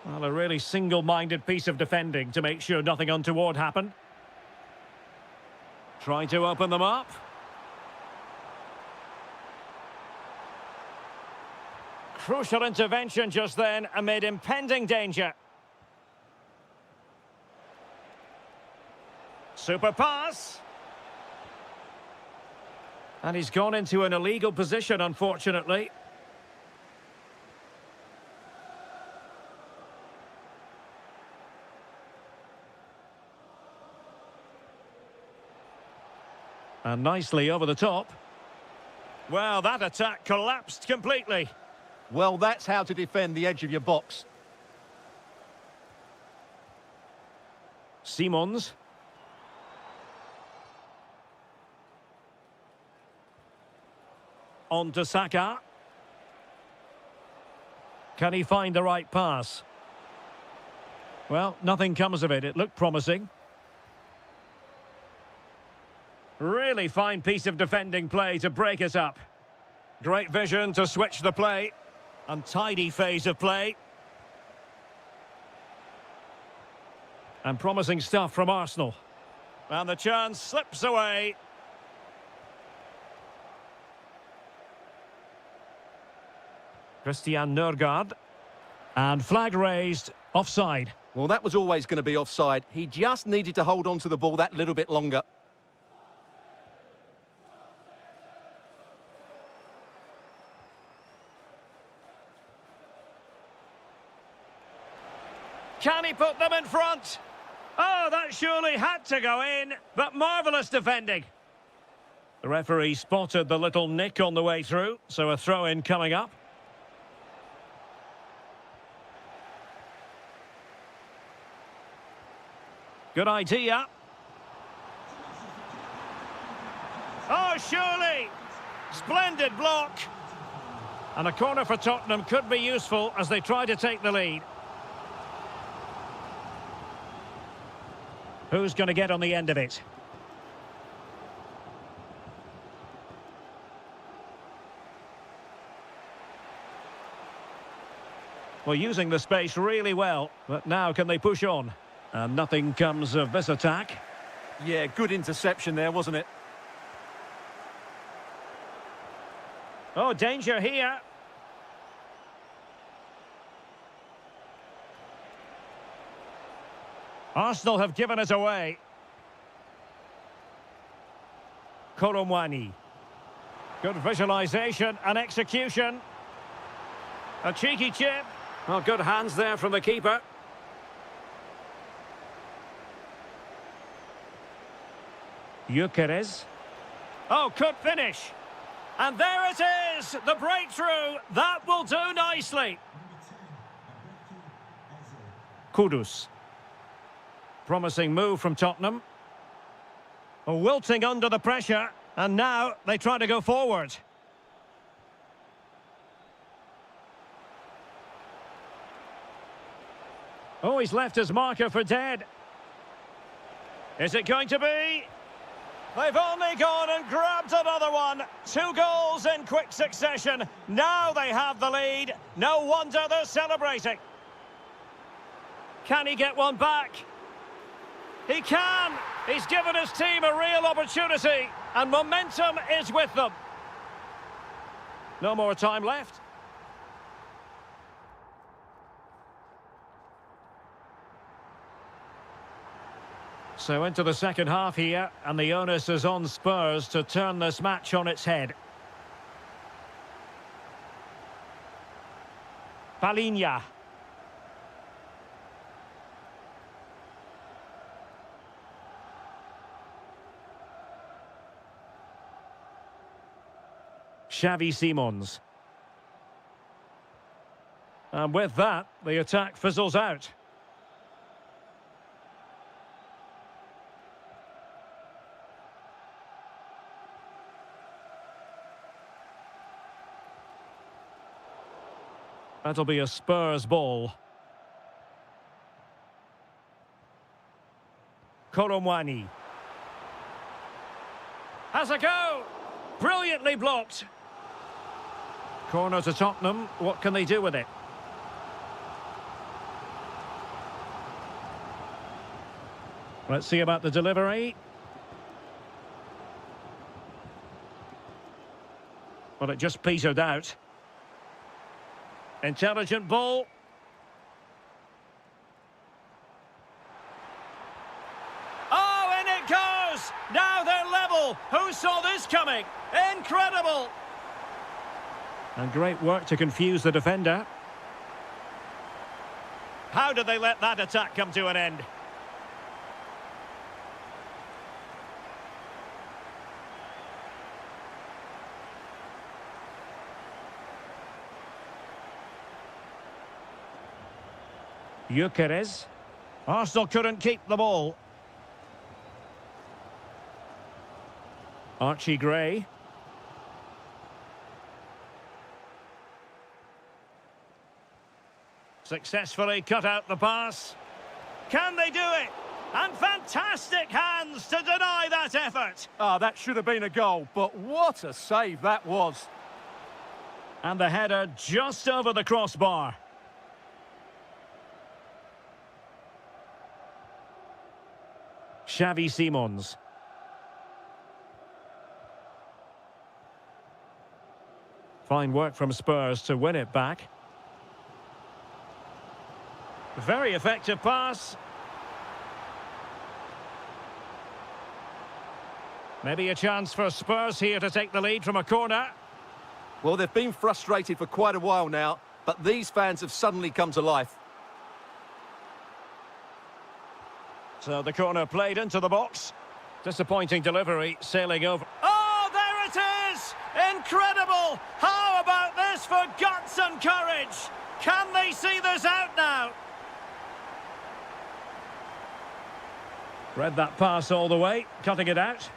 Well, a really single-minded piece of defending to make sure nothing untoward happened. Trying to open them up. Crucial intervention just then amid impending danger. Super pass. And he's gone into an illegal position, unfortunately. And nicely over the top. Well, that attack collapsed completely. Well, that's how to defend the edge of your box. Simons. On to Saka. Can he find the right pass? Well, nothing comes of it. It looked promising. Really fine piece of defending play to break it up. Great vision to switch the play. Untidy phase of play. And promising stuff from Arsenal. And the chance slips away. Christian Nørgaard. And flag raised, offside. Well, that was always going to be offside. He just needed to hold on to the ball that little bit longer. Can he put them in front? Oh, that surely had to go in, but marvellous defending. The referee spotted the little nick on the way through, so a throw-in coming up. Good idea. Oh, surely! Splendid block! And a corner for Tottenham could be useful as they try to take the lead. Who's going to get on the end of it? Well, using the space really well, but now can they push on? And nothing comes of this attack. Yeah, good interception there, wasn't it? Oh, danger here. Arsenal have given it away. Koromwani. Good visualisation and execution. A cheeky chip. Well, good hands there from the keeper. Gyökeres. Oh, could finish. And there it is, the breakthrough. That will do nicely. Kudus. Promising move from Tottenham. Wilting under the pressure, and now they try to go forward. Oh, he's left his marker for dead. Is it going to be? They've only gone and grabbed another one. 2 goals in quick succession. Now they have the lead. No wonder they're celebrating. Can he get one back? He can! He's given his team a real opportunity, and momentum is with them. No more time left. So into the second half here, and the onus is on Spurs to turn this match on its head. Palinha. Xavi Simons. And with that, the attack fizzles out. That'll be a Spurs ball. Koromwani. Has a go! Brilliantly blocked. Corner to Tottenham. What can they do with it? Let's see about the delivery. Well, it just petered out. Intelligent ball. Oh, and it goes! Now they're level. Who saw this coming? Incredible! And great work to confuse the defender. How did they let that attack come to an end? Gyökeres. Arsenal couldn't keep the ball. Archie Gray. Successfully cut out the pass. Can they do it? And fantastic hands to deny that effort. Ah, that should have been a goal, but what a save that was. And the header just over the crossbar. Xavi Simons. Fine work from Spurs to win it back. Very effective pass. Maybe a chance for Spurs here to take the lead from a corner. Well, they've been frustrated for quite a while now, but these fans have suddenly come to life. So the corner played into the box. Disappointing delivery, sailing over. Oh, there it is! Incredible! How about this for guts and courage? Can they see this out now? Read that pass all the way, cutting it out.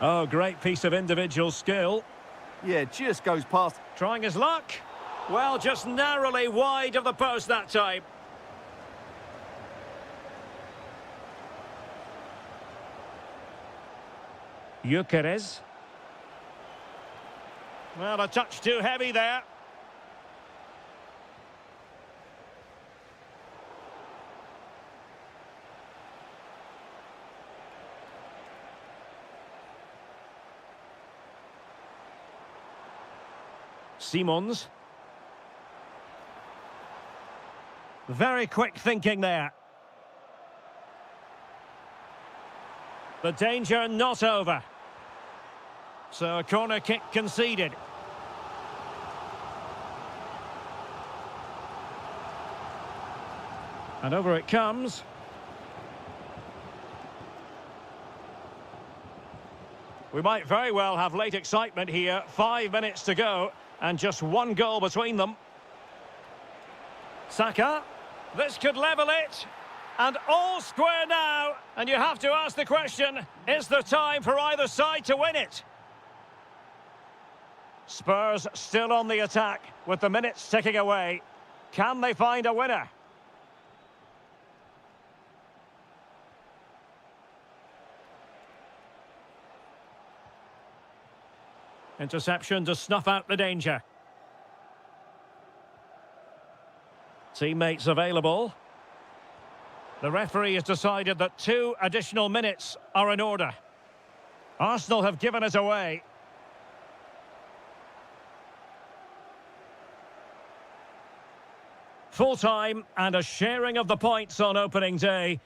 Oh, great piece of individual skill. Yeah, just goes past. Trying his luck. Well, just narrowly wide of the post that time. Gyökeres. Well, a touch too heavy there. Simons. Very quick thinking there. The danger not over. So a corner kick conceded. And over it comes. We might very well have late excitement here. 5 minutes to go and just one goal between them. Saka. This could level it. And all square now. And you have to ask the question, is there time for either side to win it? Spurs still on the attack with the minutes ticking away. Can they find a winner? Interception to snuff out the danger. Teammates available. The referee has decided that 2 additional minutes are in order. Arsenal have given it away. Full time and a sharing of the points on opening day.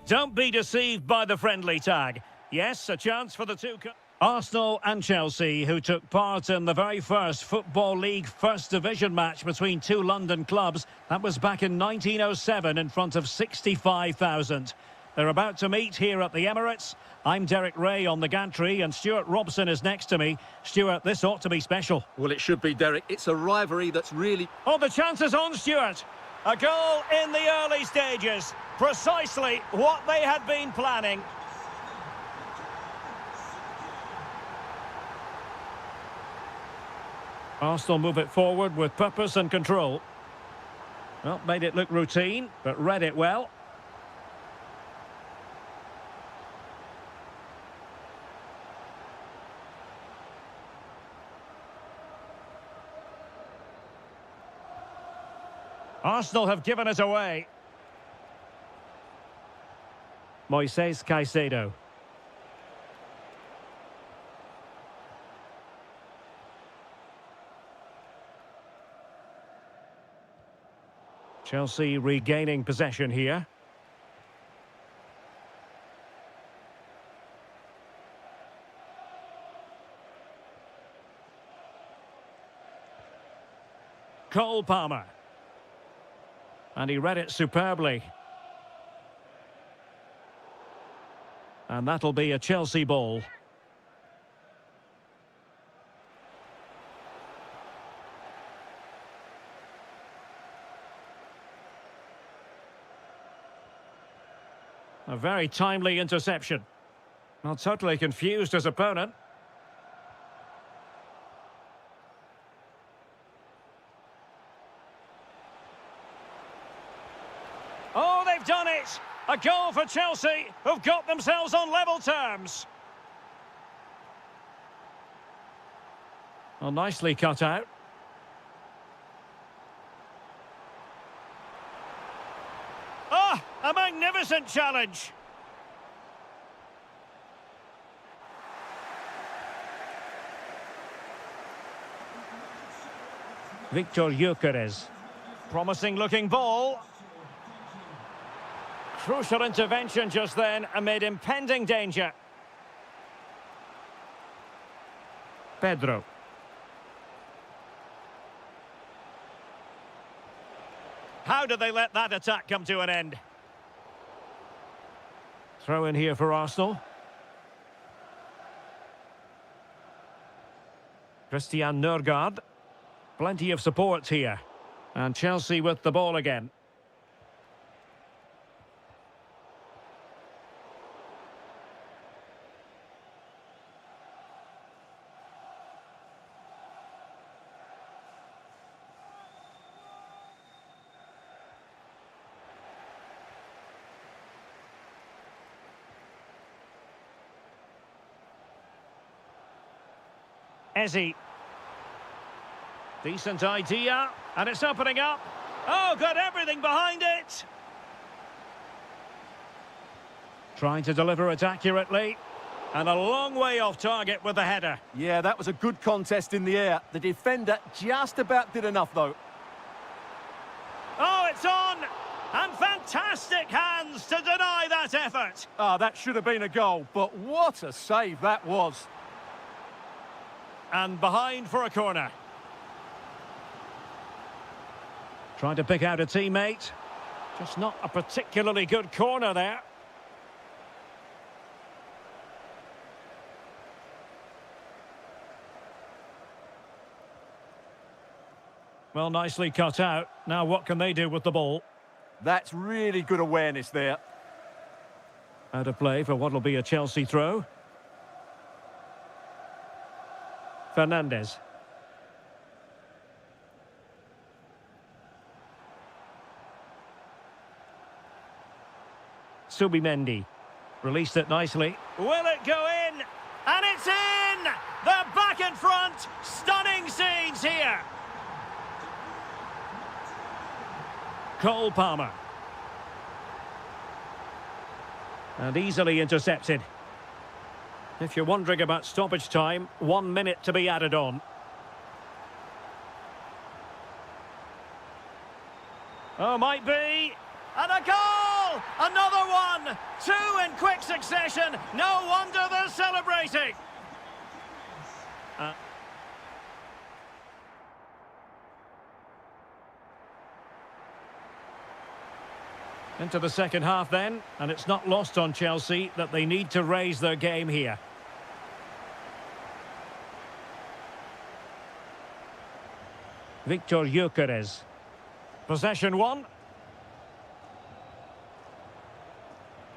Don't be deceived by the friendly tag. Yes, a chance for the two... Arsenal and Chelsea, who took part in the very first Football League First Division match between two London clubs. That was back in 1907 in front of 65,000. They're about to meet here at the Emirates. I'm Derek Ray on the gantry and Stuart Robson is next to me. Stuart, this ought to be special. Well, it should be, Derek. It's a rivalry that's really... Oh, the chance is on, Stuart. A goal in the early stages. Precisely what they had been planning. Arsenal move it forward with purpose and control. Well, made it look routine, but read it well. Arsenal have given it away. Moises Caicedo. Chelsea regaining possession here. Cole Palmer. And he read it superbly. And that'll be a Chelsea ball. A very timely interception. Not totally confused his opponent. Oh, they've done it! A goal for Chelsea, who've got themselves on level terms. Well, nicely cut out. Ah, a magnificent challenge. Victor Gyökeres. Promising looking ball. Crucial intervention just then amid impending danger. Pedro. How did they let that attack come to an end? Throw in here for Arsenal. Christian Nørgaard. Plenty of support here. And Chelsea with the ball again. Eze. Decent idea, and it's opening up. Oh, got everything behind it. Trying to deliver it accurately. And a long way off target with the header. Yeah, that was a good contest in the air. The defender just about did enough, though. Oh, it's on! And fantastic hands to deny that effort. Ah, that should have been a goal, but what a save that was. And behind for a corner. Trying to pick out a teammate. Just not a particularly good corner there. Well, nicely cut out. Now what can they do with the ball? That's really good awareness there. Out of play for what will be a Chelsea throw. Fernandes. Subimendi. Released it nicely. Will it go in? And it's in! They're back in front! Stunning scenes here! Cole Palmer. And easily intercepted. If you're wondering about stoppage time, 1 minute to be added on. Oh, might be. And a goal! Another one! Two in quick succession. No wonder they're celebrating. Into the second half then, and it's not lost on Chelsea that they need to raise their game here. Victor Gyökeres. Possession one.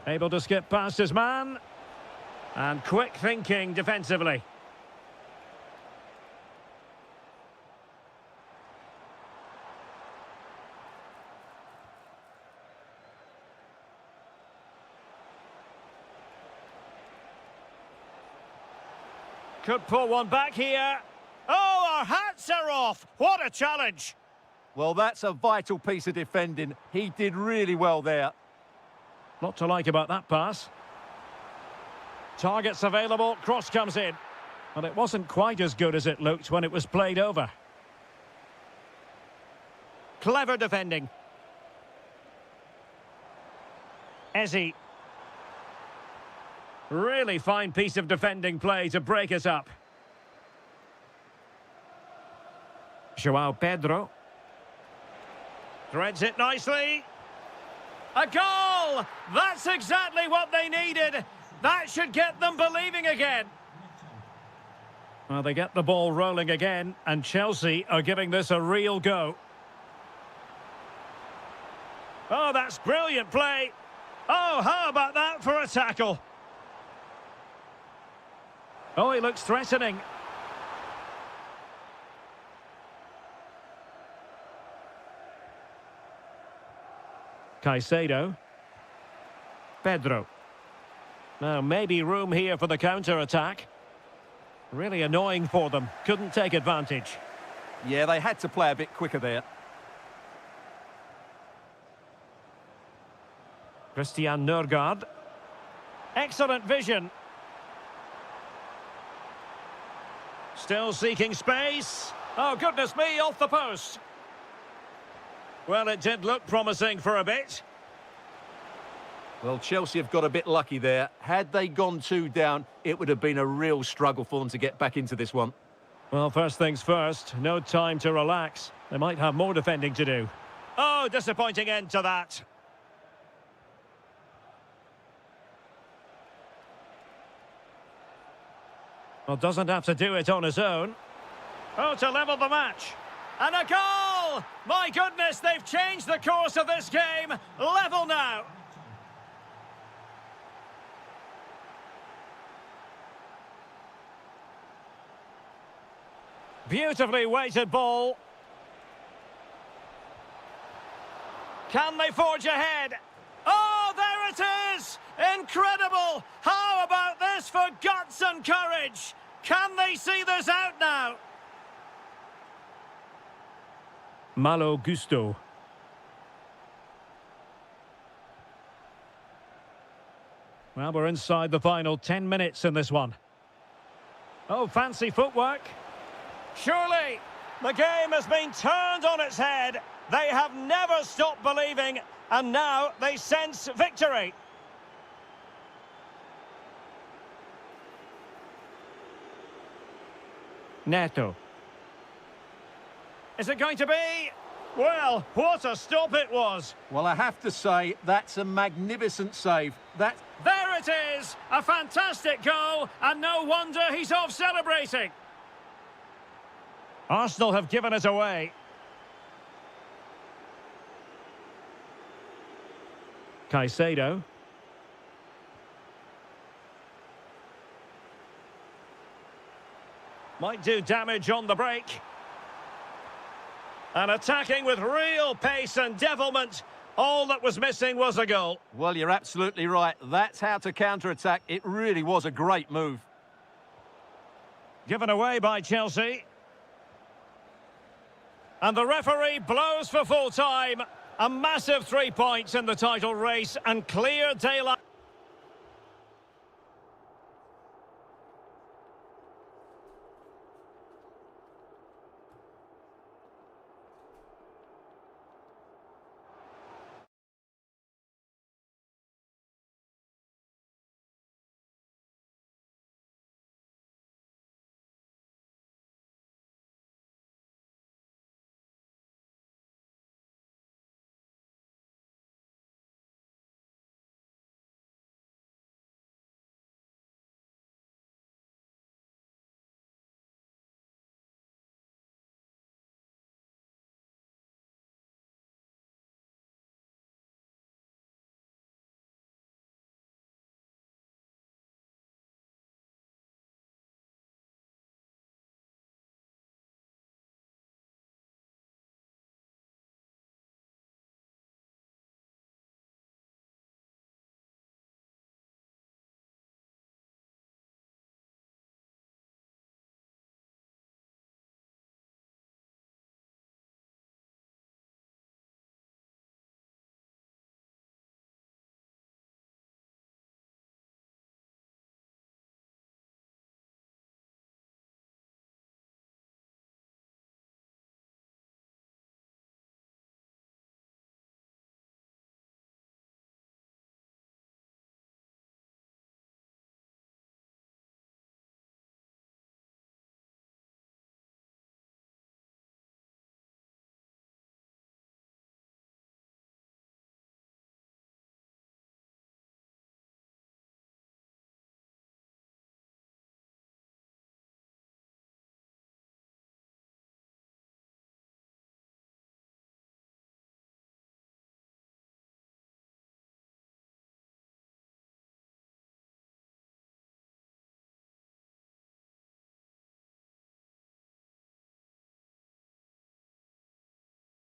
Able to skip past his man. And quick thinking defensively. Could pull one back here. Oh, our hats are off. What a challenge. Well, that's a vital piece of defending. He did really well there. Lot to like about that pass. Targets available, cross comes in. Well, it wasn't quite as good as it looked when it was played over. Clever defending. Ezzy. Really fine piece of defending play to break us up. João Pedro. Threads it nicely. A goal! That's exactly what they needed. That should get them believing again. Well, they get the ball rolling again, and Chelsea are giving this a real go. Oh, that's brilliant play. Oh, how about that for a tackle? Oh, he looks threatening. Caicedo. Pedro. Now, maybe room here for the counter-attack. Really annoying for them. Couldn't take advantage. Yeah, they had to play a bit quicker there. Christian Nørgaard. Excellent vision. Still seeking space. Oh, goodness me, off the post. Well, it did look promising for a bit. Well, Chelsea have got a bit lucky there. Had they gone 2 down, it would have been a real struggle for them to get back into this one. Well, first things first, no time to relax. They might have more defending to do. Oh, disappointing end to that. Well, doesn't have to do it on his own. Oh, to level the match. And a goal! My goodness, they've changed the course of this game. Level now. Beautifully weighted ball. Can they forge ahead? Oh, there it is! Incredible! How about this for guts and courage? Can they see this out now? Malo Gusto. Well, we're inside the final 10 minutes in this one. Oh, fancy footwork. Surely, the game has been turned on its head. They have never stopped believing, and now they sense victory. Neto. Is it going to be? Well, what a stop it was. Well, I have to say, that's a magnificent save. There it is! A fantastic goal, and no wonder he's off celebrating. Arsenal have given it away. Caicedo. Might do damage on the break. And attacking with real pace and devilment. All that was missing was a goal. Well, you're absolutely right. That's how to counter-attack. It really was a great move. Given away by Chelsea. And the referee blows for full time. A massive 3 points in the title race and clear daylight.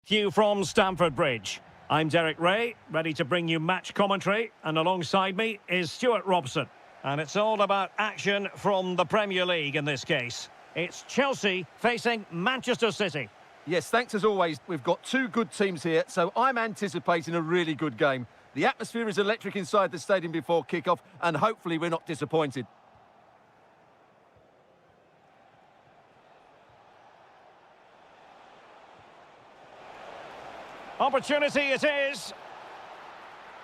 You from Stamford Bridge. I'm Derek Ray, ready to bring you match commentary, and alongside me is Stuart Robson. And it's all about action from the Premier League in this case. It's Chelsea facing Manchester City. Yes, thanks as always. We've got two good teams here, so I'm anticipating a really good game. The atmosphere is electric inside the stadium before kick-off, and hopefully we're not disappointed. Opportunity it is.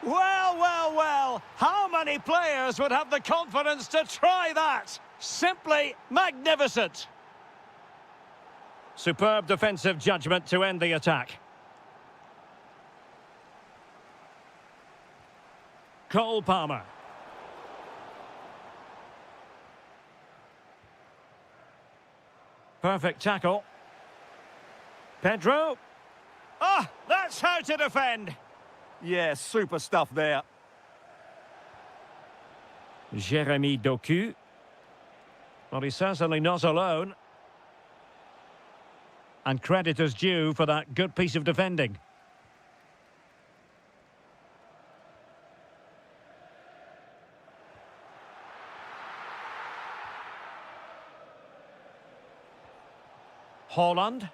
Well, well, well. How many players would have the confidence to try that? Simply magnificent. Superb defensive judgment to end the attack. Cole Palmer. Perfect tackle. Pedro. Ah, that's how to defend. Yeah, super stuff there. Jeremy Doku. Well, he's certainly not alone. And credit is due for that good piece of defending. Haaland.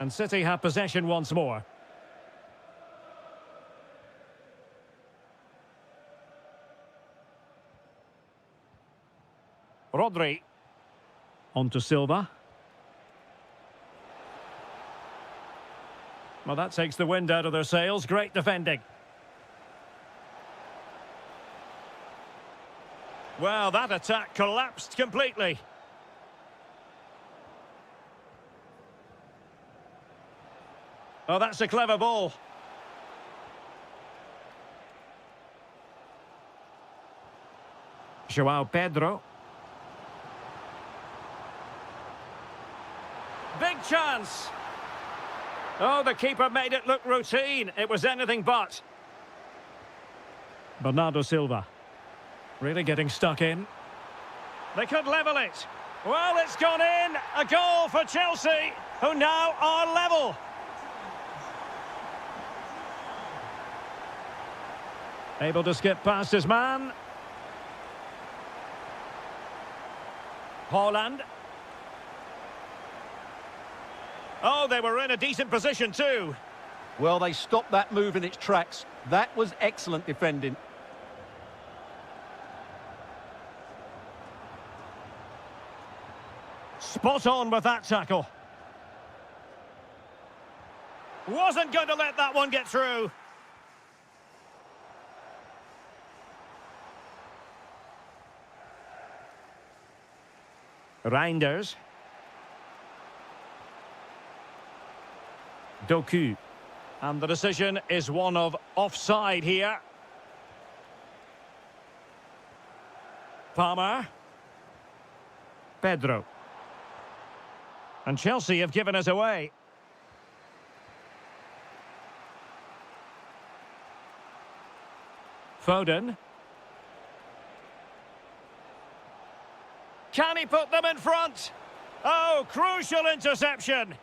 And City have possession once more. Rodri. On to Silva. Well, that takes the wind out of their sails. Great defending. Well, that attack collapsed completely. Oh, that's a clever ball. João Pedro. Big chance. Oh, the keeper made it look routine. It was anything but. Bernardo Silva. Really getting stuck in. They could level it. Well, it's gone in. A goal for Chelsea, who now are level. Able to skip past his man. Haaland. Oh, they were in a decent position too. Well, they stopped that move in its tracks. That was excellent defending. Spot on with that tackle. Wasn't going to let that one get through. Reinders. Doku. And the decision is one of offside here. Palmer. Pedro. And Chelsea have given us away. Foden. Can he put them in front? Oh, crucial interception.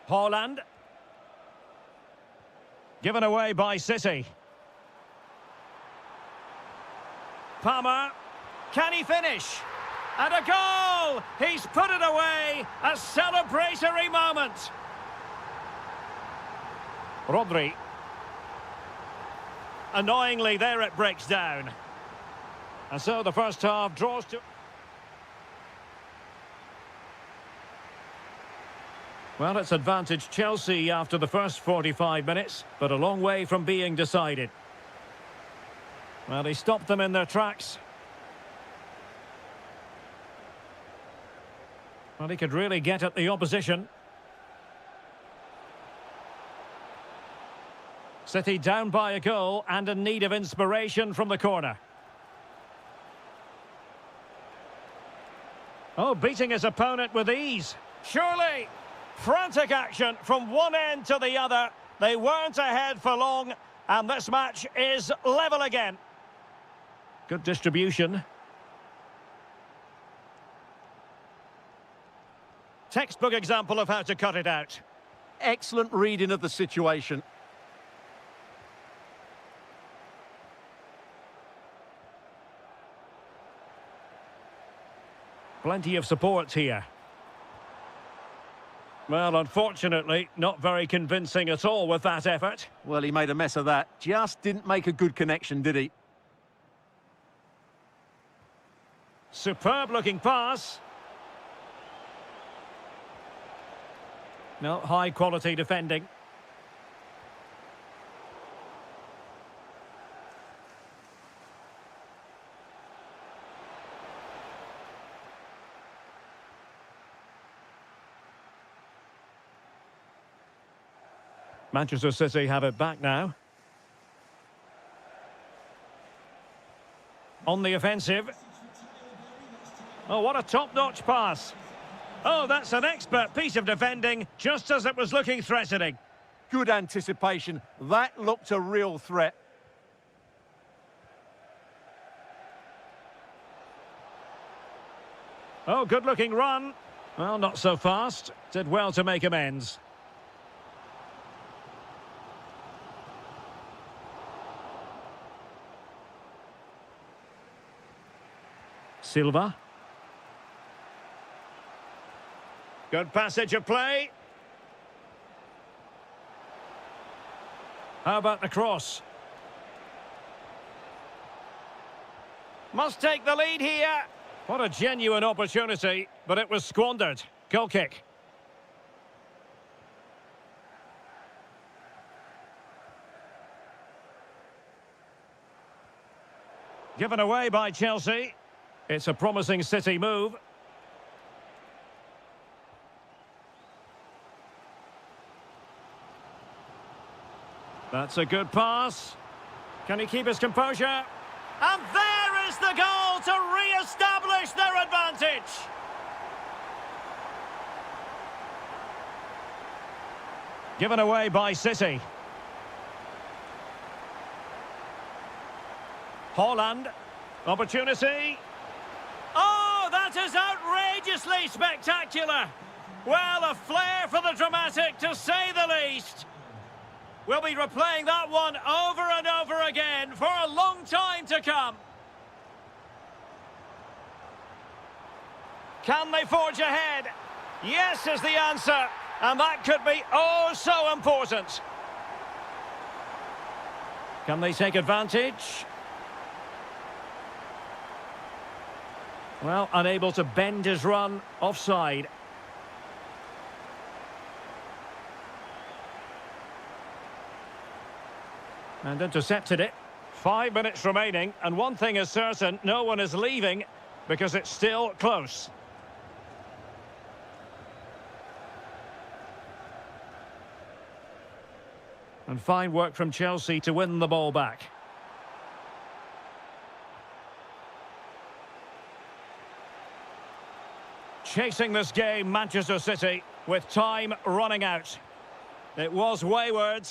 Haaland. Given away by City. Palmer. Can he finish? And a goal! He's put it away. A celebratory moment. Rodri. Annoyingly, there it breaks down. And so the first half draws to... Well, it's advantage Chelsea after the first 45 minutes, but a long way from being decided. Well, he stopped them in their tracks. Well, he could really get at the opposition. City down by a goal and in need of inspiration from the corner. Oh, beating his opponent with ease. Surely, frantic action from one end to the other. They weren't ahead for long, and this match is level again. Good distribution. Textbook example of how to cut it out. Excellent reading of the situation. Plenty of support here. Well, unfortunately, not very convincing at all with that effort. Well, he made a mess of that. Just didn't make a good connection, did he? Superb-looking pass. No, high-quality defending. Manchester City have it back now. On the offensive. Oh, what a top-notch pass. Oh, that's an expert piece of defending, just as it was looking threatening. Good anticipation. That looked a real threat. Oh, good-looking run. Well, not so fast. Did well to make amends. Silva. Good passage of play. How about the cross? Must take the lead here. What a genuine opportunity, but it was squandered. Goal kick. Given away by Chelsea. It's a promising City move. That's a good pass. Can he keep his composure? And there is the goal to re-establish their advantage. Given away by City. Haaland. Opportunity. Oh, that is outrageously spectacular. Well, a flair for the dramatic, to say the least. We'll be replaying that one over and over again for a long time to come. Can they forge ahead? Yes is the answer, and that could be oh so important. Can they take advantage? Well, unable to bend his run, offside. And intercepted it. 5 minutes remaining, and one thing is certain, no one is leaving because it's still close. And fine work from Chelsea to win the ball back. Chasing this game, Manchester City, with time running out. It was wayward.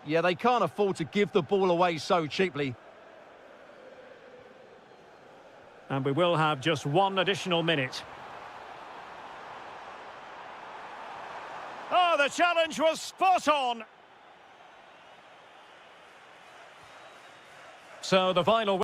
Yeah, they can't afford to give the ball away so cheaply. And we will have just one additional minute. Oh, the challenge was spot on. So the final...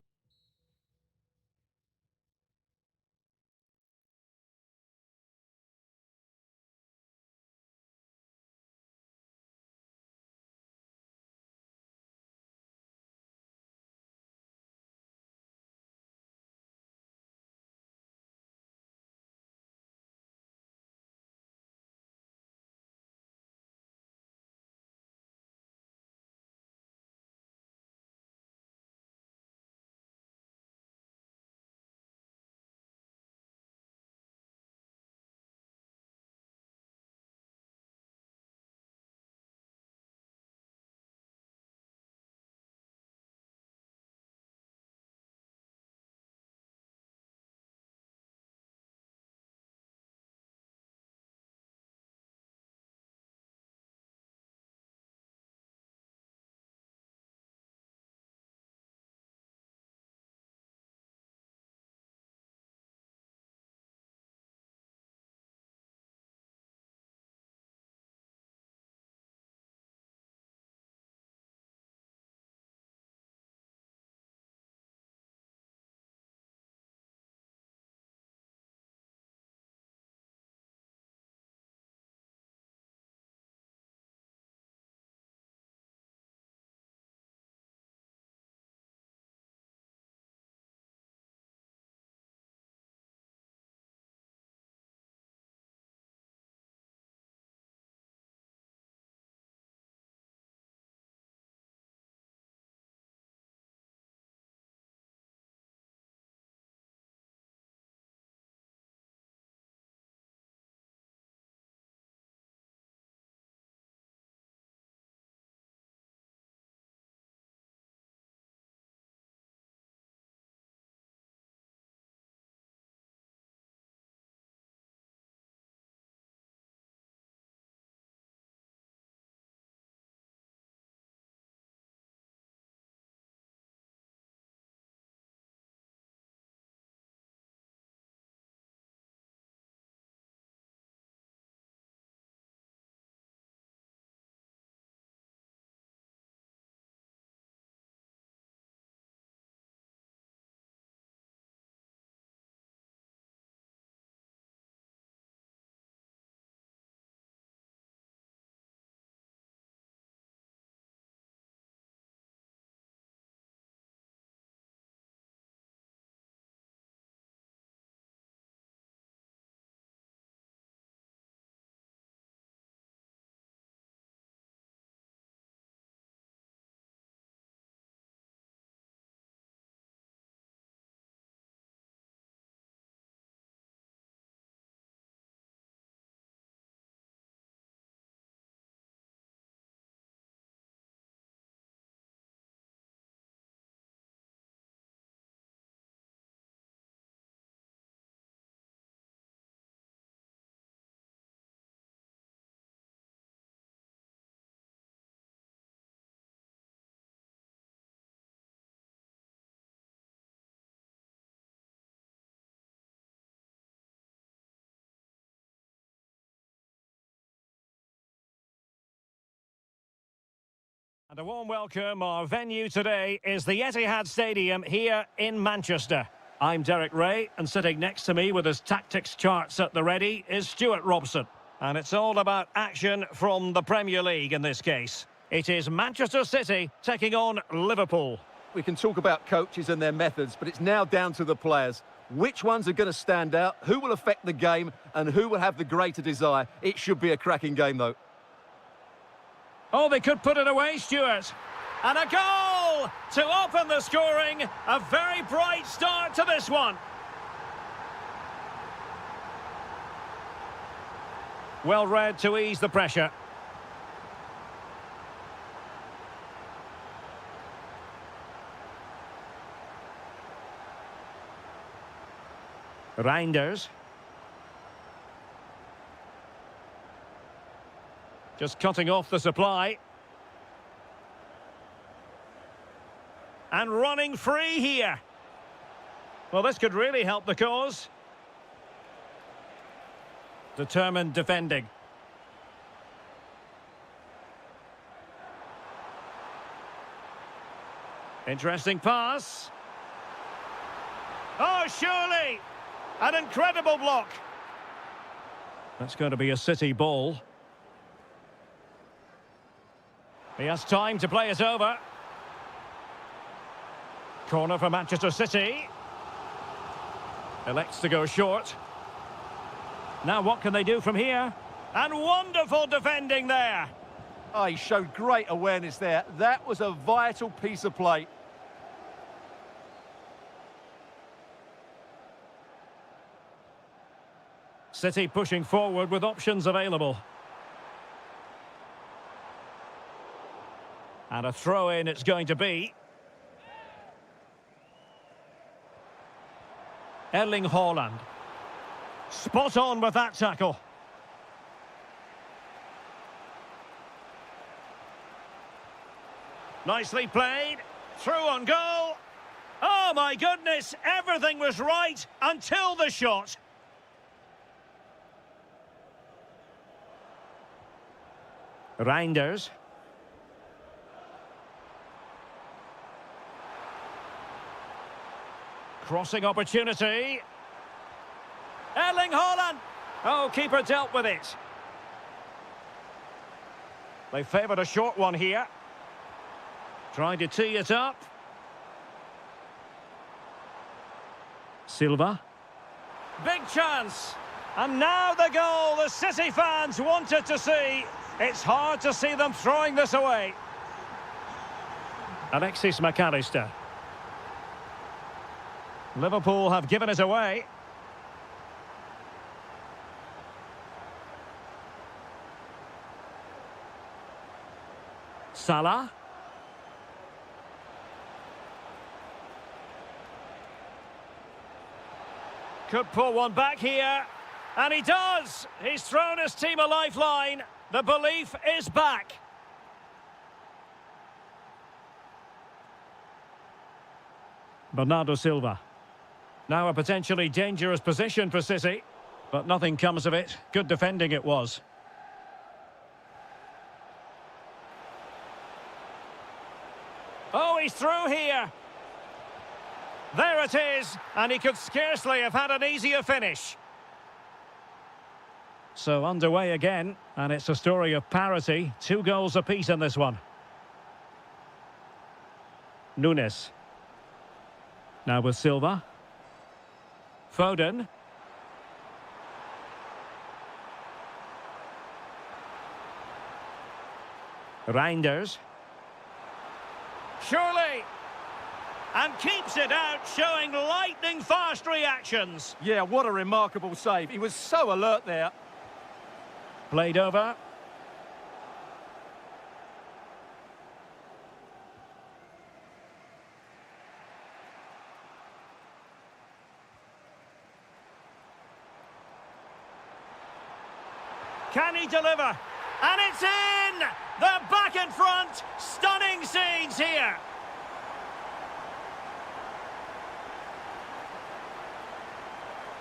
And a warm welcome. Our venue today is the Etihad Stadium here in Manchester. I'm Derek Ray, and sitting next to me with his tactics charts at the ready is Stuart Robson. And it's all about action from the Premier League in this case. It is Manchester City taking on Liverpool. We can talk about coaches and their methods, but it's now down to the players. Which ones are going to stand out, who will affect the game, and who will have the greater desire? It should be a cracking game, though. Oh, they could put it away, Stuart. And a goal to open the scoring. A very bright start to this one. Well read to ease the pressure. Reinders. Just cutting off the supply. And running free here. Well, this could really help the cause. Determined defending. Interesting pass. Oh, surely! An incredible block. That's going to be a City ball. He has time to play it over. Corner for Manchester City. Elects to go short. Now what can they do from here? And wonderful defending there. Oh, he showed great awareness there. That was a vital piece of play. City pushing forward with options available. And a throw-in it's going to be. Erling Haaland. Spot on with that tackle. Nicely played. Through on goal. Oh my goodness, everything was right until the shot. Reinders. Crossing opportunity. Erling Haaland. Oh, keeper dealt with it. They favoured a short one here. Trying to tee it up. Silva. Big chance. And now the goal the City fans wanted to see. It's hard to see them throwing this away. Alexis McAllister. Liverpool have given it away. Salah. Could pull one back here. And he does! He's thrown his team a lifeline. The belief is back. Bernardo Silva. Now a potentially dangerous position for City. But nothing comes of it. Good defending it was. Oh, he's through here. There it is. And he could scarcely have had an easier finish. So underway again, and it's a story of parity. 2 goals apiece in this one. Nunes. Now with Silva. Foden. Reinders. Surely. And keeps it out, showing lightning-fast reactions. Yeah, what a remarkable save. He was so alert there. Played over. Can he deliver? And it's in! They're back in front! Stunning scenes here!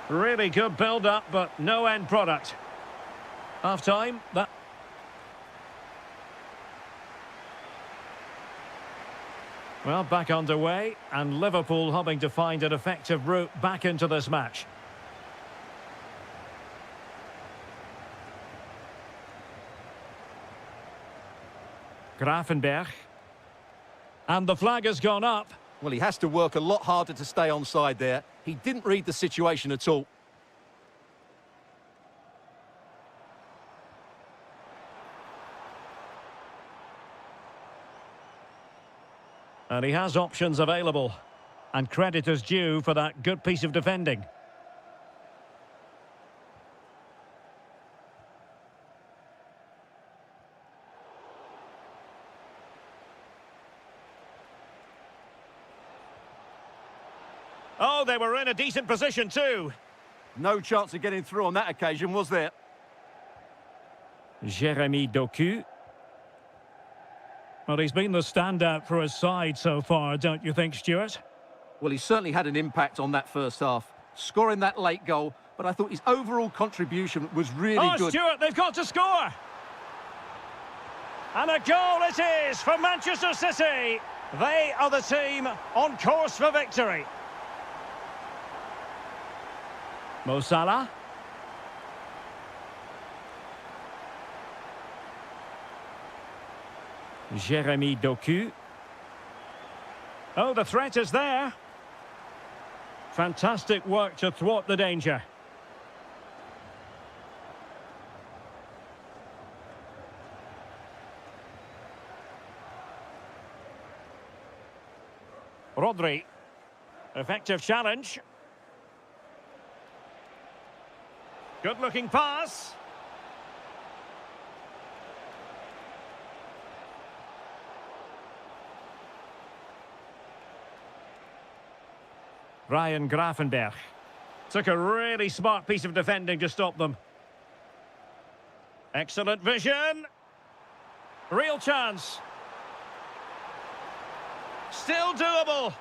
Really good build-up, but no end product. Half-time, that... Well, back underway, and Liverpool hoping to find an effective route back into this match. Grafenberg. And the flag has gone up. Well, he has to work a lot harder to stay onside there. He didn't read the situation at all. And he has options available. And credit is due for that good piece of defending. Oh, they were in a decent position too. No chance of getting through on that occasion, was there? Jeremy Doku. Well, he's been the standout for his side so far, don't you think, Stuart? Well, he certainly had an impact on that first half, scoring that late goal, but I thought his overall contribution was really good. Stuart, they've got to score! And a goal it is for Manchester City. They are the team on course for victory. Mo Salah. Jeremy Doku. Oh, the threat is there. Fantastic work to thwart the danger. Rodri. Effective challenge. Good-looking pass. Ryan Grafenberg. Took a really smart piece of defending to stop them. Excellent vision. Real chance. Still doable.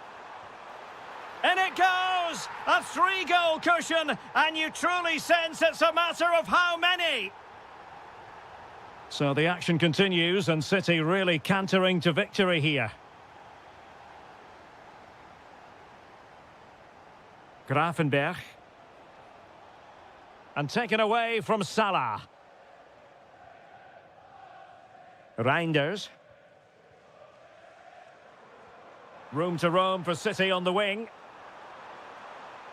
In it goes! A 3-goal cushion, and you truly sense it's a matter of how many. So the action continues, and City really cantering to victory here. Grafenberg. And taken away from Salah. Reinders. Room to roam for City on the wing.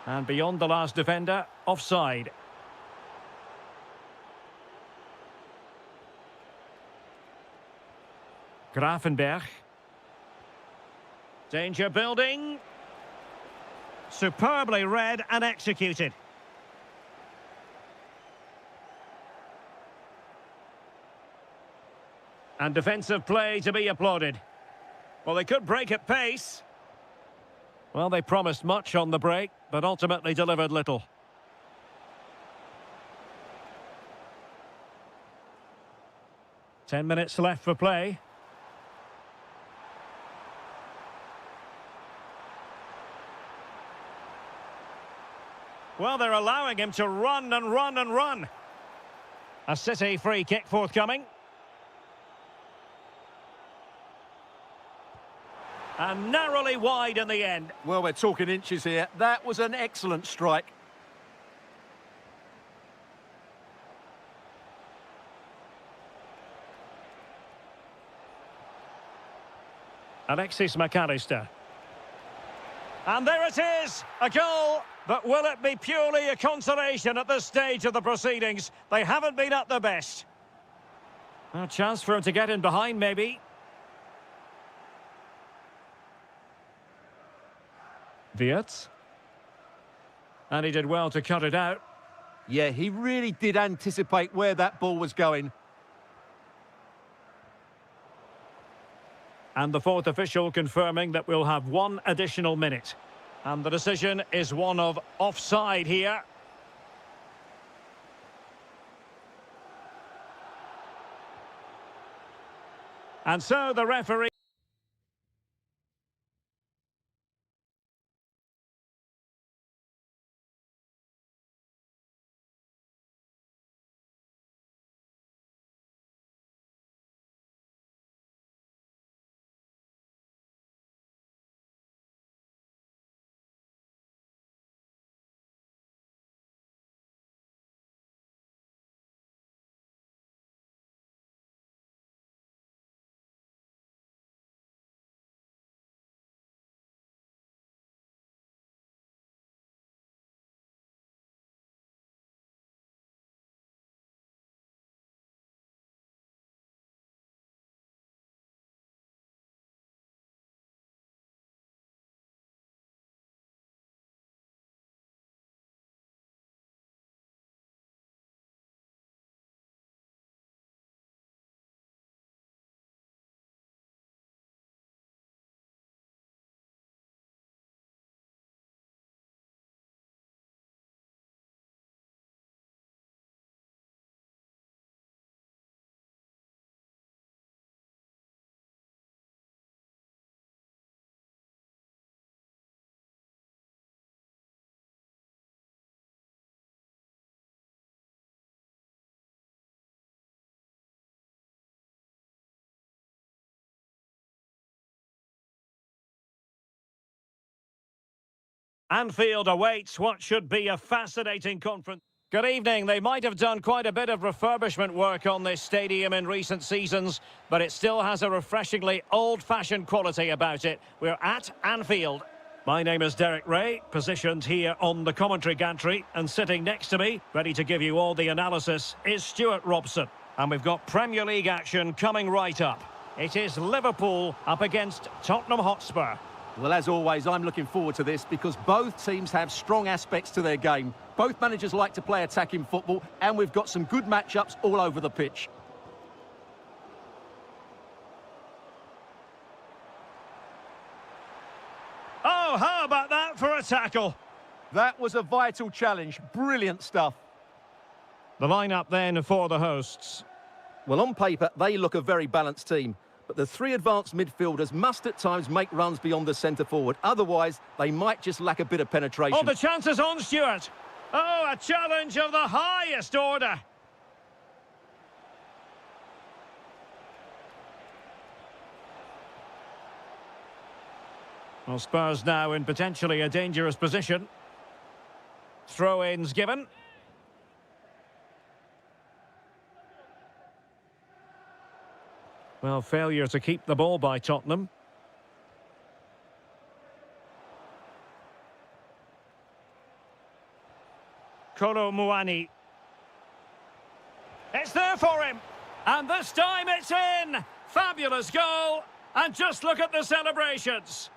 And beyond the last defender, offside. Grafenberg. Danger building. Superbly read and executed. And defensive play to be applauded. Well, they could break at pace. Well, they promised much on the break, but ultimately delivered little. Ten minutes left for play. Well, they're allowing him to run and run and run. A City free kick forthcoming. And narrowly wide in the end. Well, we're talking inches here. That was an excellent strike. Alexis McAllister. And there it is, a goal. But will it be purely a consolation at this stage of the proceedings? They haven't been at their best. A chance for him to get in behind, maybe. Wirtz. And he did well to cut it out. Yeah, he really did anticipate where that ball was going. And the fourth official confirming that we'll have one additional minute. And the decision is one of offside here. And so the referee... Anfield awaits what should be a fascinating conference. Good evening. They might have done quite a bit of refurbishment work on this stadium in recent seasons, but it still has a refreshingly old-fashioned quality about it. We're at Anfield. My name is Derek Ray, positioned here on the commentary gantry, and sitting next to me, ready to give you all the analysis, is Stuart Robson. And we've got Premier League action coming right up. It is Liverpool up against Tottenham Hotspur. Well, as always, I'm looking forward to this because both teams have strong aspects to their game. Both managers like to play attacking football, and we've got some good matchups all over the pitch. Oh, how about that for a tackle? That was a vital challenge. Brilliant stuff. The lineup then for the hosts. Well, on paper, they look a very balanced team. But the three advanced midfielders must at times make runs beyond the centre-forward. Otherwise, they might just lack a bit of penetration. Oh, the chance is on, Stuart. Oh, a challenge of the highest order. Well, Spurs now in potentially a dangerous position. Throw-ins given. Well, failure to keep the ball by Tottenham. Kolo Muani. It's there for him. And this time it's in. Fabulous goal. And just look at the celebrations.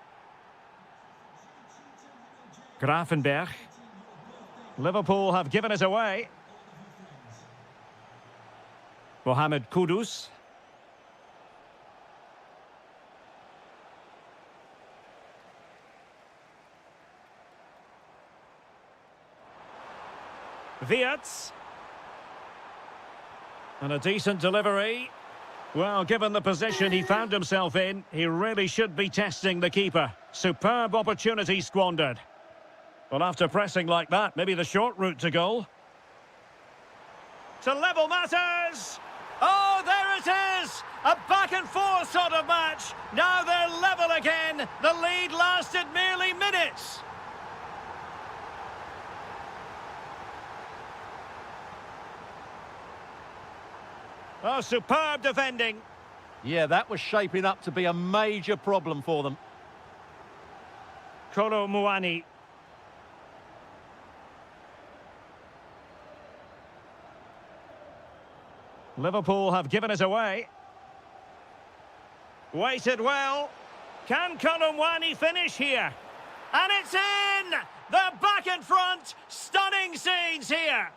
Grafenberg. Liverpool have given it away. Mohamed Kudus. Wirtz. And a decent delivery. Well, given the position he found himself in, he really should be testing the keeper. Superb opportunity squandered. Well, after pressing like that, maybe the short route to goal. To level matters! Oh, there it is! A back-and-forth sort of match. Now they're level again. The lead lasted merely minutes. Oh, superb defending. Yeah, that was shaping up to be a major problem for them. Kolo Muani. Liverpool have given it away. Waited well. Can Kolo Muani finish here? And it's in! They're back in front. Stunning scenes here.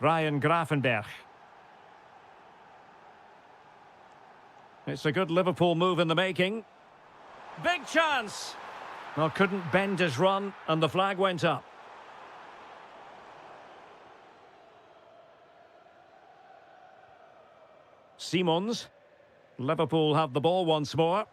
Ryan Grafenberg. It's a good Liverpool move in the making. Big chance. Well, couldn't bend his run, and the flag went up. Simons. Liverpool have the ball once more.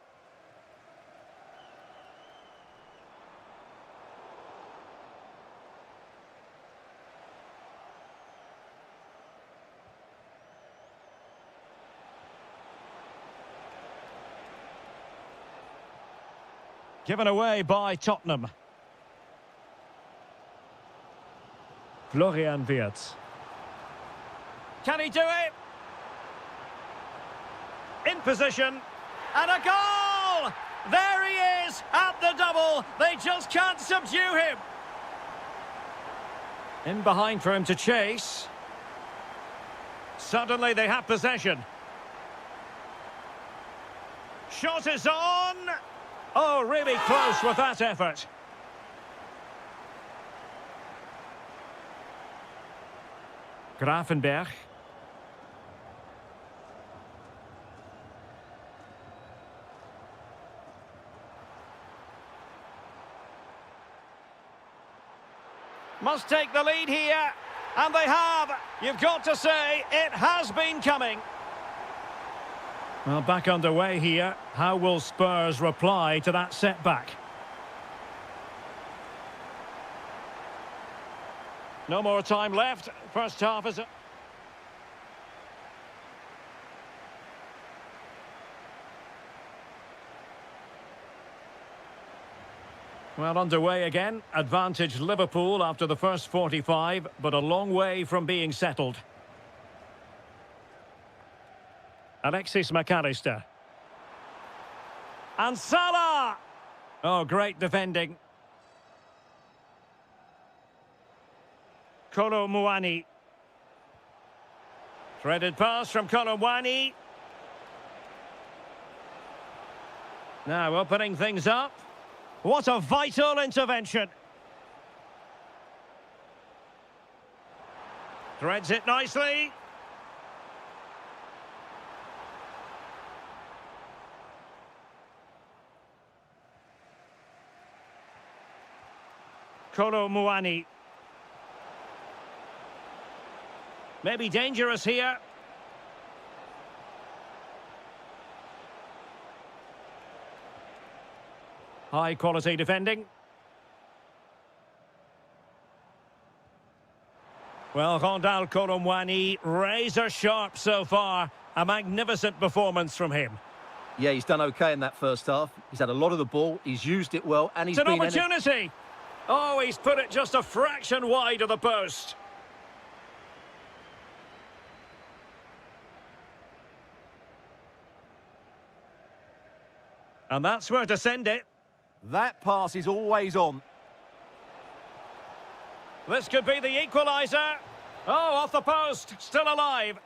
Given away by Tottenham. Florian Wirtz. Can he do it? In position. And a goal! There he is at the double. They just can't subdue him. In behind for him to chase. Suddenly they have possession. Shot is on. Oh, really close with that effort. Grafenberg. Must take the lead here, and they have. You've got to say, it has been coming. Well, back underway here. How will Spurs reply to that setback? No more time left. First half is... Well, underway again. Advantage Liverpool after the first 45, but a long way from being settled. Alexis McAllister. And Salah! Oh, great defending. Kolo Muani. Threaded pass from Kolo Muani. Now opening things up. What a vital intervention. Threads it nicely. Kolo Muani. Maybe dangerous here. High quality defending. Well, Rondal Kolo Muani, razor sharp so far. A magnificent performance from him. Yeah, he's done okay in that first half. He's had a lot of the ball, he's used it well, and he's It's an been... opportunity! Oh, he's put it just a fraction wide of the post. And that's where to send it. That pass is always on. This could be the equaliser. Oh, off the post, still alive.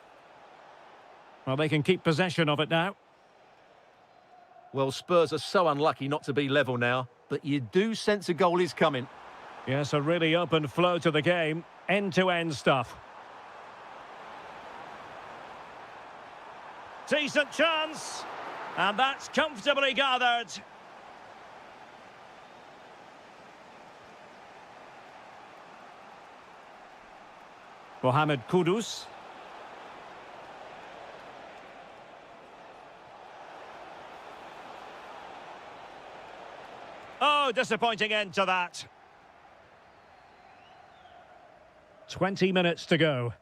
Well, they can keep possession of it now. Well, Spurs are so unlucky not to be level now, but you do sense a goal is coming. Yes, a really open flow to the game. End-to-end stuff. Decent chance. And that's comfortably gathered. Mohamed Kudus. Oh, disappointing end to that. 20 minutes to go.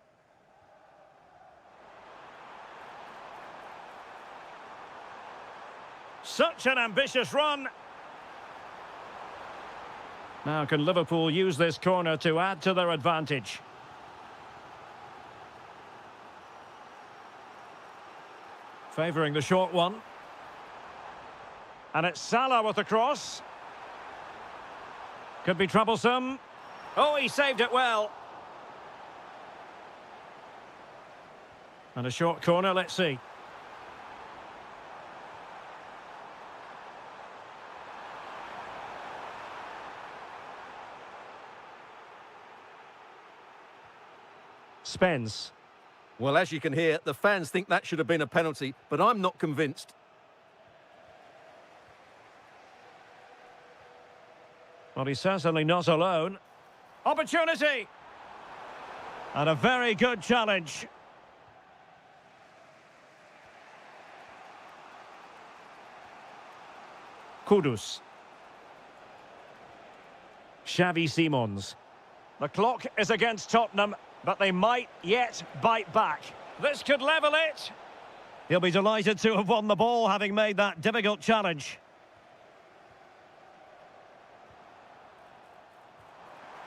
Such an ambitious run. Now can Liverpool use this corner to add to their advantage? Favouring the short one. And it's Salah with the cross. Could be troublesome. Oh, he saved it well. And a short corner, let's see. Spence. Well, as you can hear, the fans think that should have been a penalty, but I'm not convinced. Well, he's certainly not alone. Opportunity! And a very good challenge. Kudus. Xavi Simons. The clock is against Tottenham, but they might yet bite back. This could level it. He'll be delighted to have won the ball, having made that difficult challenge.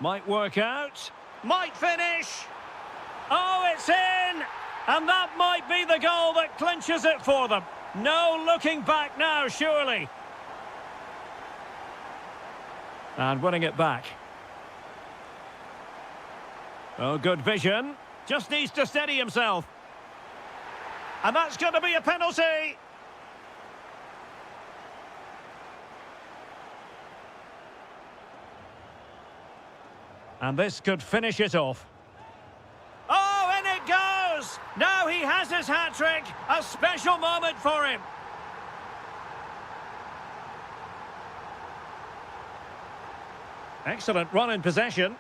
Might work out. Might finish. Oh, it's in! And that might be the goal that clinches it for them. No looking back now, surely. And winning it back. Oh, good vision. Just needs to steady himself. And that's going to be a penalty. And this could finish it off. Oh, in it goes! Now he has his hat-trick. A special moment for him. Excellent run in possession.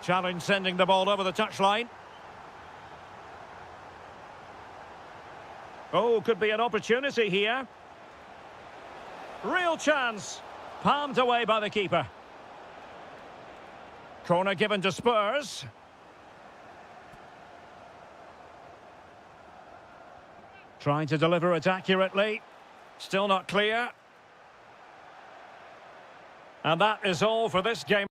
Challenge sending the ball over the touchline. Oh, could be an opportunity here. Real chance. Palmed away by the keeper. Corner given to Spurs. Trying to deliver it accurately. Still not clear. And that is all for this game.